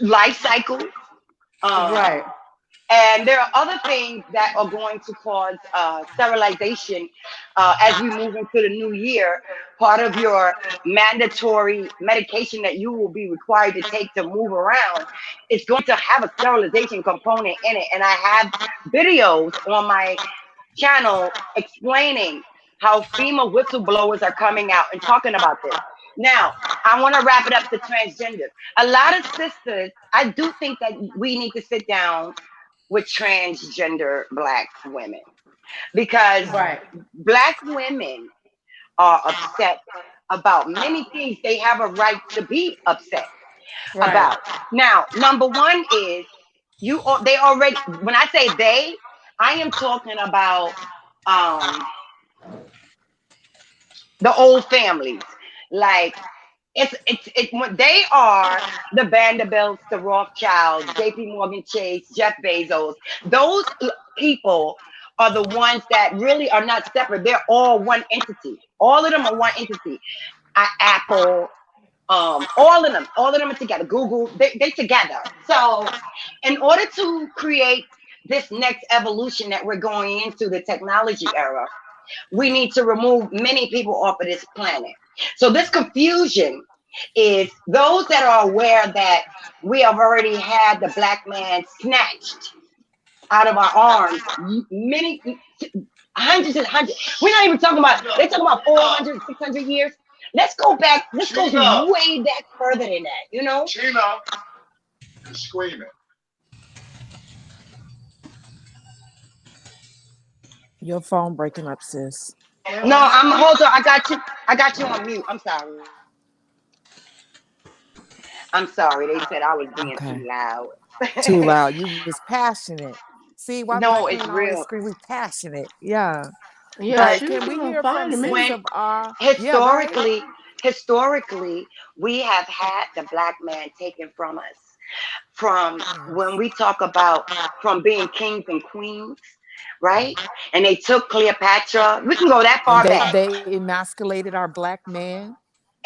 life cycles. Um, Right. and there are other things that are going to cause sterilization as we move into the new year. Part of your mandatory medication that you will be required to take to move around is going to have a sterilization component in it. And I have videos on my channel explaining how FEMA whistleblowers are coming out and talking about this. Now, I want to wrap it up to transgender. A lot of sisters, I do think that we need to sit down with transgender Black women because Right. Black women are upset about many things they have a right to be upset Right. about. Now, number one is they already, when I say they, I am talking about um the old families. Like it's when they are the Vanderbilts, the Rothschilds, J.P. Morgan Chase, Jeff Bezos. Those people are the ones that really are not separate. They're all one entity. All of them are one entity. Apple, all of them are together. Google, they together. So, in order to create this next evolution that we're going into the technology era, we need to remove many people off of this planet. So this confusion is those that are aware that we have already had the Black man snatched out of our arms many hundreds and hundreds. We're not even talking about, they talking about 400, 600 years. Let's go back. Let's go way back further than that, you know? Chino is screaming. Your phone breaking up, sis. No, I'm hold on. I got you. I got you on mute. I'm sorry. I'm sorry. They said I was being too Okay. loud. Too loud. You was passionate. See why black No, women it's always real. scream? We passionate. Yeah. Yeah, But But she was can we doing hear fine from to Sense me. when of our yeah, right? historically, we have had the Black man taken from us. From when Yes. we talk about from being kings and queens, right? And they took Cleopatra. We can go that And far back. they emasculated our black man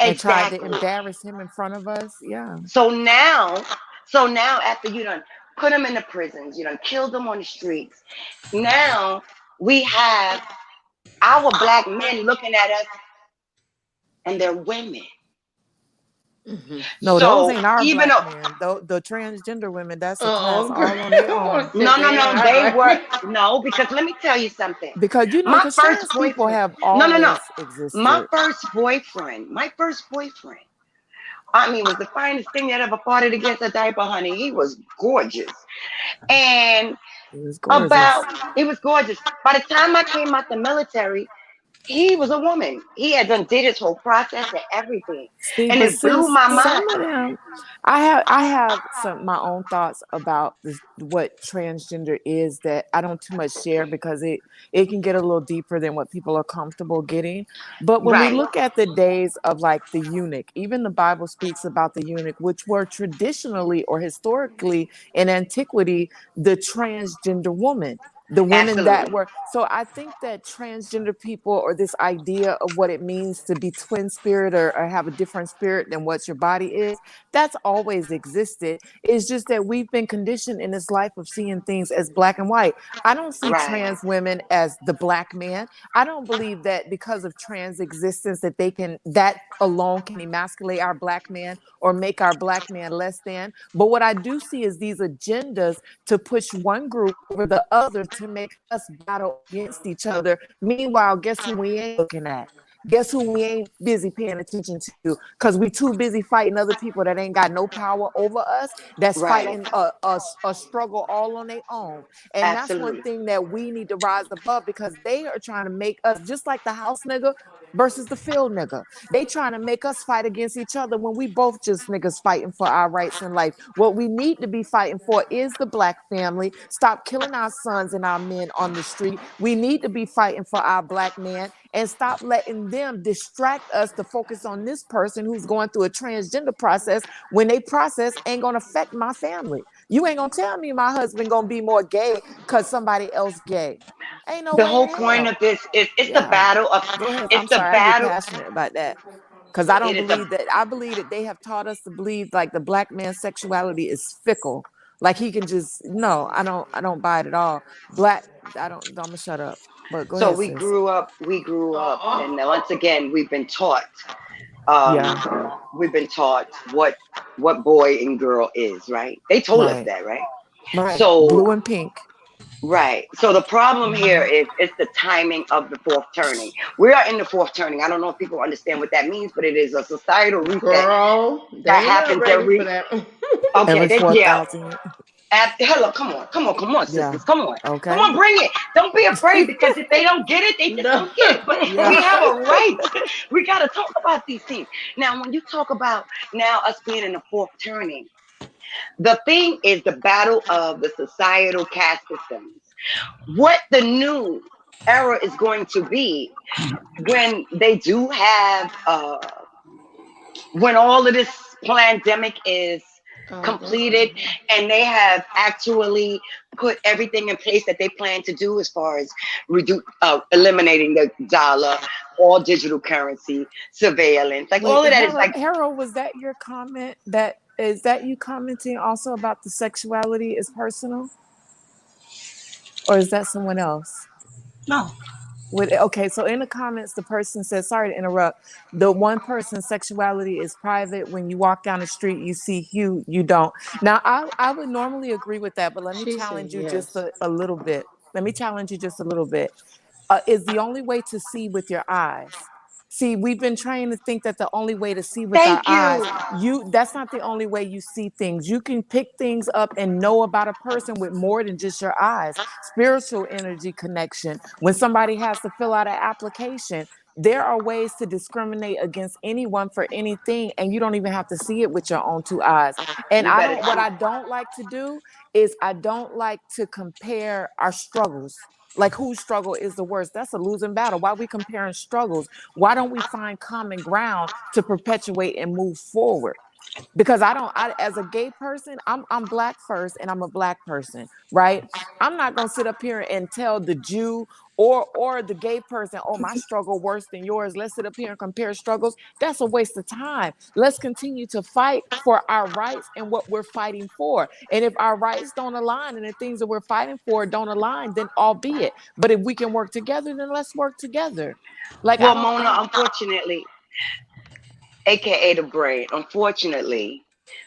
and tried to Exactly. embarrass him in front of us. Yeah. So now, so now after you done put them in the prisons, you know, killed them on the streets. Now we have our black men looking at us and they're women. No, those So ain't our even black though, men. The transgender women, that's a class Oh, girl, all on their I'm gonna own. sit no, no, there and no, our they black were, men. no, because let me tell you something. Because My first trans people boyfriend, have no, no, no. always My existed. first boyfriend, I mean, was the finest thing that ever fought against a diaper, honey. He was gorgeous. And It was about, gorgeous. he was gorgeous. By the time I came out the military, he was a woman. He had done did his whole process and everything. See, And but it blew sis, my mind. some of them, I have some my own thoughts about this, what transgender is, that I don't too much share because it can get a little deeper than what people are comfortable getting. But when we Right. look at the days of like the eunuch, even the Bible speaks about the eunuch, which were traditionally or historically in antiquity the transgender woman, the women that Absolutely. were. So I think that transgender people, or this idea of what it means to be twin spirit, or have a different spirit than what your body is, that's always existed. It's just that we've been conditioned in this life of seeing things as black and white. I don't see Right. trans women as the black man. I don't believe that because of trans existence that they can, that alone can emasculate our black man or make our black man less than. But what I do see is these agendas to push one group over the other to make us battle against each other. Meanwhile, guess who we ain't looking at? Guess who we ain't busy paying attention to? Because we too busy fighting other people that ain't got no power over us, that's Right. fighting a struggle all on their own. And that's one Absolutely. thing that we need to rise above, because they are trying to make us just like the house nigga versus the field nigga. They trying to make us fight against each other when we both just niggas fighting for our rights in life. What we need to be fighting for is the black family. Stop killing our sons and our men on the street. We need to be fighting for our black man, and stop letting them distract us to focus on this person who's going through a transgender process when they process ain't gonna affect my family. You ain't gonna tell me my husband gonna be more gay because somebody else gay. Ain't no The way in whole point hell. of this is it's the Yeah. battle of Go ahead. it's I'm the sorry, I get battle. passionate about that. Because I don't It is a believe that. I believe that they have taught us to believe like the black man's sexuality is fickle. Like he can just, no, I don't buy it at all. Black, I don't, I'm gonna shut up. But go so ahead, sis. we grew up, and once again Yeah. um we've been taught what boy and girl is, right? They told us Right. that, right? Right. So Blue and pink. right. So the problem here Mhm. is it's the timing of the fourth turning. We are in the fourth turning. I don't know if people understand what that means, but it is a societal reset Girl, that they not happens ready for every. that. Okay, Every they yeah. 4,000. Hello, come on, Yeah. sisters, come Okay. on, bring it. Don't be afraid, because if they don't get it, they just No. don't get it. But Yeah. we have a right. We got to talk about these things now. When you talk about now us being in the fourth turning, the thing is the battle of the societal caste systems. What the new era is going to be when they do have when all of this pandemic is That's completed, and they have actually put everything in place that they plan to do as far as eliminating the dollar, all digital currency, surveillance, like all Wait, of that is like, Harold, was that your comment? That is that you commenting also about the sexuality is personal, or is that someone else? No. Okay, so in the comments, the person says, sorry to interrupt. The one person's sexuality is private. When you walk down the street, you see Hugh, you don't. Now, I would normally agree with that, but let me she said challenge you just yes. a little bit. Let me challenge you just a little bit. Is the only way to see with your eyes. See, we've been trained to think that the only way to see with our thank eyes, you. that's not the only way you see things. You can pick things up and know about a person with more than just your eyes. Spiritual energy connection. When somebody has to fill out an application, there are ways to discriminate against anyone for anything, and you don't even have to see it with your own two eyes. And You better what teach. I don't like to do is I don't like to compare our struggles, like whose struggle is the worst. That's a losing battle. Why are we comparing struggles? Why don't we find common ground to perpetuate and move forward? because as a gay person, I'm black first and I'm a black person, right? I'm not going to sit up here and tell the Jew or the gay person, oh, my struggle worse than yours. Let's sit up here and compare struggles. That's a waste of time. Let's continue to fight for our rights and what we're fighting for. And if our rights don't align and the things that we're fighting for don't align, then albeit. But if we can work together, then let's work together. Like I Well, don't Mona, unfortunately, aka the brain, unfortunately,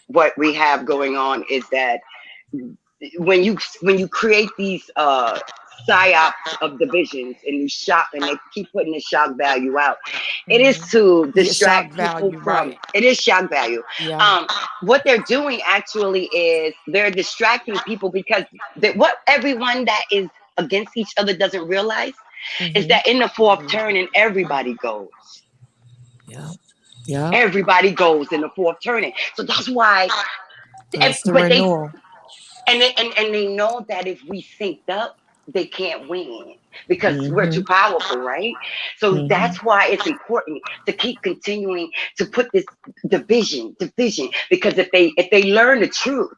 what we have going on is that when you create these psyops of divisions and you shock and they keep putting the shock value out, it is to get shock distract people value, from, right? it is shock value. Yeah. What they're doing actually is they're distracting people because what everyone that is against each other doesn't realize is Mm-hmm. that in the fourth turn and everybody goes. Yeah. Yeah. Everybody goes in the fourth turning. So that's why, That's the but they renewal. and they know that if we synced up, they can't win because we're Mm-hmm. too powerful, right? So Mm-hmm. that's why it's important to keep continuing to put this division, because if they learn the truth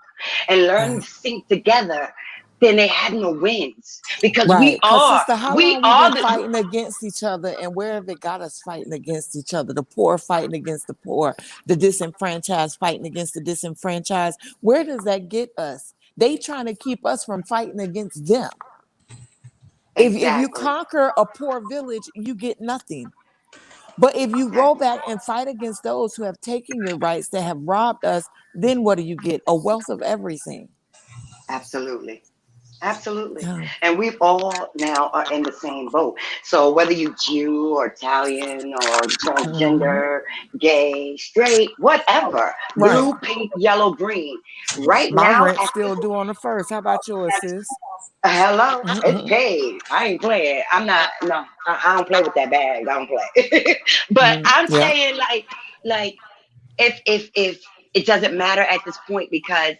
and learn Right. to sync together, then they have no wins because we Right. Because, are sister, how we long we been are the fighting against each other, and where have it got us fighting against each other? The poor fighting against the poor, the disenfranchised fighting against the disenfranchised. Where does that get us? They trying to keep us from fighting against them. If you exactly. conquer a poor village, you get nothing. But if you go Exactly. back and fight against those who have taken your rights, that have robbed us, then what do you get? A wealth of everything. Absolutely. Absolutely. Yeah. And we've all now are in the same boat. So whether you Jew or Italian or Mhm. transgender, gay, straight, whatever, Right. blue, pink, yellow, green, right My now rent at this still due on the first. How about yours, sis? hello, it's Mhm. paid. I ain't playing. I'm not no, I don't play with that bag. I don't play. But I'm Yeah. saying like if it doesn't matter at this point because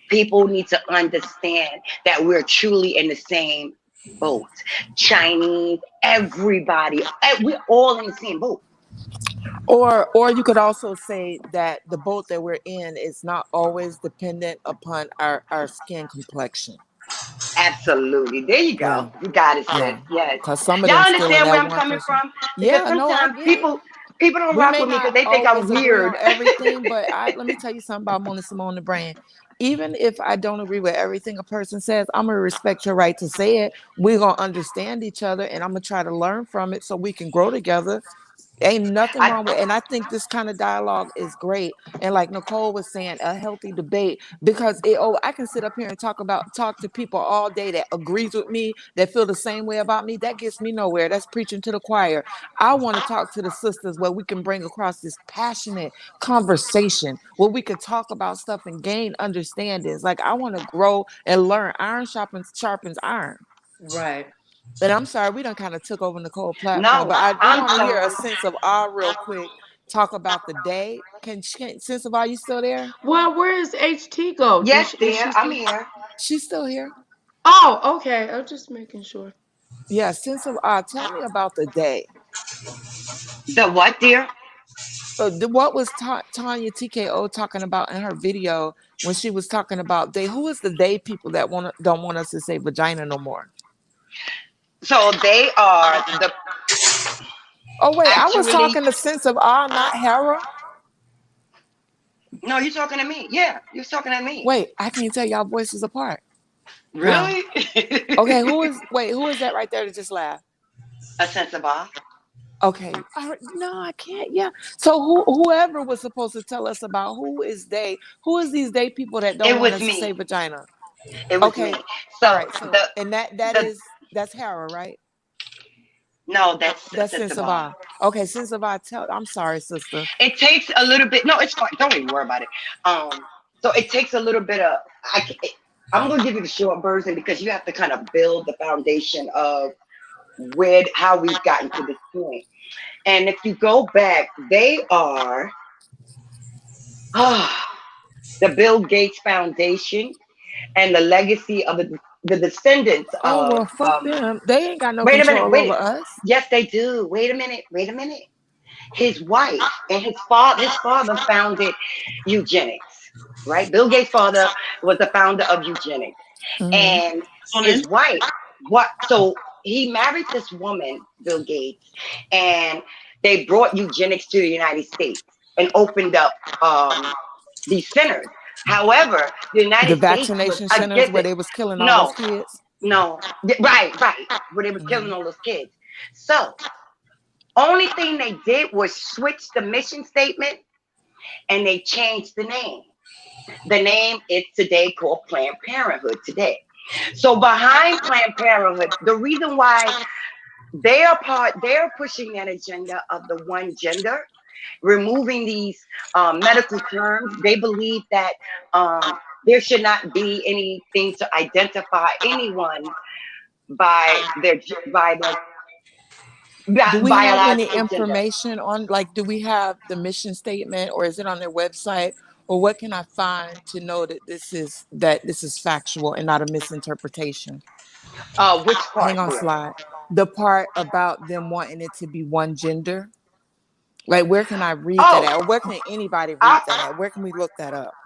people need to understand that we're truly in the same boat. Chinese, everybody, we're all in the same boat. Or you could also say that the boat that we're in is not always dependent upon our skin complexion. Absolutely. There you Yeah. go. You got it, sis. Yeah. Yes. Because some of them Y'all still in understand where that I'm coming 1%. from? Because Yeah, no, I sometimes get it. people don't We rock may with me not because they think I'm always agree weird. on everything, but let me tell you something about Mona Simone the brand. Even if I don't agree with everything a person says, I'm gonna respect your right to say it. We're gonna understand each other, and I'm gonna try to learn from it so we can grow together. Ain't nothing I wrong with, and I think this kind of dialogue is great. And like Nicole was saying, a healthy debate, because I can sit up here and talk to people all day that agrees with me, that feel the same way about me. That gets me nowhere. That's preaching to the choir. I want to talk to the sisters where we can bring across this passionate conversation where we can talk about stuff and gain understandings. Like, I want to grow and learn. Iron sharpens iron. Right. And I'm sorry, we done kind of took over Nicole platform, no, but I do I'm want to hear a sorry. sense of awe real quick. Talk about the day. Can sense of awe, you still there? Well, where is HT go? Yes, Is dear, she I'm still? here. She's still here. Oh, okay. I'm just making sure. Yeah, sense of awe. Tell me about the day. The what, dear? What was Tanya TKO talking about in her video when she was talking about they? Who is the they people that don't want us to say vagina no more? So they are the Oh wait, I was actually talking the sense of awe, not Hera. no, you're talking to me. Yeah, you're talking to me. Wait, I can't tell y'all voices apart now. Really? Okay, who is that right there that just laughed? A sense of awe. Okay, no, I can't. Yeah. So whoever was supposed to tell us about who is they? Who is these they people that don't It want was us to say me. vagina? It was Okay, me. all So right. So the and the that's Hera, right? no, that's a That's sense sense of of awe. I. Okay, sense of I. I'm sorry, sister. It takes a little bit. No, it's fine. Don't even worry about it. So it takes a little bit of. I'm gonna give you the short version because you have to kind of build the foundation of how we've gotten to this point. And if you go back, they are the Bill Gates Foundation and the legacy of the descendants Oh of. well, fuck them. They ain't got no Wait a minute. control over Wait. us. Yes, they do. Wait a minute. Wait a minute. His wife and his father founded eugenics, right? Bill Gates' father was the founder of eugenics. Hmm. And So then, his wife, what so he married this woman, Bill Gates, and they brought eugenics to the United States and opened up these centers. However, the The United States was vaccination centers against where it. they was killing all those No, kids. no, right, where they was killing Hmm. all those kids. So only thing they did was switch the mission statement and they changed the name. The name is today called Planned Parenthood today. So behind Planned Parenthood, the reason why they're pushing that agenda of the one gender, removing these medical terms. They believe that there should not be anything to identify anyone by their Do we have any biological gender. information on, like, do we have the mission statement, or is it on their website, or what can I find to know that this is factual and not a misinterpretation? Which part, Hang on, dear? slide. The part about them wanting it to be one gender. Like, where can I read that Oh, at? Or where can anybody read I, that at? Where can we look that up?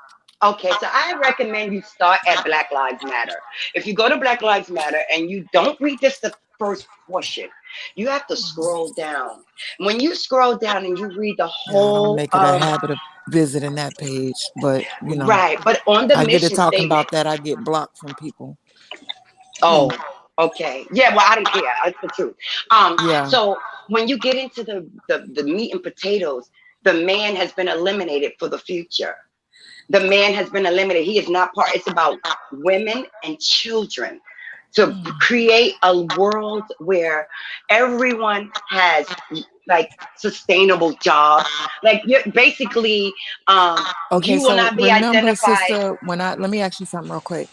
okay. So I recommend you start at Black Lives Matter. If you go to Black Lives Matter and you don't read just the first portion, you have to scroll down. When you scroll down and you read the Yeah, I don't whole, make it a habit of visiting that page, but right, but on the I get to mission talking statement. about that, I get blocked from people. Oh, okay. Yeah, well, I don't care. That's the truth. Yeah. So when you get into the meat and potatoes, the man has been eliminated for the future. The man has been eliminated. He is not part. It's about women and children to create a world where everyone has like sustainable jobs. Like you're basically, Okay, you will so not be remember, identified. sister, let me ask you something real quick.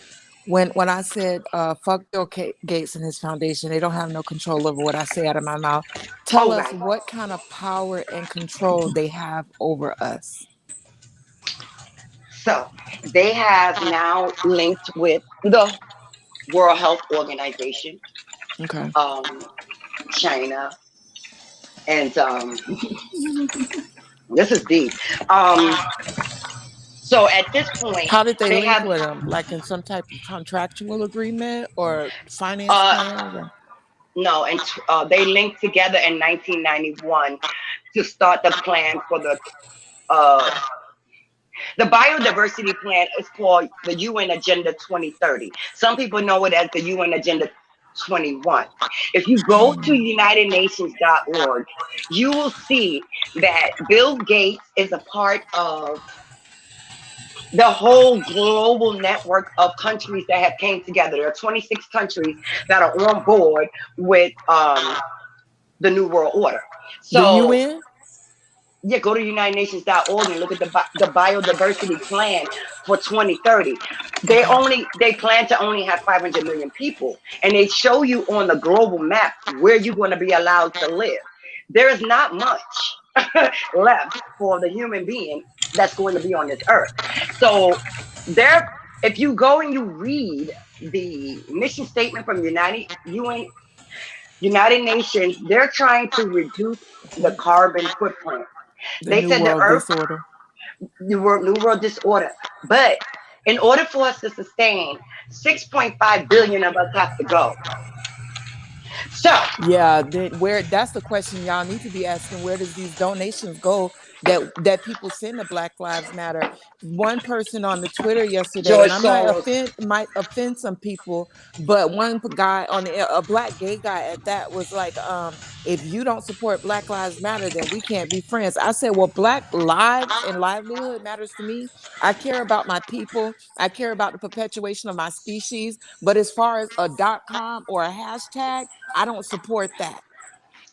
When I said fuck Bill Gates and his foundation, they don't have no control over what I say out of my mouth. Tell Oh, us right. what kind of power and control they have over us. So they have now linked with the World Health Organization, Okay. um, China, and this is deep. Um, so at this point, How did they they link have with them? Like in some type of contractual agreement or finance uh, plans? Or? no, and they linked together in 1991 to start the plan for uh, the biodiversity plan is called the UN Agenda 2030. Some people know it as the UN Agenda 21. If you go to unitednations.org, you will see that Bill Gates is a part of the whole global network of countries that have came together. There are 26 countries that are on board with the New World Order. The So UN? yeah, go to unitednations.org and look at the biodiversity plan for 2030. Okay. They plan to only have 500 million people, and they show you on the global map where you're going to be allowed to live. There is not much left for the human being that's going to be on this earth. So there, if you go and you read the mission statement from United Nations, they're trying to reduce the What? carbon footprint. The They New said the World Earth, Disorder. New World disorder. But in order for us to sustain, 6.5 billion of us have to go. So, Yeah, where that's the question y'all need to be asking. Where does these donations go that people send to Black Lives Matter? One person on the Twitter yesterday, George and I Soros. might offend some people, but one guy on a black gay guy at that was like, if you don't support Black Lives Matter, then we can't be friends. I said, well, Black lives and livelihood matters to me. I care about my people. I care about the perpetuation of my species. But as far as a .com or a hashtag, I don't support that.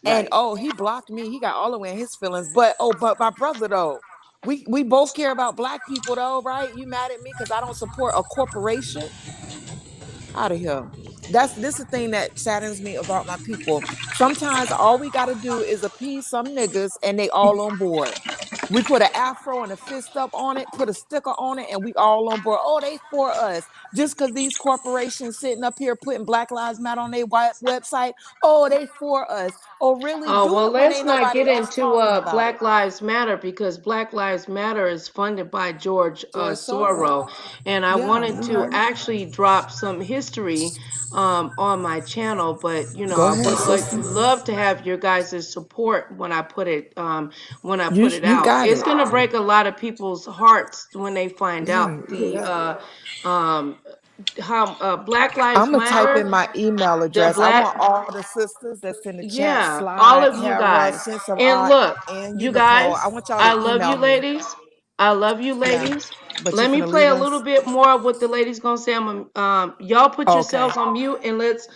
And Right, oh, he blocked me. He got all the way in his feelings. But my brother though, we both care about black people though, right? You mad at me because I don't support a corporation? Out of here. This is the thing that saddens me about my people. Sometimes all we gotta do is appease some niggas and they all on board. We put an afro and a fist up on it, put a sticker on it, and we all on board. Oh, they for us. Just because these corporations sitting up here putting Black Lives Matter on their website, oh, they for us. Oh, really? Oh, Do well, it when let's ain't not nobody get else into talking about Black it. Lives Matter because Black Lives Matter is funded by George George Soros. Soros. And I Yeah, wanted you to heard me. actually drop some history on my channel, but Go I ahead, would sister. love to have your guys' support when I You put it you out. got It's it. gonna break a lot of people's hearts when they find Yeah, out you the got it. um, how Black Lives I'm gonna type in Matter, my email the address. I black want all the sisters that's in the chat, yeah, all Slide, of you Hera, guys. Sense of And Art, look, and you, you Nicole. guys, I want y'all I to love you email me. ladies. I love you Yeah, ladies. but you Let me finna play leave a little us. bit more of what the ladies gonna say. Y'all put Okay, yourselves on mute and let's,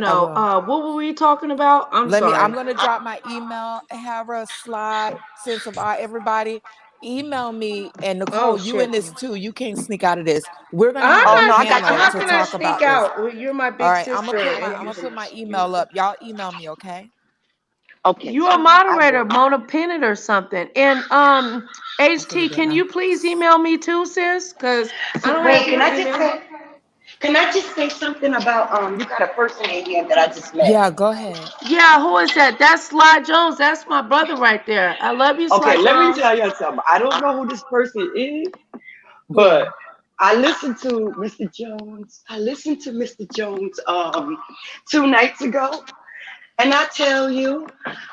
I will. what were we talking about? I'm Let me. sorry. I'm gonna drop my email. Hera, Slide, Sense of Art. Everybody, email me. And Oh Nicole, you in shit. this too. You can't sneak out of this. We're gonna I'm have Oh a no, not, I got you. panel how to can I talk sneak about this. out? Well, you're my All big right, sister. I'm gonna put my email up. Y'all email me, okay? Okay, You a sweetheart, I moderator, will. Mona Pennant or something. And I'm finna HT, do it can now. you please email me too, sis? Cause I So don't have wait, your email. can I just say something about you got a person in here that I just met. Yeah, go ahead. Yeah, who is that? That's Sly Jones. That's my brother right there. I love you, Okay, Sly let me Jones. tell you something. I don't know who this person is, but Who? I listened to Mr. Jones. I listened to Mr. Jones 2 nights ago. And I tell you,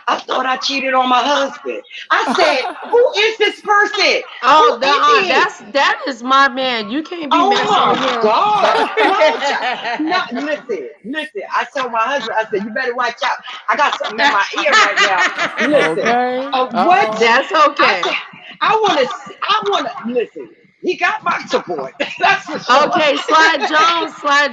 I thought I cheated on my husband. I said, who is this person? Oh, Who is he? that is my man. You can't be Oh messing with my him. God. No, no, listen. I told my husband, I said, you better watch out. I got something in my ear right now. Listen, Okay. what? Uh-oh. That's I okay. said, I want to, listen, he got my support. That's for sure. Okay, Slide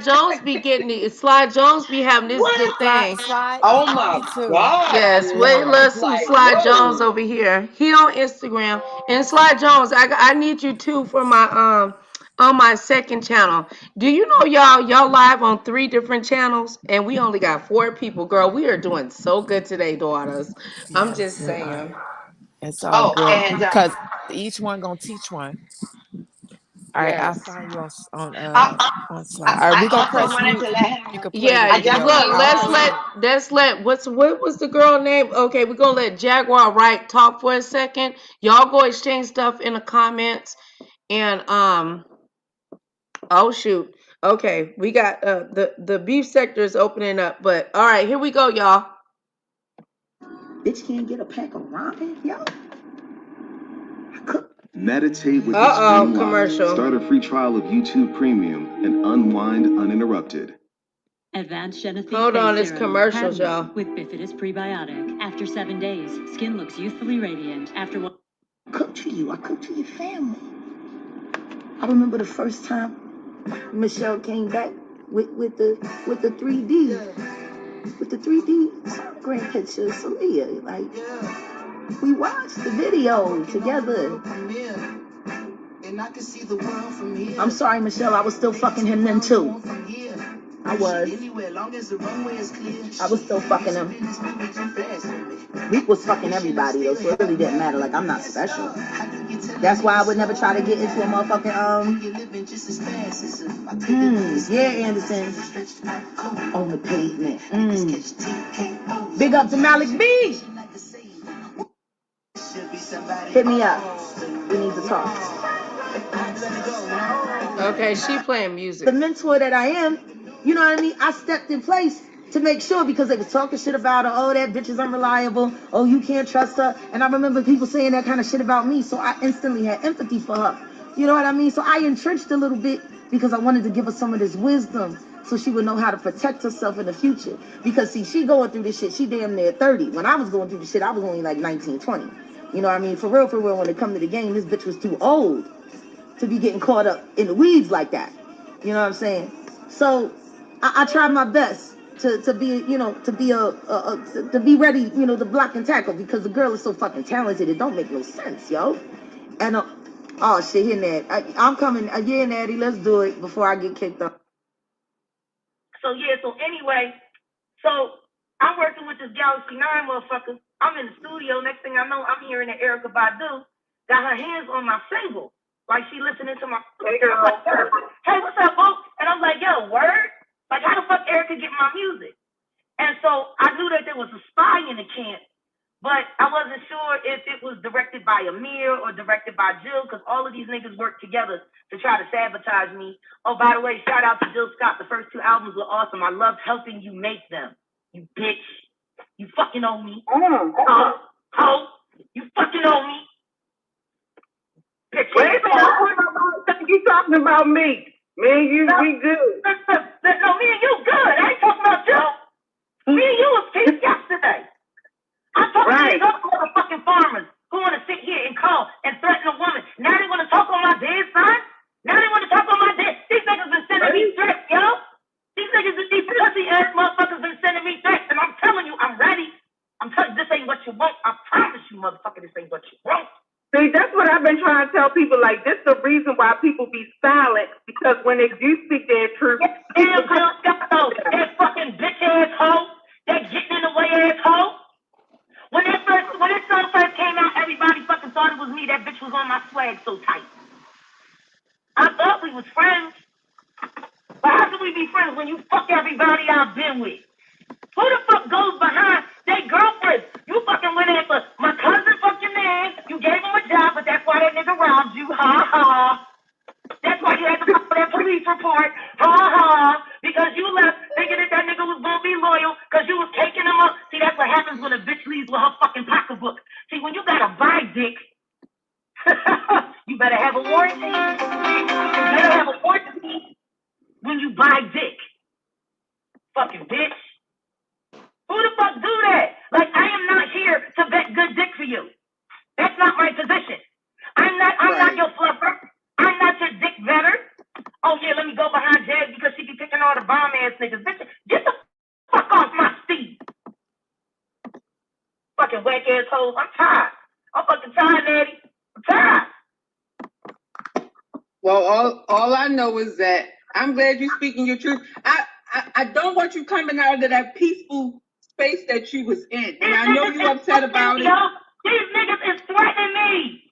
Jones be getting it. Slide Jones be having this What? good thing. Slide Oh email my me too. God. Yes, we I love was some like, Sly Jones whoa. over here. He on Instagram. And Sly Jones, I need you too for my on my second channel. Do you know y'all live on 3 different channels and we only got 4 people, girl. We are doing so good today, daughters. I'm Yes, just we are. saying. It's all Oh, good. and Cause each one gonna teach one. All right, I'll Yes. find you I, on slide. All right, I we gonna also press wanted mute. to let, You can play the Yeah, I video. look, definitely I'll want, let's let what was the girl name? Okay, we're gonna let Jaguar Wright talk for a second. Y'all go exchange stuff in the comments. And oh shoot. Okay, we got the beef sector is opening up, but all right, here we go, y'all. Bitch can't get a pack of ramen, yo. Meditate with this free Uh-oh, month. commercial. Start a free trial of YouTube Premium and unwind uninterrupted. Advanced Genesee Hold Face on, it's Serum. commercials, Patented y'all. with Bifidus Prebiotic. After 7 days, skin looks youthfully radiant. After one. Cook to you. I cook to your family. I remember the first time Michelle came back with the 3D with the 3D sonogram picture of Celia. Like we watched the video together. I'm sorry, Michelle. I was still fucking him then too. I was. I was still fucking him. Meek was fucking everybody though, so it really didn't matter. Like I'm not special. That's why I would never try to get into a motherfucking yeah, Anderson. On the pavement. Big up to Malik B. Hit me up. We need to talk. Okay, she playing The music. mentor that I am, you know what I mean? I stepped in place to make sure because they was talking shit about her. Oh, that bitch is unreliable. Oh, you can't trust her. And I remember people saying that kind of shit about me. So I instantly had empathy for her. You know what I mean? So I entrenched a little bit because I wanted to give her some of this wisdom so she would know how to protect herself in the future. Because see, she going through this shit. She damn near 30. When I was going through the shit, I was only like 19, 20. You know what I mean? For real, when it come to the game, this bitch was too old to be getting caught up in the weeds like that. You know what I'm saying? So I tried my best to be, you know, to be to be ready, you know, to block and tackle because the girl is so fucking talented. It don't make no sense, yo. And oh shit, here, Ned. I'm coming. Yeah, Natty, let's do it before I get kicked off. So yeah. So anyway, so I'm working with this Galaxy 9 motherfucker. I'm in the studio. Next thing I know, I'm hearing the Erica Badu. got her hands on my single. Like she listening to my like, hey, what's up, folks? And I'm like, yo, word? Like, how the fuck Erica get my music? And so I knew that there was a spy in the camp, but I wasn't sure if it was directed by Amir or directed by Jill, because all of these niggas worked together to try to sabotage me. Oh, by the way, shout out to Jill Scott. The first 2 albums were awesome. I loved helping you make them. You bitch. You fucking owe me. Ho. You fucking owe me. Bitch. Wait a minute. You talking about me. Me and you, we good. No, me and you good. I ain't talking about you. Me and you was peace yesterday. I'm talking to these other motherfucking farmers who want to sit here and call and threaten a woman. Now they want to talk on my dead son. Now they want to talk on my dead. These niggas been sending me threats, yo. These niggas, these pussy ass motherfuckers been sending me threats, and I'm telling you, I'm ready. I'm telling you, this ain't what you want. I promise you, motherfucker, this ain't what you want. See, that's what I've been trying to tell people. Like, this is the reason why people be silent, because when they do speak their truth, damn girl, that fucking bitch ass hoe, that getting in the way ass hoe. When that song first came out, everybody fucking thought it was me. That bitch was on my swag so tight. I thought we was friends. But how can we be friends when you fuck everybody I've been with? Who the fuck goes behind their girlfriend? You fucking went in for my cousin fucking man. You gave him a job, but that's why that nigga robbed you. Ha ha. That's why you had to file that police report. Ha ha. Because you left thinking that nigga was gonna be loyal because you was taking him up. See, that's what happens when a bitch leaves with her fucking pocketbook. See, when you gotta buy dick, you better have a warranty. You better have a warranty when you buy dick. Fucking bitch. Who the fuck do that? Like, I am not here to vet good dick for you. That's not my position. I'm not your fluffer. I'm not your dick vetter. Oh yeah, let me go behind Jazz because she be picking all the bomb ass niggas. Bitch, get the fuck off my seat. Fucking whack ass hoes. I'm tired. I'm fucking tired, Daddy. I'm tired. Well, all I know is that I'm glad you're speaking your truth. I don't want you coming out of that peaceful space that you was in. And I know you're upset about it. These niggas is threatening me.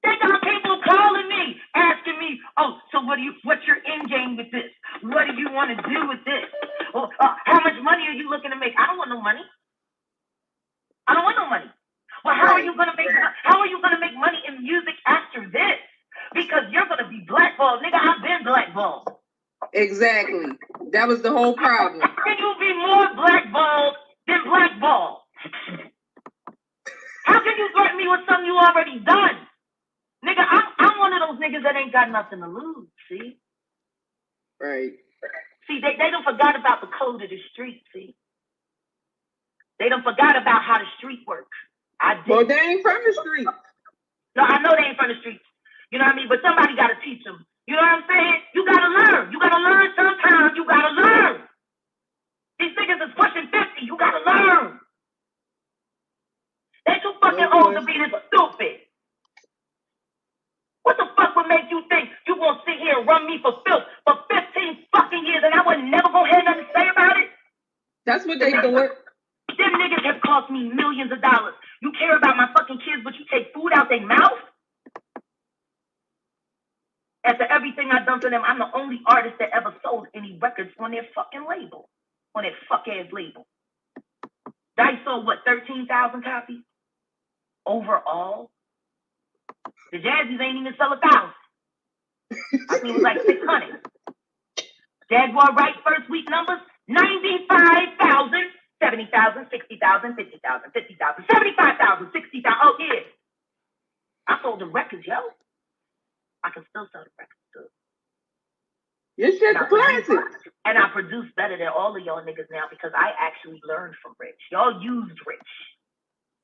They got people calling me, asking me, oh, so what's your end game with this? What do you want to do with this? Or, how much money are you looking to make? I don't want no money. I don't want no money. Well, how are you gonna make money in music after this? Because you're gonna be blackballed. Nigga, I've been blackballed. Exactly. That was the whole problem. How can you be more blackballed than blackballed? How can you threaten me with something you already done? Nigga, I'm one of those niggas that ain't got nothing to lose, see? Right. See, they done forgot about the code of the street, see? They done forgot about how the street works. Well, they ain't from the street. No, I know they ain't from the streets. You know what I mean? But somebody got to teach them. You know what I'm saying? You got to learn. You got to learn sometimes. You got to learn. These niggas is pushing 50. You got to learn. They too fucking old to be this stupid. What the fuck would make you think you gonna sit here and run me for filth for 15 fucking years and I would never go ahead and nothing to say about it? That's what they do. Them niggas have cost me millions of dollars. You care about my fucking kids, but you take food out their mouth? After everything I've done for them, I'm the only artist that ever sold any records on their fucking label. On their fuck-ass label. Dice sold, what, 13,000 copies? Overall? The Jazzies ain't even sell 1,000. I think it was like 600. Jaguar Wright first week numbers, 95,000, 70,000, 60,000, 50,000, 50,000, 75,000, 60,000. Oh, yeah. I sold the records, yo. I can still sell the records, too. Your shit's classic. And I produce better than all of y'all niggas now because I actually learned from Rich. Y'all used Rich.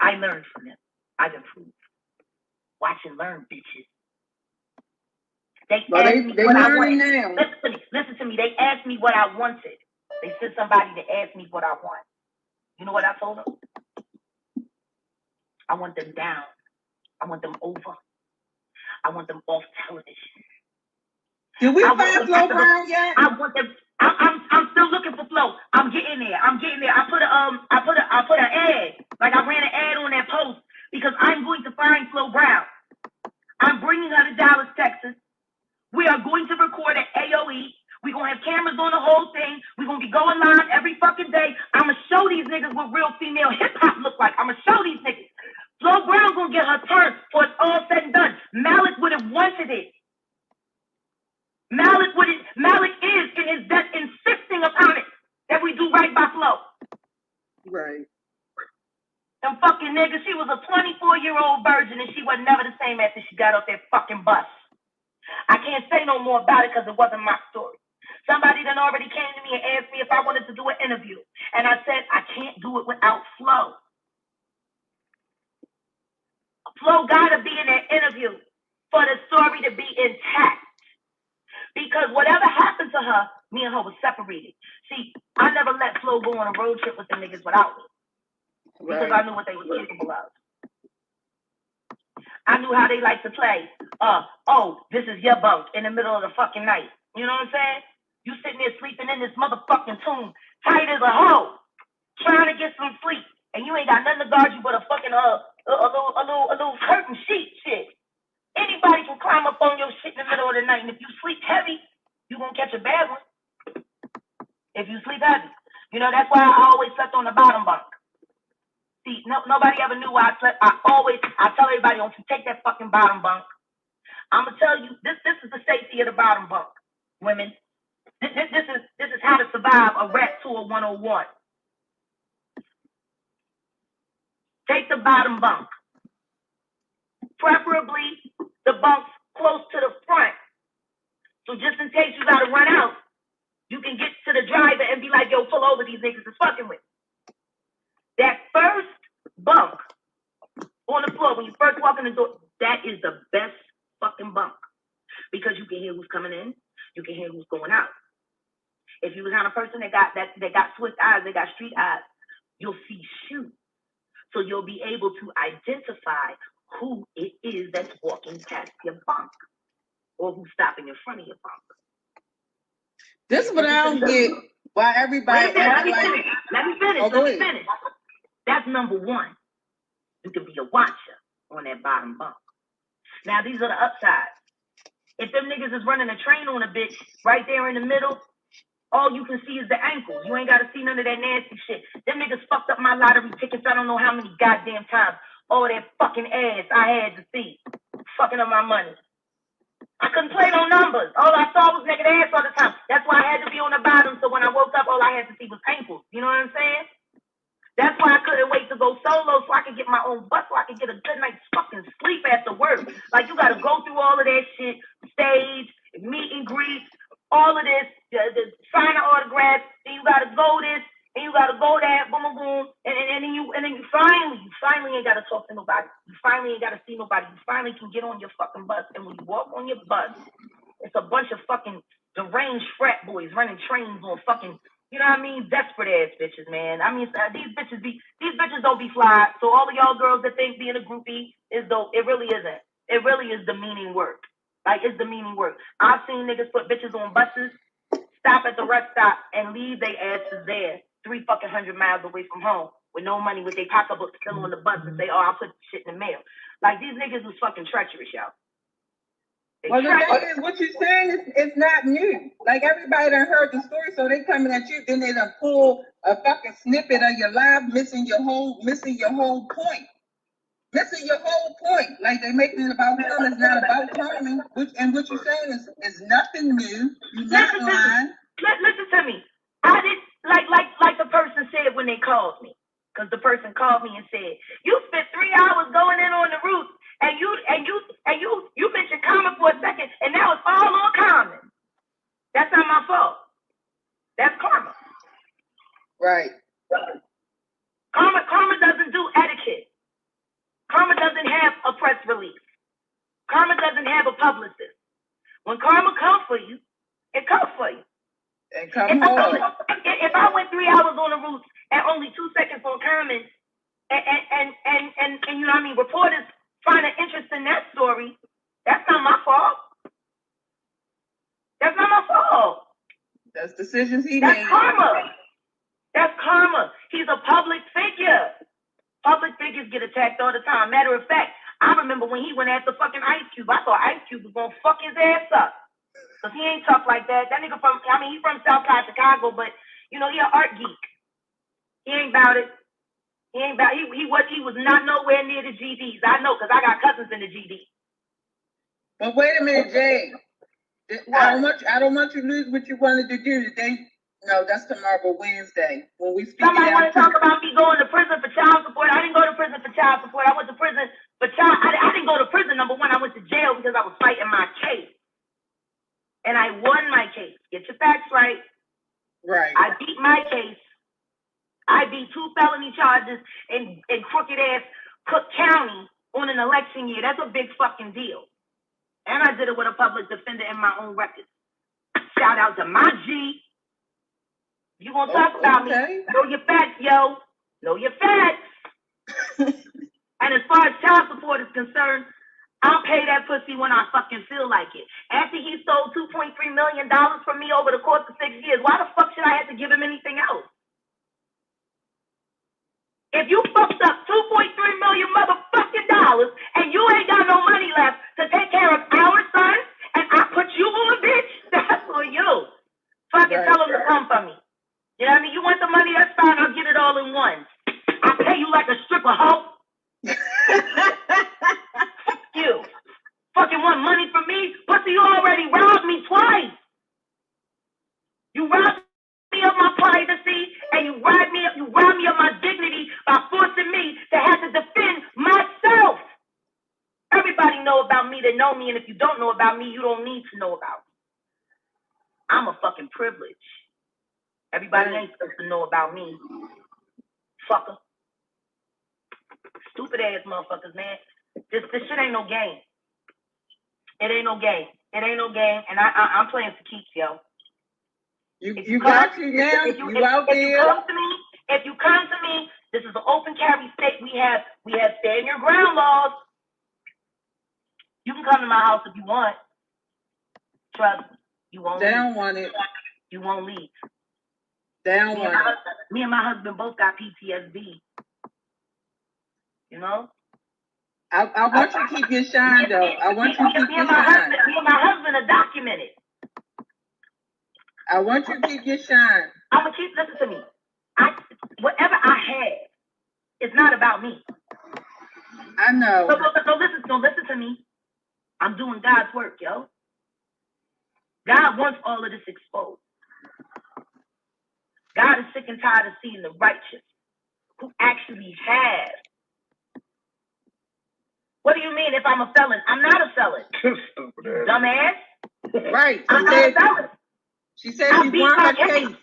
I learned from him. I've improved. Watch and learn, bitches. They learning now. Listen to me. They asked me what I wanted. They sent somebody to ask me what I want. You know what I told them? I want them down. I want them over. I want them off television. Did we find Flo Brown yet? I want them. I'm still looking for Flo. I'm getting there. I put an ad. Like I ran an ad on that post because I'm going to find Flo Brown. I'm bringing her to Dallas, Texas. We are going to record at AOE. We're going to have cameras on the whole thing. We're going to be going live every fucking day. I'm going to show these niggas what real female hip-hop look like. I'm going to show these niggas. Flo Brown going to get her turn before it's all said and done. Malik would have wanted it. Malik is in his death insisting upon it that we do right by Flo. Right. Them fucking niggas, she was a 24-year-old virgin and she was never the same after she got off that fucking bus. I can't say no more about it because it wasn't my story. Somebody then already came to me and asked me if I wanted to do an interview. And I said, I can't do it without Flo. Flo gotta be in that interview for the story to be intact. Because whatever happened to her, me and her was separated. See, I never let Flo go on a road trip with the niggas without me. Because I knew what they were capable of. I knew how they like to play. This is your bunk in the middle of the fucking night. You know what I'm saying? You sitting there sleeping in this motherfucking tomb, tight as a hoe, trying to get some sleep, and you ain't got nothing to guard you but a fucking a little curtain sheet shit. Anybody can climb up on your shit in the middle of the night, and if you sleep heavy, you gonna catch a bad one. If you sleep heavy, you know that's why I always slept on the bottom bunk. See, nobody ever knew why I slept. I tell everybody, don't you take that fucking bottom bunk. I'm gonna tell you, this is the safety of the bottom bunk, women. This is how to survive a rap tour 101. Take the bottom bunk, preferably the bunks close to the front. So just in case you gotta run out, you can get to the driver and be like, yo, pull over, these niggas is fucking with. That first bunk on the floor when you first walk in the door, that is the best fucking bunk. Because you can hear who's coming in, you can hear who's going out. If you the kind of person that got swift eyes, they got street eyes, you'll see shoes. So you'll be able to identify who it is that's walking past your bunk or who's stopping in front of your bunk. This is what I don't get. Why everybody let me finish. That's number one. You can be a watcher on that bottom bunk. Now these are the upsides. If them niggas is running a train on a bitch right there in the middle, all you can see is the ankle. You ain't got to see none of that nasty shit. Them niggas fucked up my lottery tickets I don't know how many goddamn times. All that fucking ass I had to see. Fucking up my money. I couldn't play no numbers. All I saw was naked ass all the time. That's why I had to be on the bottom, so when I woke up, all I had to see was ankles. You know what I'm saying? That's why I couldn't wait to go solo so I could get my own butt, so I could get a good night's fucking sleep after work. Like, you got to go through all of that shit, stage, meet and greet, all of this, the sign an autograph, then you got to go this, and you got to go that, boom, boom, boom, and then you finally ain't got to talk to nobody. You finally ain't got to see nobody. You finally can get on your fucking bus, and when you walk on your bus, it's a bunch of fucking deranged frat boys running trains on fucking, you know what I mean, desperate ass bitches, man. I mean, these bitches don't be fly. So all of y'all girls that think being a groupie is dope, it really isn't. It really is demeaning work. Like, it's demeaning work. I've seen niggas put bitches on buses, stop at the rest stop, and leave their asses there 300 miles away from home with no money, with their pocketbook still on the bus, and say, oh, I'll put the shit in the mail. Like, these niggas was fucking treacherous, y'all. Well, the thing is, what you're saying is not new. Like, everybody done heard the story, so they coming at you, then they done pull a fucking snippet of your life, missing your whole point. Missing your whole point. Like, they making it about Carmen, it's not about Carmen. And what you're saying is nothing new. You're not lying. Listen to me. I did like the person said when they called me. Because the person called me and said, you spent 3 hours going in on the route, and you mentioned Carmen for a second, and now it's all on Carmen. That's not my fault. That's karma. Right. Karma doesn't do etiquette. Karma doesn't have a press release. Karma doesn't have a publicist. When karma comes for you, it comes for you. It comes hard. If I went 3 hours on the route and only 2 seconds on Carmen, and you know what I mean, reporters find an interest in that story, that's not my fault. That's not my fault. That's decisions he made. That's karma. That's karma. He's a public figure. Public figures get attacked all the time. Matter of fact, I remember when he went after fucking Ice Cube. I thought Ice Cube was gonna fuck his ass up. Cause he ain't tough like that. That nigga he's from Southside Chicago, but you know, he an art geek. He ain't about it. He was not nowhere near the GDs. I know, cause I got cousins in the GD. But wait a minute, Jay. I don't want you to lose what you wanted to do today. No, that's tomorrow, Wednesday. When we speak. Somebody want to talk about me going to prison for child support. I didn't go to prison for child support. I went to prison for I didn't go to prison. Number one, I went to jail because I was fighting my case. And I won my case. Get your facts right. Right. I beat my case. I beat 2 felony charges in crooked ass Cook County on an election year. That's a big fucking deal. And I did it with a public defender in my own record. Shout out to my G. You gonna talk about me? Know your facts, yo. Know your facts. And as far as child support is concerned, I'll pay that pussy when I fucking feel like it. After he stole $2.3 million from me over the course of 6 years, why the fuck should I have to give him anything else? If you fucked up $2.3 million motherfucking dollars and you ain't got no money left to take care of our son, and I put you on, bitch, that's for you. Fucking tell him to come for me. You know what I mean? You want the money, that's fine. I'll get it all in one. I'll pay you like a stripper, hoe. You. Fucking want money from me? Pussy, you already robbed me twice. You robbed me of my privacy, and you robbed me of my dignity by forcing me to have to defend myself. Everybody know about me that know me, and if you don't know about me, you don't need to know about me. I'm a fucking privilege. Everybody ain't supposed to know about me. Fucker. Stupid ass motherfuckers, man. This shit ain't no game. It ain't no game. It ain't no game, and I'm playing for keeps, yo. You got you now. If you come to me, this is an open carry state. We have stand your ground laws. You can come to my house if you want. Trust me, you won't. They don't want it. You won't leave. They don't want it. Me and my husband both got PTSD. You know. I want you to keep your shine, though. I want you to keep your shine. Me and my husband are documented. I want you to keep your shine. I'm gonna listen to me. Whatever I have, it's not about me. I know. So listen to me. I'm doing God's work, yo. God wants all of this exposed. God is sick and tired of seeing the righteous who actually have. What do you mean if I'm a felon? I'm not a felon. Dumbass. Right. I'm not a felon. She said she won her case.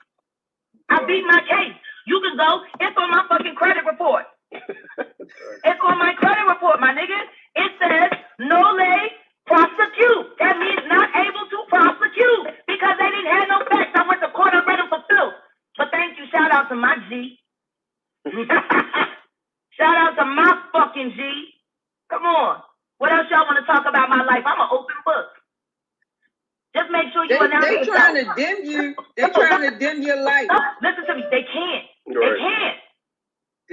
I beat my case. You can go. It's on my fucking credit report. It's on my credit report, my nigga. It says no lay prosecute. That means not able to prosecute because they didn't have no facts. I went to court and read them for filth. But thank you. Shout out to my G. Shout out to my fucking G. Come on. What else y'all want to talk about my life? I'm an open book. Just make sure you announce yourself. They're trying to dim you. They're trying to dim your light. No, listen to me. They can't. Right. They can't.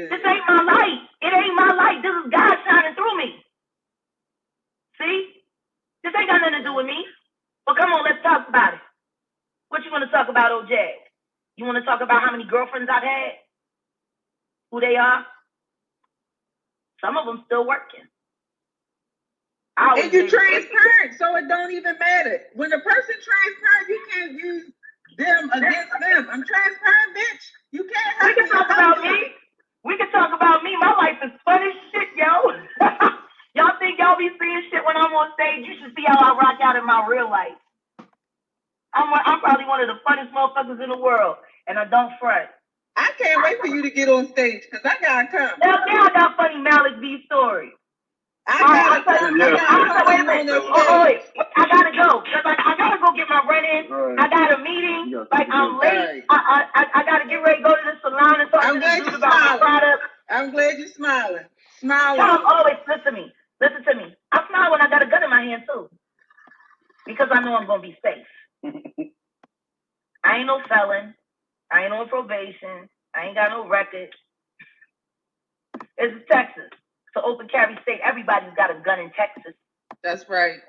This ain't my light. It ain't my light. This is God shining through me. See? This ain't got nothing to do with me. Well, come on, let's talk about it. What you want to talk about, OJ? You want to talk about how many girlfriends I've had? Who they are? Some of them still working. And you're transparent, so it don't even matter. When a person transparent, you can't use them against them. I'm transparent, bitch. You can't help me. We can talk about me. We can talk about me. My life is fun as shit, yo. Y'all think y'all be seeing shit when I'm on stage? You should see how I rock out in my real life. I'm probably one of the funniest motherfuckers in the world, and I don't front. I can't wait for you to get on stage, because I gotta come. Hell yeah, I got funny Malik B stories. I gotta come. Wait a minute. Wait. I gotta go. I gotta go get my rent in. Right. I got a meeting. Like, I'm late. Right. I gotta get ready to go to the salon and talk to this dude about my product. I'm glad you're smiling. Smiling. Tom, always listen to me. Listen to me. I smile when I got a gun in my hand, too. Because I know I'm gonna be safe. I ain't no felon. I ain't on probation. I ain't got no record. It's Texas. So open carry state, everybody's got a gun in Texas. That's right.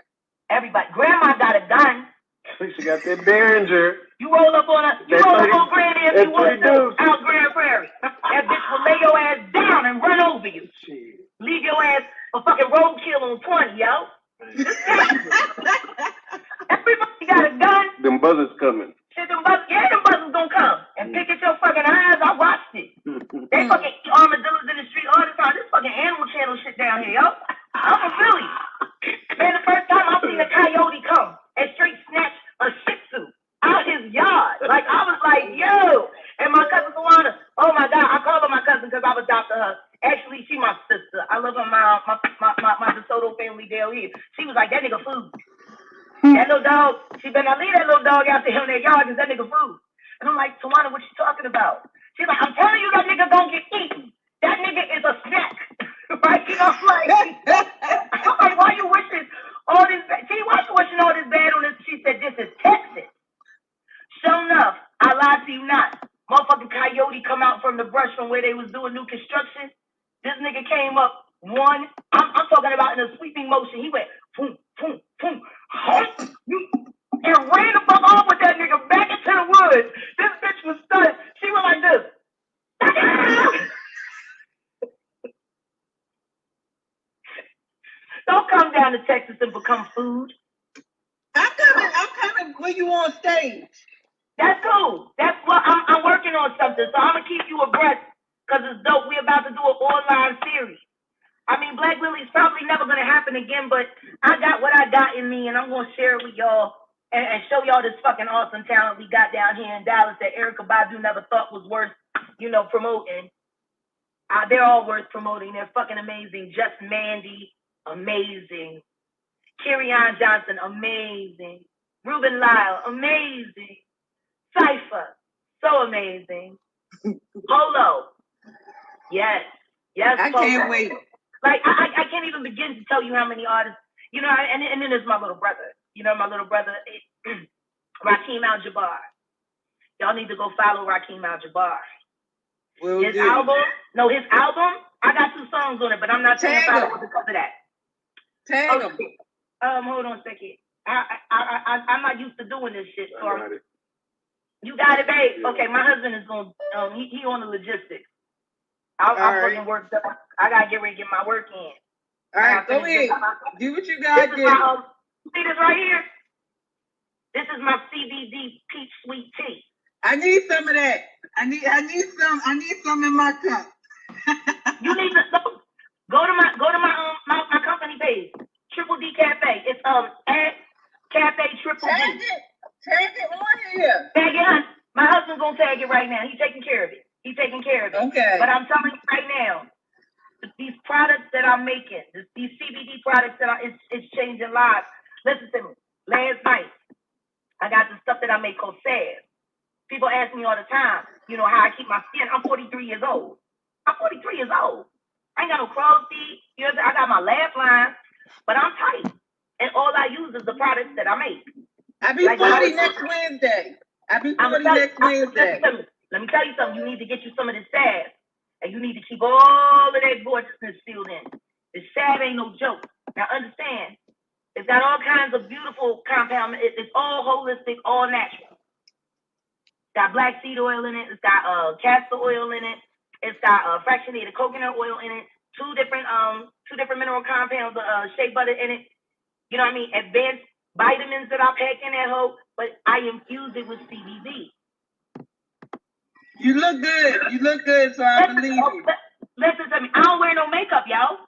Everybody. Grandma got a gun. She got that Behringer. You roll up on Granny if you want to out Grand Prairie. That bitch will lay your ass down and run over you. Shit. Leave your ass a fucking roadkill on 20, yo. Everybody got a gun. Them buzzers coming. Shit, them buzzers gonna come and pick at your fucking eyes. I watched it. They fucking eat armadillos in the street all the time. This fucking Animal Channel shit down here, yo. I'm a Philly. Man, the first time I seen a coyote come and straight snatch a Shih Tzu out his yard. Like, I was like, yo. And my cousin Tawana, oh my God, I call her my cousin because I've adopted her. Actually, she my sister. I love her mom, my DeSoto family down here. She was like, that nigga food. That little dog, she better not leave that little dog out there in their yard because that nigga food. And I'm like, Tawana, what you talking about? She's like, I'm telling you that nigga gonna get eaten. That nigga is a snack. Right? You know, I'm like, why you wishing all this bad? See, why you wishing all this bad on this? She said, this is Texas. Sure enough, I lied to you not. Motherfucking coyote come out from the brush from where they was doing new construction. This nigga came up one, I'm talking about in a sweeping motion. He went, boom, boom, boom, and ran the fuck off with that nigga back into the woods. This bitch was stunned. She was like this. Don't come down to Texas and become food. I'm coming when you on stage. That's cool. That's what I'm working on something. So I'm gonna keep you abreast because it's dope. We're about to do an online series. I mean, Black Lily's probably never gonna happen again, but I got what I got in me, and I'm gonna share it with y'all and show y'all this fucking awesome talent we got down here in Dallas that Erykah Badu never thought was worth, promoting. They're all worth promoting. They're fucking amazing. Just Mandy, amazing. Kerryon Johnson, amazing. Ruben Lyle, amazing. Cypher, so amazing. Polo, yes, I Polo. can't wait. Like, I can't even begin to tell you how many artists, and then there's my little brother. My little brother, Rakim Al-Jabbar. Y'all need to go follow Rakim Al-Jabbar. His album, I got 2 songs on it, but I'm not saying follow because of that. Tag him. Hold on a second. I'm not used to doing this shit. So you got it, babe? Yeah. Okay, my husband is on, he on the logistics. I'm fucking worked up. I gotta get ready to get my work in. All right, go ahead. Do what you gotta do. See this right here? This is my CBD peach sweet tea. I need some of that. I need some in my cup. You need to go to my company page, Triple D Cafe. It's at Cafe Triple D. Tag it on here. Tag it. My husband's gonna tag it right now. He's taking care of it. Okay. But I'm telling you right now, these products that I'm making, these CBD products it's changing lives. Listen to me. Last night, I got the stuff that I make called salve. People ask me all the time, how I keep my skin. I'm 43 years old. I ain't got no crawl feet. I got my laugh line, but I'm tight. And all I use is the products that I make. I'll be 40 next Wednesday. Let me tell you something. You need to get you some of this salve. And you need to keep all of that gorgeousness sealed in. This salve ain't no joke. Now understand, it's got all kinds of beautiful compounds. It's all holistic, all natural. It's got black seed oil in it. It's got castor oil in it. It's got fractionated coconut oil in it. Two different mineral compounds, shea butter in it. You know what I mean? Advanced vitamins that I pack in that hoe, but I infuse it with CBD. You look good, so I believe you. Listen to me. I don't wear no makeup, y'all.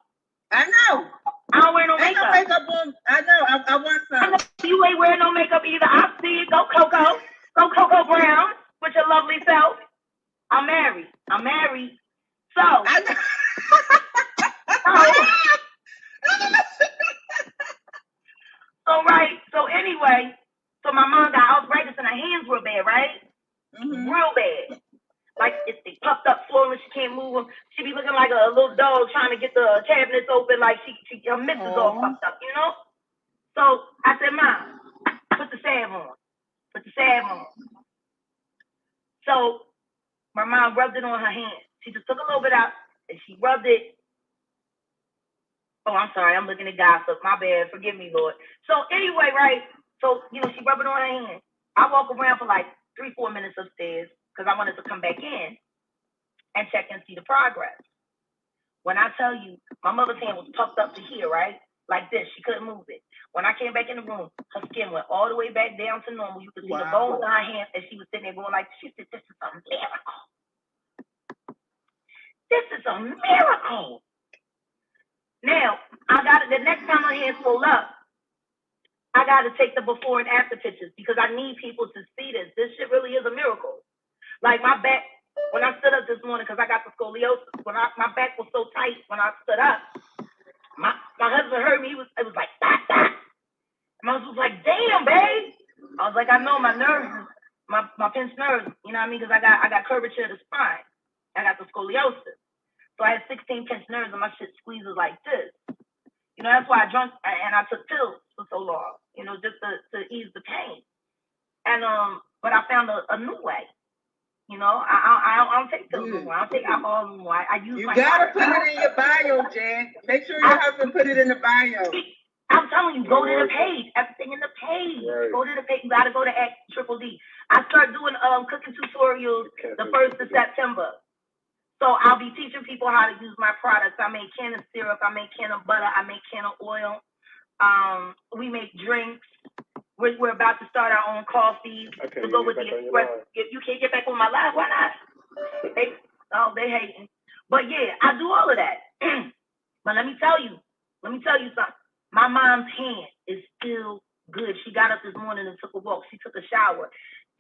I know. I don't wear no makeup. No makeup on. I know. I want some. I know you ain't wearing no makeup either. I see it. Go Coco. Go Coco Brown with your lovely self. I'm married. So. I know. So anyway, my mom got arthritis in her hands real bad, right? Mm-hmm. Real bad. Like they puffed up, swollen. She can't move them. She be looking like a little dog trying to get the cabinets open. Like her mitts is all puffed up, So I said, Mom, put the salve on. So my mom rubbed it on her hand. She just took a little bit out and she rubbed it Oh, I'm sorry. I'm looking at gossip. My bad. Forgive me, Lord. So anyway, right? So she rubbing on her hand. I walk around for like 3-4 minutes upstairs because I wanted to come back in and check and see the progress. When I tell you, my mother's hand was puffed up to here, right? Like this. She couldn't move it. When I came back in the room, her skin went all the way back down to normal. You could see the bones in her hands, and she was sitting there going like, she said, this is a miracle. This is a miracle. Now, I got it. The next time her hands pulled up, I got to take the before and after pictures because I need people to see this. This shit really is a miracle. Like my back, when I stood up this morning, because I got the scoliosis, my back was so tight when I stood up, my husband heard me. It was like, bah, bah. My husband was like, damn, babe. I was like, I know my nerves, my pinched nerves, you know what I mean? Because I got curvature of the spine. I got the scoliosis. So I had 16 pinched nerves and my shit squeezes like this. You know, that's why I drank and I took pills for so long, you know, just to ease the pain. And but I found a new way. You know, I don't take pills anymore. I don't take alcohol anymore. I use you my gotta body. put it in your bio, Jan. Make sure your husband put it in the bio. I'm telling you, go to the page. Everything in the page. Right. Go to the page. You gotta go to X Triple D. I start doing cooking tutorials the 1st of September. So I'll be teaching people how to use my products. I make can of syrup. I make can of butter. I make can of oil. We make drinks. We're about to start our own coffee to go with the express. If you can't get back on my live, why not? They hating. But yeah, I do all of that. But let me tell you something. My mom's hand is still good. She got up this morning and took a walk. She took a shower,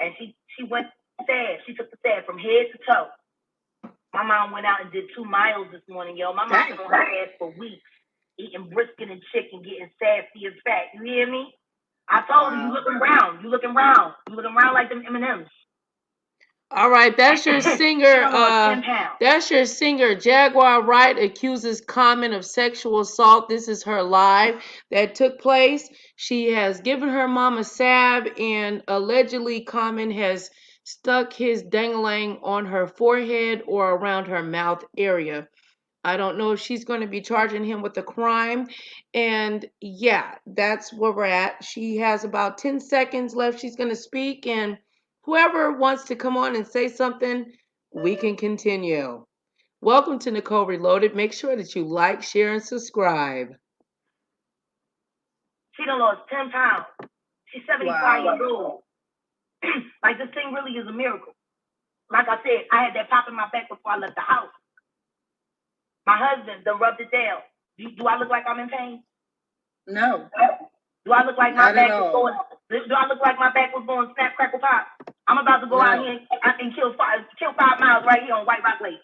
and she went sad. She took the sad from head to toe. My mom went out and did 2 miles this morning, yo. My mom was on her ass for weeks, eating brisket and chicken, getting sassy and fat. You hear me? I told her, you looking round. You looking round like them M&Ms. All right, that's your singer. That's your singer. Jaguar Wright accuses Common of sexual assault. This is her live that took place. She has given her mom a stab, and allegedly Common has stuck his dangling on her forehead or around her mouth area. I don't know if she's going to be charging him with a crime. And yeah, that's where we're at. She has about 10 seconds left. She's going to speak, and whoever wants to come on and say something, we can continue. Welcome to Nicole Reloaded. Make sure that you like, share, and subscribe. She done lost 10 pounds. She's 75 years old. Like, this thing really is a miracle. Like I said, I had that pop in my back before I left the house. My husband done rubbed it down. Do I look like I'm in pain? No. Do I look like my back was going? Do I look like my back was going snap, crackle, pop? I'm about to go out here and kill 5 miles right here on White Rock Lake.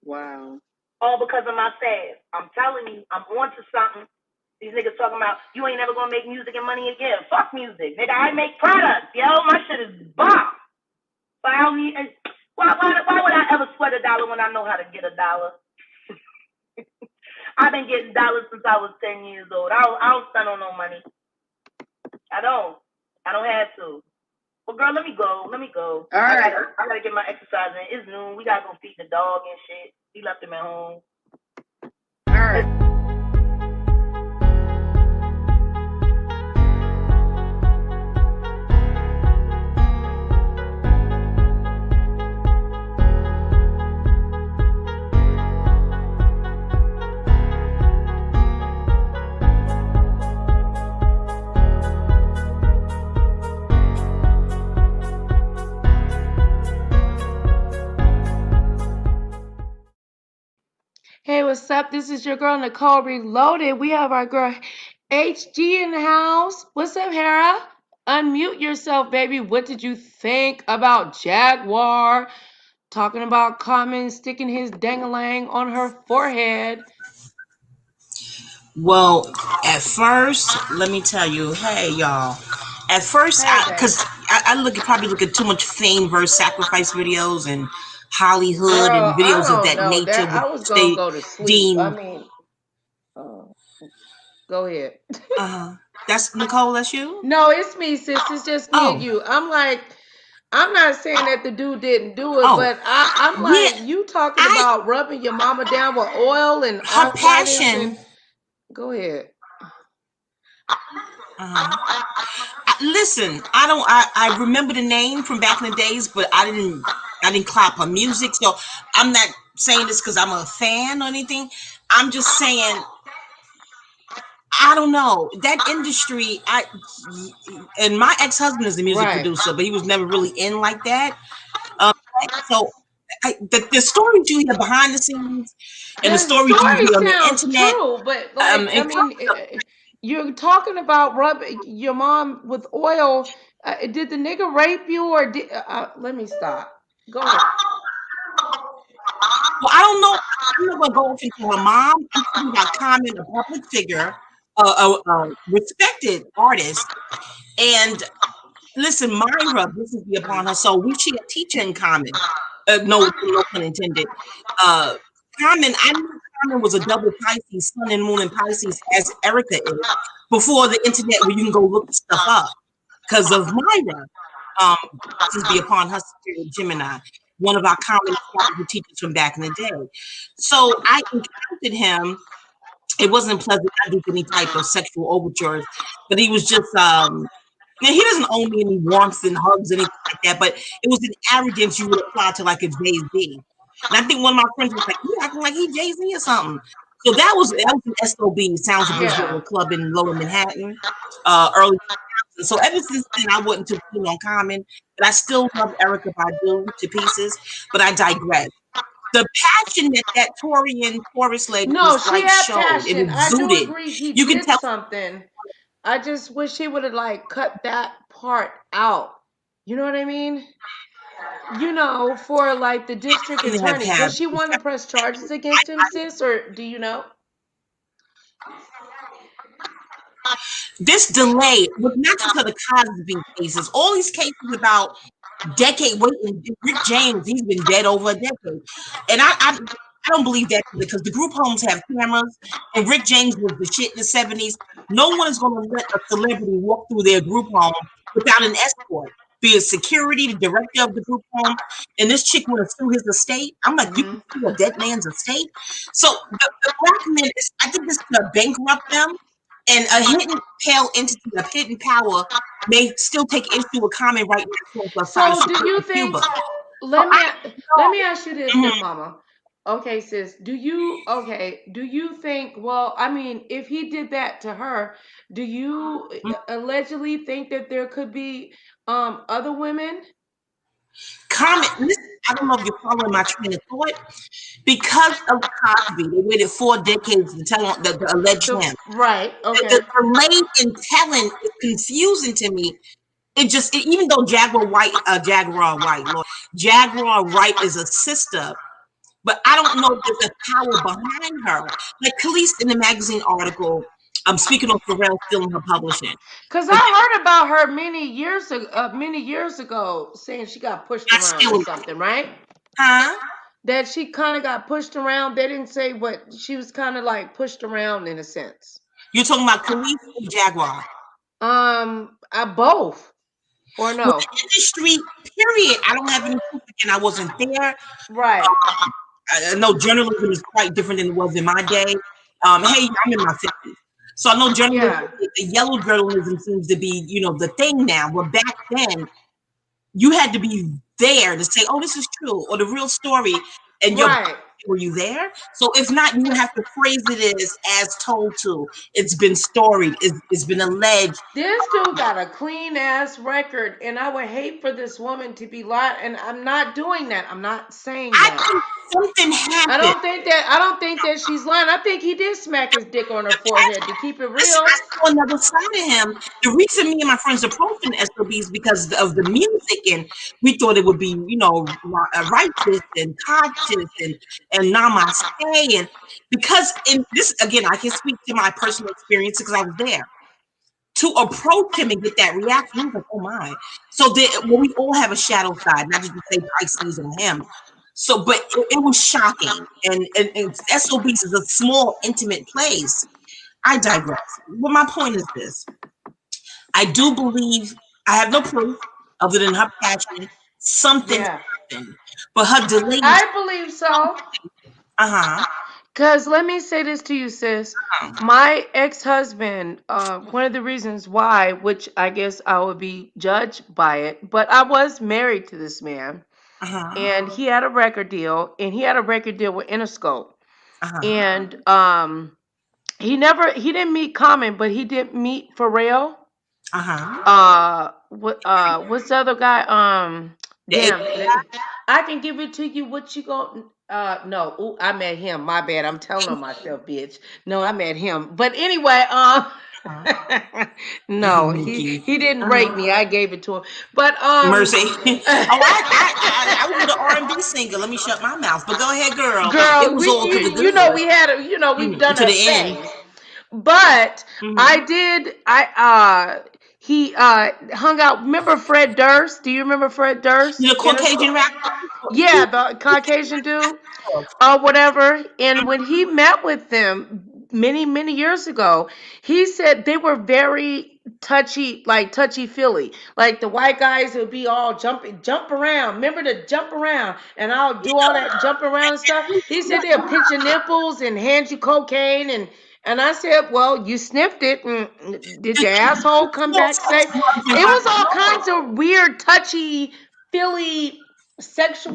Wow. All because of my sad. I'm telling you, I'm onto something. These niggas talking about you ain't never gonna make music and money again. Fuck music, nigga. I make products, yo. My shit is bomb. But I don't need. Why would I ever sweat $1 when I know how to get $1? I've been getting dollars since I was 10 years old. I don't spend on no money. I don't have to. Well, girl, let me go. All right. I gotta get my exercise in. It's noon. We gotta go feed the dog and shit. We left him at home. All right. Hey, what's up? This is your girl Nicole Reloaded. We have our girl HG in the house. What's up, Hera? Unmute yourself, baby. What did you think about Jaguar talking about Common sticking his dangalang on her forehead? Well, at first, let me tell you, hey y'all. At first, because I probably look at too much fame versus sacrifice videos and Hollywood and videos of that nature. I was gonna go to sleep. I mean, go ahead. That's Nicole. That's you? No, it's me, sis. It's just me and you. I'm like, I'm not saying that the dude didn't do it, Oh, but I'm yeah. like, you talking I about rubbing your mama down with oil and Her arthritis and passion. go ahead. Uh, Listen, I remember the name from back in the days, but I didn't clock her music. So I'm not saying this because I'm a fan or anything. I'm just saying I don't know that industry. And my ex-husband is a music Right. producer, but he was never really in like that. Um, so the stories you hear behind the scenes and the The stories you story hear on the sounds internet, true, but like, I it mean, you're talking about rubbing your mom with oil. Did the nigga rape you or did? Let me stop. Go ahead. well, I don't know. I'm not gonna go into her mom. I'm talking about Common, a public figure, a respected artist. And listen, Myra, this is be upon her. So we share a teacher in common. No pun intended. Uh, Common, I knew Common was a double Pisces, Sun and Moon in Pisces, as Erica is, before the internet where you can go look stuff up because of Myra. Um, this be upon her spirit, Gemini, one of our common astrology teachers from back in the day. So I encountered him. It wasn't pleasant. I did any type of sexual overtures, but he was just now he doesn't owe me any warmth and hugs, anything like that, but it was an arrogance you would apply to like a Jay-Z. And I think one of my friends was like, "You acting like he Jay-Z or something." So that was an SOB, Sounds of Brazil, Yeah. a club in Lower Manhattan, early 2000s. So ever since then, I wasn't too keen on Common, but I still love Erica Badu to pieces. But I digress. The passion that Taurus lady No, was she like had showed, it passion. I do exuded. agree he You can did tell something. I just wish he would have like cut that part out. You know what I mean? For like the district women have attorney. had Does she want to press charges against him, sis, or do you know? this delay was not just for the Cosby cases. All these cases about decade waiting. Rick James, he's been dead over a decade, and I don't believe that because the group homes have cameras, and Rick James was the shit in the '70s. No one is going to let a celebrity walk through their group home without an escort, be it security, the director of the group home, and this chick want to sue his estate. I'm like, you can sue a dead man's estate. So the black men is, I think this is going to bankrupt them, and a hidden pale entity of hidden power may still take issue with Common right now for So do cybersecurity you in Cuba. think? So Let me I let me ask you this know. then, Mama. Okay, sis. Do you think? Well, I mean, if he did that to her, do you allegedly think that there could be other women? Common, listen, I don't know if you're following my train of thought. Because of Cosby, they waited 4 decades to tell on the alleged To him. right. The Okay. delay in telling is confusing to me. Even though Jaguar White, Lord, Jaguar Wright is a sister, but I don't know if there's a power behind her. Like Khalees in the magazine article, I'm speaking of Pharrell still in her publishing, Cause I but heard about her many years ago, saying she got pushed that's around or still, something, right? huh? That she kind of got pushed around. They didn't say what she was kind of like pushed around in a sense. You're talking about Khalees or Jaguar? Both or Well, no? the industry, period. I don't have any proof again. I wasn't there. Right. I know journalism is quite different than it was in my day. Hey, I'm in my 50s. So I know journalism, Yeah. the yellow journalism seems to be, the thing now. But back then, you had to be there to say, oh, this is true, or the real story. And Right. were you there? So if not, you have to phrase it as told to. It's been storied. It's been alleged. This dude got a clean ass record, and I would hate for this woman to be lying. And I'm not doing that. I'm not saying I that. think something I happened. don't think that. I don't think that she's lying. I think he did smack his dick on her forehead. To keep it Listen, real. I saw another side of him. The reason me and my friends approached him SOBs because of the music, and we thought it would be, righteous and conscious and namaste, and because in this again, I can speak to my personal experience because I was there. To approach him and get that reaction, he was like, "Oh my!" So we all have a shadow side, not just to say Pisces on him. So, but it was shocking, and SOBs is a small, intimate place. I digress. But my point is this: I do believe I have no proof other than her passion. something Yeah, happened. But her delayed. I believe so. Uh-huh. Because let me say this to you, sis. My ex husband, one of the reasons why, which I guess I would be judged by it, but I was married to this man, Uh-huh. and he had a record deal, and he had a record deal with Interscope. Uh-huh. And he didn't meet Common, but he did meet Pharrell. Uh-huh. What's the other guy? The eight. Damn, I can give it to you. What you go? No, ooh, I met him. My bad. I'm telling on myself, bitch. No, I met him. But anyway, Uh-huh. no, Nikki. he didn't Uh-huh. rape me. I gave it to him. But Mercy. Oh, I was an R&B singer. Let me shut my mouth. But go ahead, girl. It girl, was all to the you know good. we had we've done To a the end. thing. But Mm-hmm. I did. He hung out. Remember Fred Durst? Do you remember Fred Durst? You know, Caucasian rapper. Yeah, the Caucasian dude or whatever. And when he met with them many years ago, he said they were very touchy, like touchy feely. Like the white guys would be all jump around. Remember to jump around, and I'll do all that jump around and stuff. He said they'll pinch your nipples and hand you cocaine and I said, well, you sniffed it, and did your asshole come back safe? It was all kinds of weird, touchy, feely,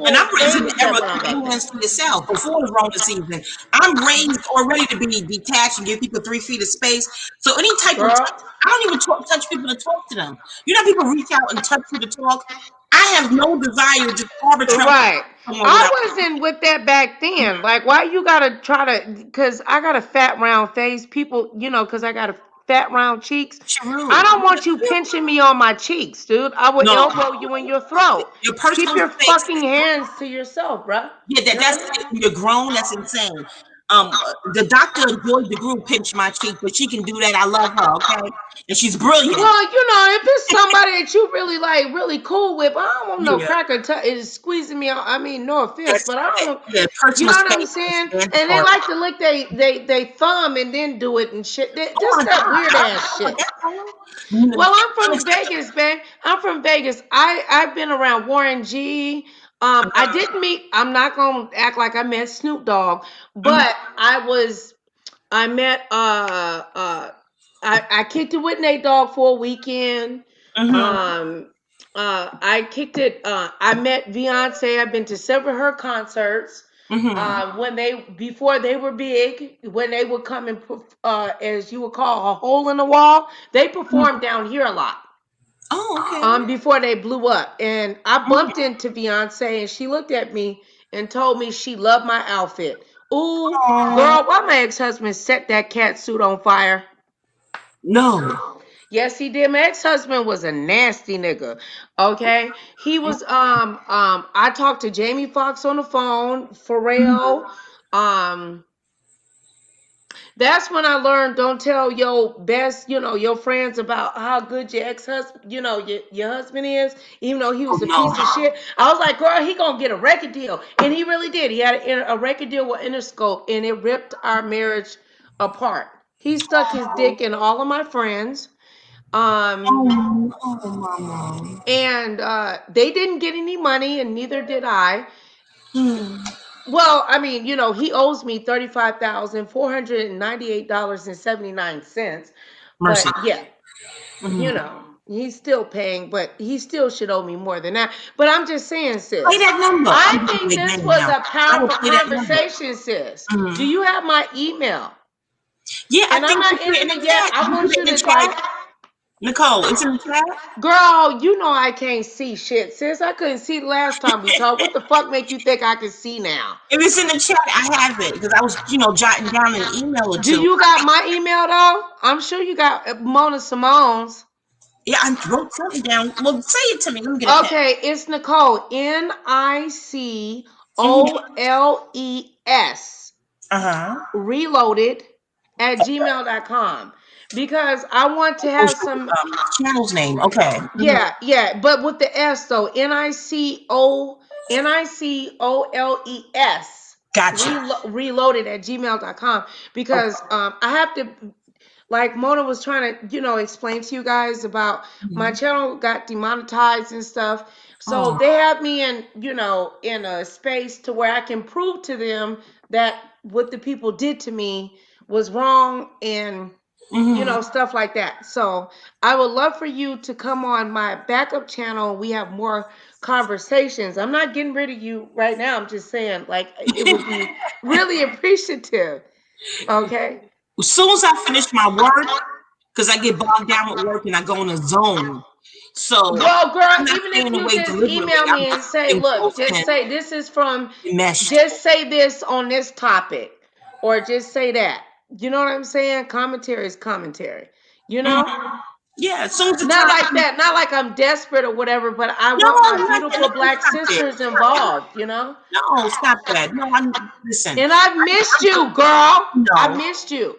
And I'm sexual raised in the things era that of went on keep back your then. hands to yourself before the Rona season. I'm raised already to be detached and give people 3 feet of space. So any type of Girl. touch, I don't even touch people to talk to them. You know, people reach out and touch you to talk. I have no desire to just arbitrarily Right. someone without. I wasn't with that back then. Like, why you gotta try to? Because I got a fat round face. People, because I got a fat round cheeks. I True. don't want you pinching me on my cheeks, dude. I will No, elbow you in your throat. your Keep personal your space. fucking hands to yourself, bruh. Yeah, You know that's what I mean? you're grown. That's insane. The doctor Joy DeGruy pinched my cheek, but she can do that. I love her. Okay, and she's brilliant. Well, if it's somebody that you really like, really cool with, I don't want no Yeah, cracker is squeezing me out. I mean, no offense, that's but I don't. yeah. You Personal know what I'm space is saying? very And they important. like to lick they thumb and then do it and shit. Oh Just my that God, weird I ass don't know shit. what that's all. Well, I'm from Unacceptable. Vegas, man. I'm from Vegas. I've been around Warren G. I didn't meet. I'm not gonna act like I met Snoop Dogg, Mhm, but I met I kicked it with Nate Dogg for a weekend. mhm, I kicked it. I met Beyonce. I've been to several of her concerts. mhm. When they before they were big, when they would come and as you would call a hole in the wall, they performed down here a lot. Oh, okay. Before they blew up, and I Mhm. bumped into Beyonce, and she looked at me and told me she loved my outfit. Ooh, Oh girl, why my ex-husband set that cat suit on fire? no. Yes, he did. My ex-husband was a nasty nigga. Okay. He was I talked to Jamie Foxx on the phone, Pharrell. Um that's when I learned don't tell your best, your friends about how good your ex-husband, your husband is, even though he Oh was a piece no. of shit. I was like, girl, he gonna get a record deal. And he really did. He had a record deal with Interscope, and it ripped our marriage apart. He stuck his dick in all of my friends. Um Oh, mama. and they didn't get any money, and neither did I. Hmm. Well, I mean, he owes me $35,498.79. But Mercy. yeah, Mhm. he's still paying, but he still should owe me more than that. But I'm just saying, Play sis, that number. I I'm think doing it this again was now. a I will powerful play that number. conversation, sis. Do Mhm. you have my email? Yeah, I And I'm think you not put it in ending the it yet. chat. I You put want it you in the to like, chat. Nicole, it's in the chat. girl, I can't see shit, sis. I couldn't see the last time we talked. What the fuck make you think I can see now? If it's in the chat, I have it because I was, jotting down an email or Do two. you got my email though? I'm sure you got Mona Simone's. Yeah, I wrote something down. Well, say it to me. Let me get a pen. Okay, it's Nicole. Mhm. NICOLES Uh-huh. reloaded at gmail.com. Because I want to Oh, have some. channel's name. Okay. Mhm. Yeah, but with the S though. NICOLES Gotcha. reloaded at gmail.com. Because Okay. I have to like Mona was trying to, explain to you guys about my Mhm. channel got demonetized and stuff. So Oh. they have me in, in a space to where I can prove to them that what the people did to me was wrong and Hmm. stuff like that. So I would love for you to come on my backup channel. We have more conversations. I'm not getting rid of you right now. I'm just saying, like, it would be really appreciative. Okay. As soon as I finish my work, because I get bogged down with work and I go in a zone. So Well, girl, I'm not even if staying you away just deliberately. email I'm me and just say, look, engulfed just and say this is from, enmeshed. just say this on this topic, or just say that. You know what I'm saying? Commentary is commentary. You know? Mhm. Yeah, as soon as the Not time like comes. that. Not like I'm desperate or whatever, but I No, want my not that. beautiful No, black stop it. sisters Stop it. involved, you know? No, stop that. No, listen. And I've missed you, girl. I No. missed you.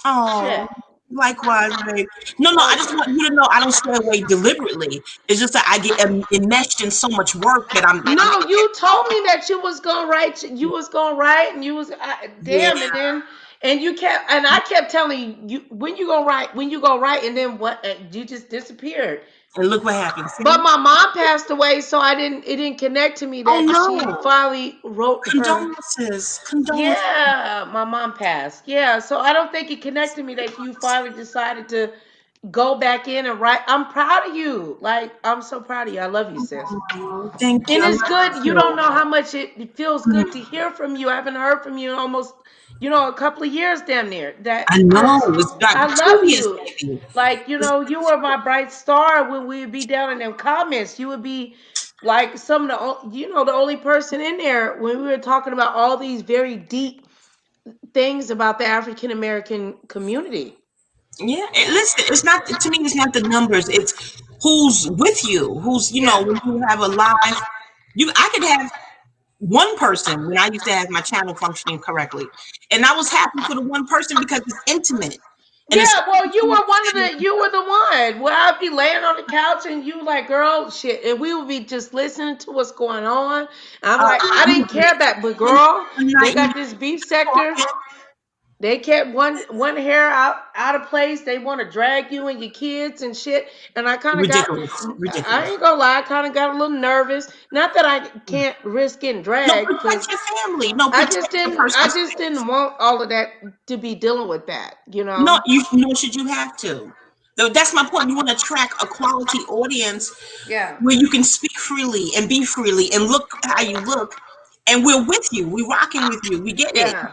Oh, Shit. likewise, babe. No, no, I just Okay. want you to know I don't stay away deliberately. It's just that I get enmeshed in so much work that I'm No, you told me that you was gonna write. You was gonna write, and you was yeah. damn, and then you kept, and I kept telling you when you gonna write, when you gonna write, and then what? You just disappeared. And look what happened. But See? my mom passed away, so I didn't. It didn't connect to me Oh that she no. finally wrote her. Condolences. Condolences. Yeah, my mom passed. Yeah, so I don't think it connected me that you finally decided to go back in and write. I'm proud of you. Like, I'm so proud of you. I love you, sis. Oh, thank you. And I it's love good. You you don't know how much it feels too. good to hear from you. I haven't heard from you in almost, a couple of years, damn near. That I because know. It's I about two love years, you. baby. Like, you were my bright star when we would be down in them comments. You would be like some of the only person in there when we were talking about all these very deep things about the African American community. Yeah, listen, it's not to me. It's not the numbers. It's who's with you. Who's Yeah. when you have a live. I could have one person when I used to have my channel functioning correctly, and I was happy for the one person because it's intimate, and it's Yeah, well, you were the one where I'd be laying on the couch and you like, girl, shit, and we would be just listening to what's going on. I'm like, I you didn't care that, but girl, one they night you got this beef sector. They kept one hair out of place. They want to drag you and your kids and shit. And I kind of got, ridiculous, I ridiculous. ain't gonna lie, I kind of got a little nervous. Not that I can't risk getting No, dragged, protect because your family. No, protect your I personal just space. didn't want all of that to be dealing with that, you No, know. nor should you have to. Though that's my point. You want to attract a quality audience Yeah. where you can speak freely and be freely and look how you look, and we're with you. We're rocking with you. We get it. Yeah.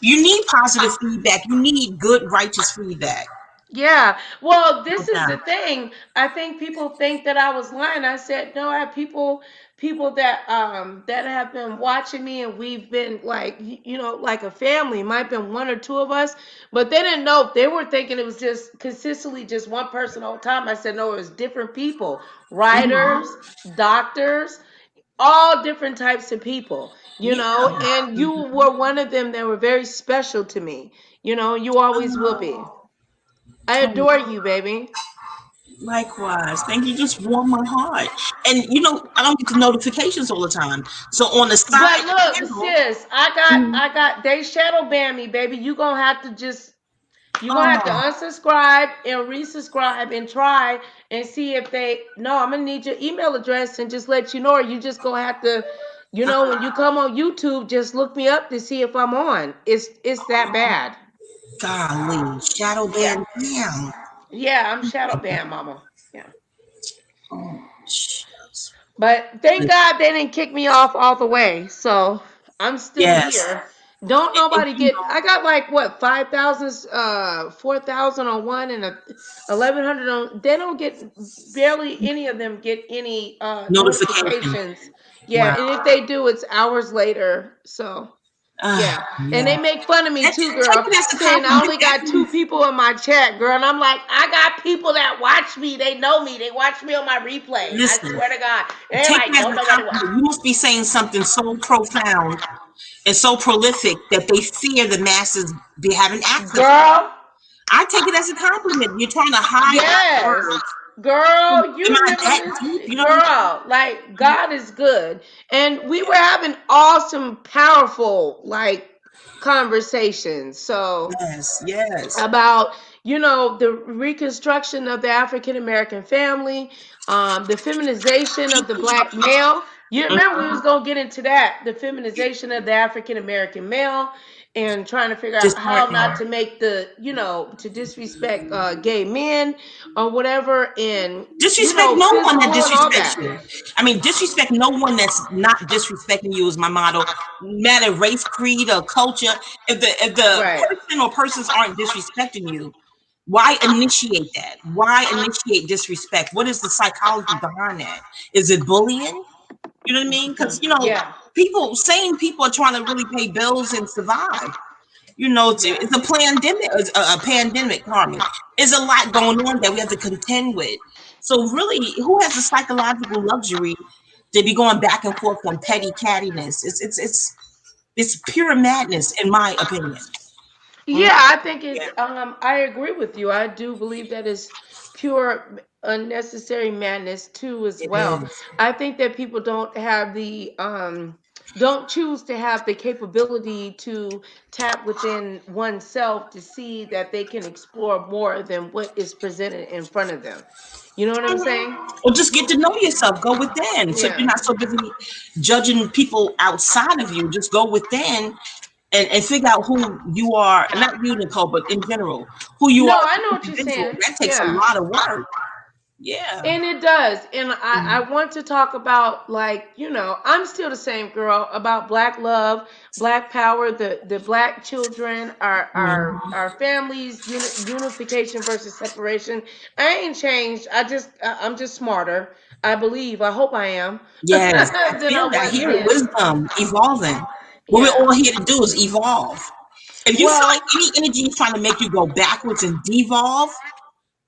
You need positive feedback. You need good, righteous feedback. Yeah. Well, No this is the doubt. thing. I think people think that I was lying. I said, no, I have people that have been watching me, and we've been like like a family. Might have been one or two of us, but they didn't know. They were thinking it was just consistently just one person all the time. I said, no, it was different people. Mhm. Writers, doctors, all different types of people, Yeah. and you were one of them that were very special to me. You always will be. I Oh, adore you, baby. likewise. Thank you. Just warm my heart. And I don't get the notifications all the time. So on the But side look, channel, sis, they shadow ban me, baby. You're gonna have to oh unsubscribe and resubscribe and try and see if they. No, I'm gonna need your email address and just let you know, or you just gonna have to, when you come on YouTube, just look me up to see if I'm on. It's that bad. golly, shadow Yeah, band down. yeah, I'm shadow ban, mama. Yeah. Oh, shucks. But thank God they didn't kick me off all the way. So I'm still Yes. here. Don't And nobody get. I got like what 5,000, 4,000 on one and 1,100 on. They don't get barely any of them get any notification. notifications. Yeah, Wow. and if they do, it's hours later. So Ah, yeah, and yeah. they make fun of me And too, take girl, it as a saying I compliment. only got two people in my chat, girl, and I'm like, I got people that watch me. They know me. They watch me on my replay. I Listen, swear to God, they're take like, it as don't a nobody watch. compliment. You must be saying something so profound and so prolific that they fear the masses be having access. Girl, I take it as a compliment. You're trying to hide yes, words. girl, Am you I never that deep? listen, You know what girl. Like God is good, and we were having awesome, powerful, like conversations. So I'm saying? Yes, yes. about the reconstruction of the African American family, the feminization of the black male. You remember we was gonna get into that, the feminization of the African American male, and trying to figure out how not Disheartening. to make to disrespect gay men or whatever, and Disrespect no one that physical and all disrespects that. you. I mean, disrespect no one that's not disrespecting you is my motto. Matter race, creed, or culture. If the Right. person or persons aren't disrespecting you, why initiate that? Why initiate disrespect? What is the psychology behind that? Is it bullying? You know what I mean? Because Yeah. sane people are trying to really pay bills and survive. Yeah. It's a pandemic. It's a pandemic, Carmen. There's a lot going on that we have to contend with. So really, who has the psychological luxury to be going back and forth on petty cattiness? It's pure madness, in my opinion. Mm, Yeah, I think yeah, it's I agree with you. I do believe that is pure unnecessary madness too as it well. is. I think that people don't choose to have the capability to tap within oneself to see that they can explore more than what is presented in front of them. You know what I'm saying? Or just get to know yourself. Go within. So you're Yeah. not so busy judging people outside of you. Just go within and figure out who you are, and not you, Nicole, but in general, who you are No, I as know an what you're individual. saying. That takes a Yeah. lot of work. Yeah. And it does. And I Mhm. want to talk about, like, I'm still the same girl about black love, black power, the black children, our families, unification versus separation. I ain't changed. I'm just smarter. I believe. I hope I am Yes, I than I feel that. was Here, then. wisdom, evolving. What we're Yeah. all here to do is evolve. If you feel Well, like any energy is trying to make you go backwards and devolve,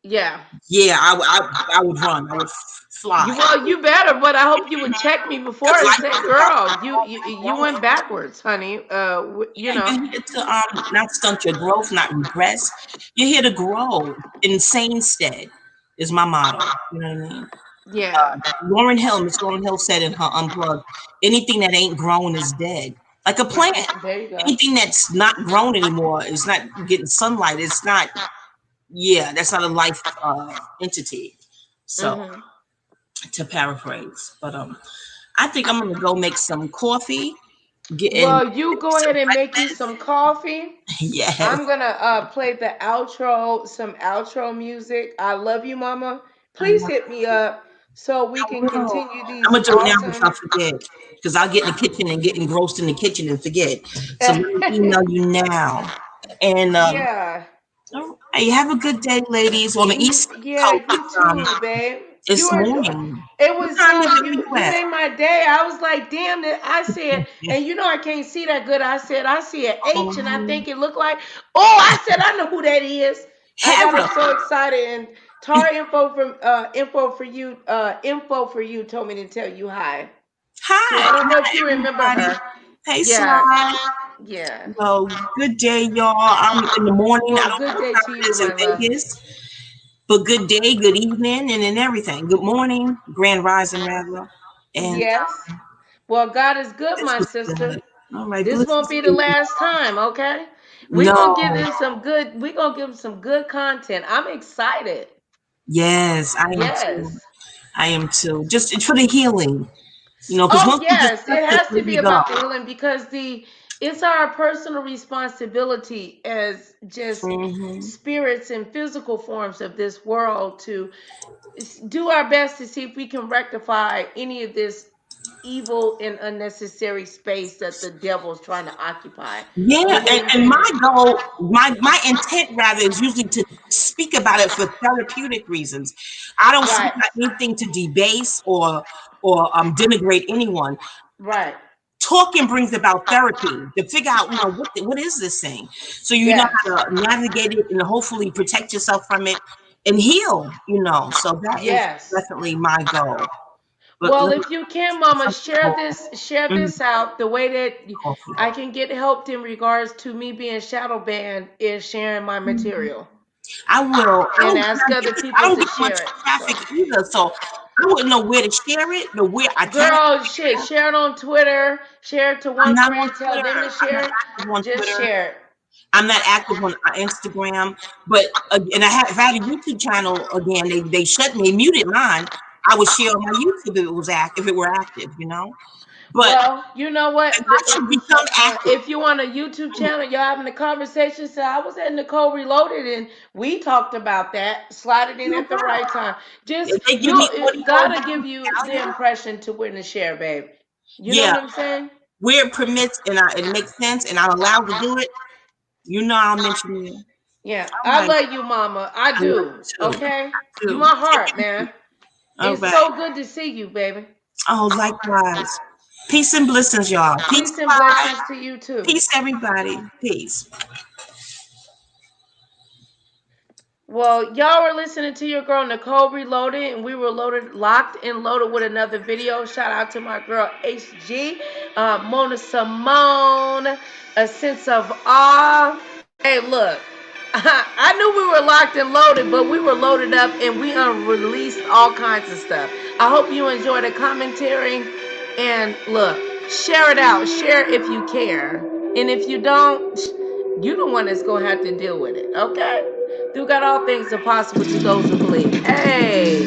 yeah. yeah, I would run. I would fly. You better, but I hope you would check me before Because and life say, is about "Girl, you growing. went backwards, honey." Yeah, you're here to not stunt your growth, not regress. You're here to grow. Insane stead is my motto. You know what I mean? Yeah. Miss Lauren Hill said in her Unplugged, anything that ain't grown is dead. Like a plant. There you go. Anything that's not grown anymore is not getting sunlight. It's not, yeah, that's not a life entity. So, Hmm. to paraphrase. But I think I'm gonna go make some coffee, get Well, you go some ahead and make you breakfast. some coffee. Yes, I'm gonna play some outro music. I love you, Mama. I Please love hit me up so we can will. continue I'm these gonna do it now before I awesome. forget, because I'll get in the kitchen and get engrossed in the kitchen and forget. So let me email you now. And Yeah. all right, have a good day, ladies. On the East Yeah, Coast, you too, babe. You it's are doing. morning. It What was time is it where you. you You at? made my day. I was like, damn it. I said, and I can't see that good. I see an H, and I Um, think it looked like. Oh, I said, I know who that is. I got Heather. up so excited, and Tar info for you told me to tell you hi. So Hi, I don't know if hi, you remember everybody. her. Hey, Yeah, Sly. yeah. Well, good day, y'all. I'm in the morning. I Well, don't know good what day time to it you, is in my love. Vegas, but good day, good evening, and in everything. Good morning, grand rising, rather. And Yes. Well, God is good, this my was sister. good. All right, This won't blessings be to the you. last time, okay? We No, gonna give them some good. We gonna give them some good content. I'm excited. yes, I am too. Yes. I am too. Just for the healing, because Oh once we yes, discuss it it, has where to do be we go? about the healing because it's our personal responsibility as just Hmm. spirits and physical forms of this world to do our best to see if we can rectify any of this evil and unnecessary space that the devil's trying to occupy the Yeah, way we and can. my goal, my intent rather is usually to speak about it for therapeutic reasons. I don't speak Right. about anything to debase or denigrate anyone. Right. Talking brings about therapy to figure out, what is this thing, so you know Yes. how to navigate it and hopefully protect yourself from it and heal. So that is Yes. definitely my goal. But Well, let me if you can, Mama, some people, share mm, this out. The way that coffee. I can get helped in regards to me being shadow banned is sharing my material I will. I and don't. ask I other get this. I people don't to get much share it. traffic So, either, so I wouldn't know where to share it, but where I can girl, share shit, it. share it on Twitter. Share it to I'm one not on friend. Tell Twitter. them to I'm not share it. active on Just Twitter. share it. I'm not active on Instagram, but and I have if I had a YouTube channel again. They shut me, muted mine. I would share on my YouTube if it was if it were active, you know. But Well, you know what? I should become active. If you want a YouTube channel, y'all having a conversation. So I was at Nicole Reloaded, and we talked about that. Slide it in No at the right time. Just If they give me you audio gotta give you down the here, impression to win the share, babe. You know yeah, what I'm saying? where it permits and it makes sense, and I'm allowed to do it. You know, I'll mention you. Yeah, All I right, love you, Mama. I I love do. you too. Okay, you Too. my heart, man. All It's right. so good to see you, baby. Oh, likewise. Peace and blessings, y'all. Peace, Peace and blessings to you too. peace, everybody. Peace. Well, y'all were listening to your girl Nicole Reloaded, and we were locked and loaded with another video. Shout out to my girl HG, Mona Simone, A Sense of Awe. Hey, look, I knew we were locked and loaded, but we were loaded up and we unreleased all kinds of stuff. I hope you enjoyed the commentary. And look, share it out. Share if you care. And if you don't, you the one that's going to have to deal with it, okay? Through God, all things are possible to those who believe. Hey.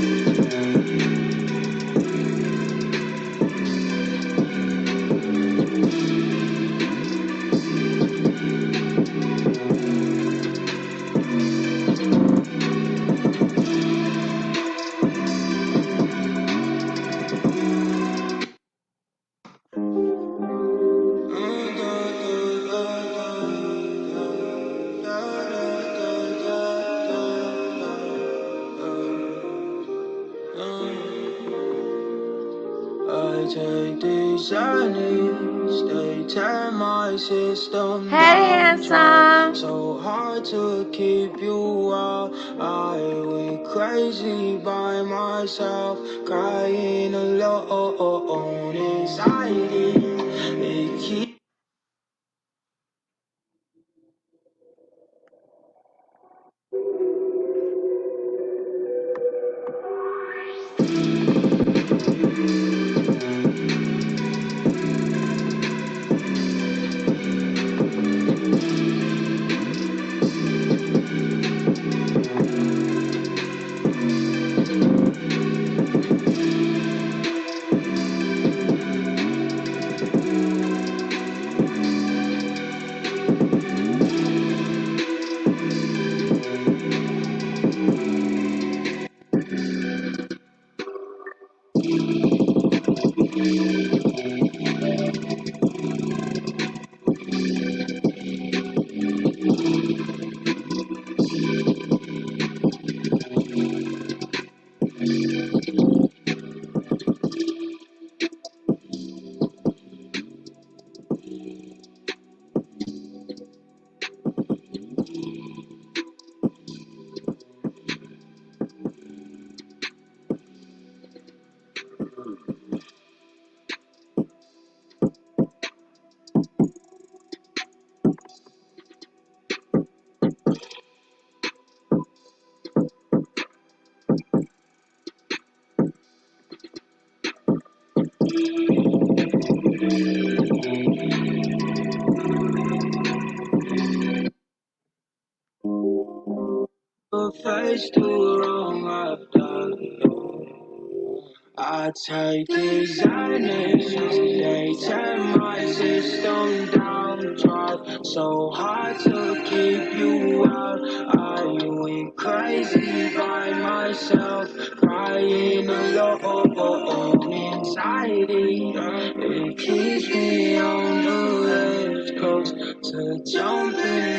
I take these journeys, they turn my system Hey, down. handsome. So hard to keep you out. I went crazy by myself, crying alone. Anxiety, it keeps a face too long after. I take these energies, they turn my system down. Try so hard to keep you out. I went crazy by myself, crying alone. Anxiety, it keeps me on the edge, close to jumping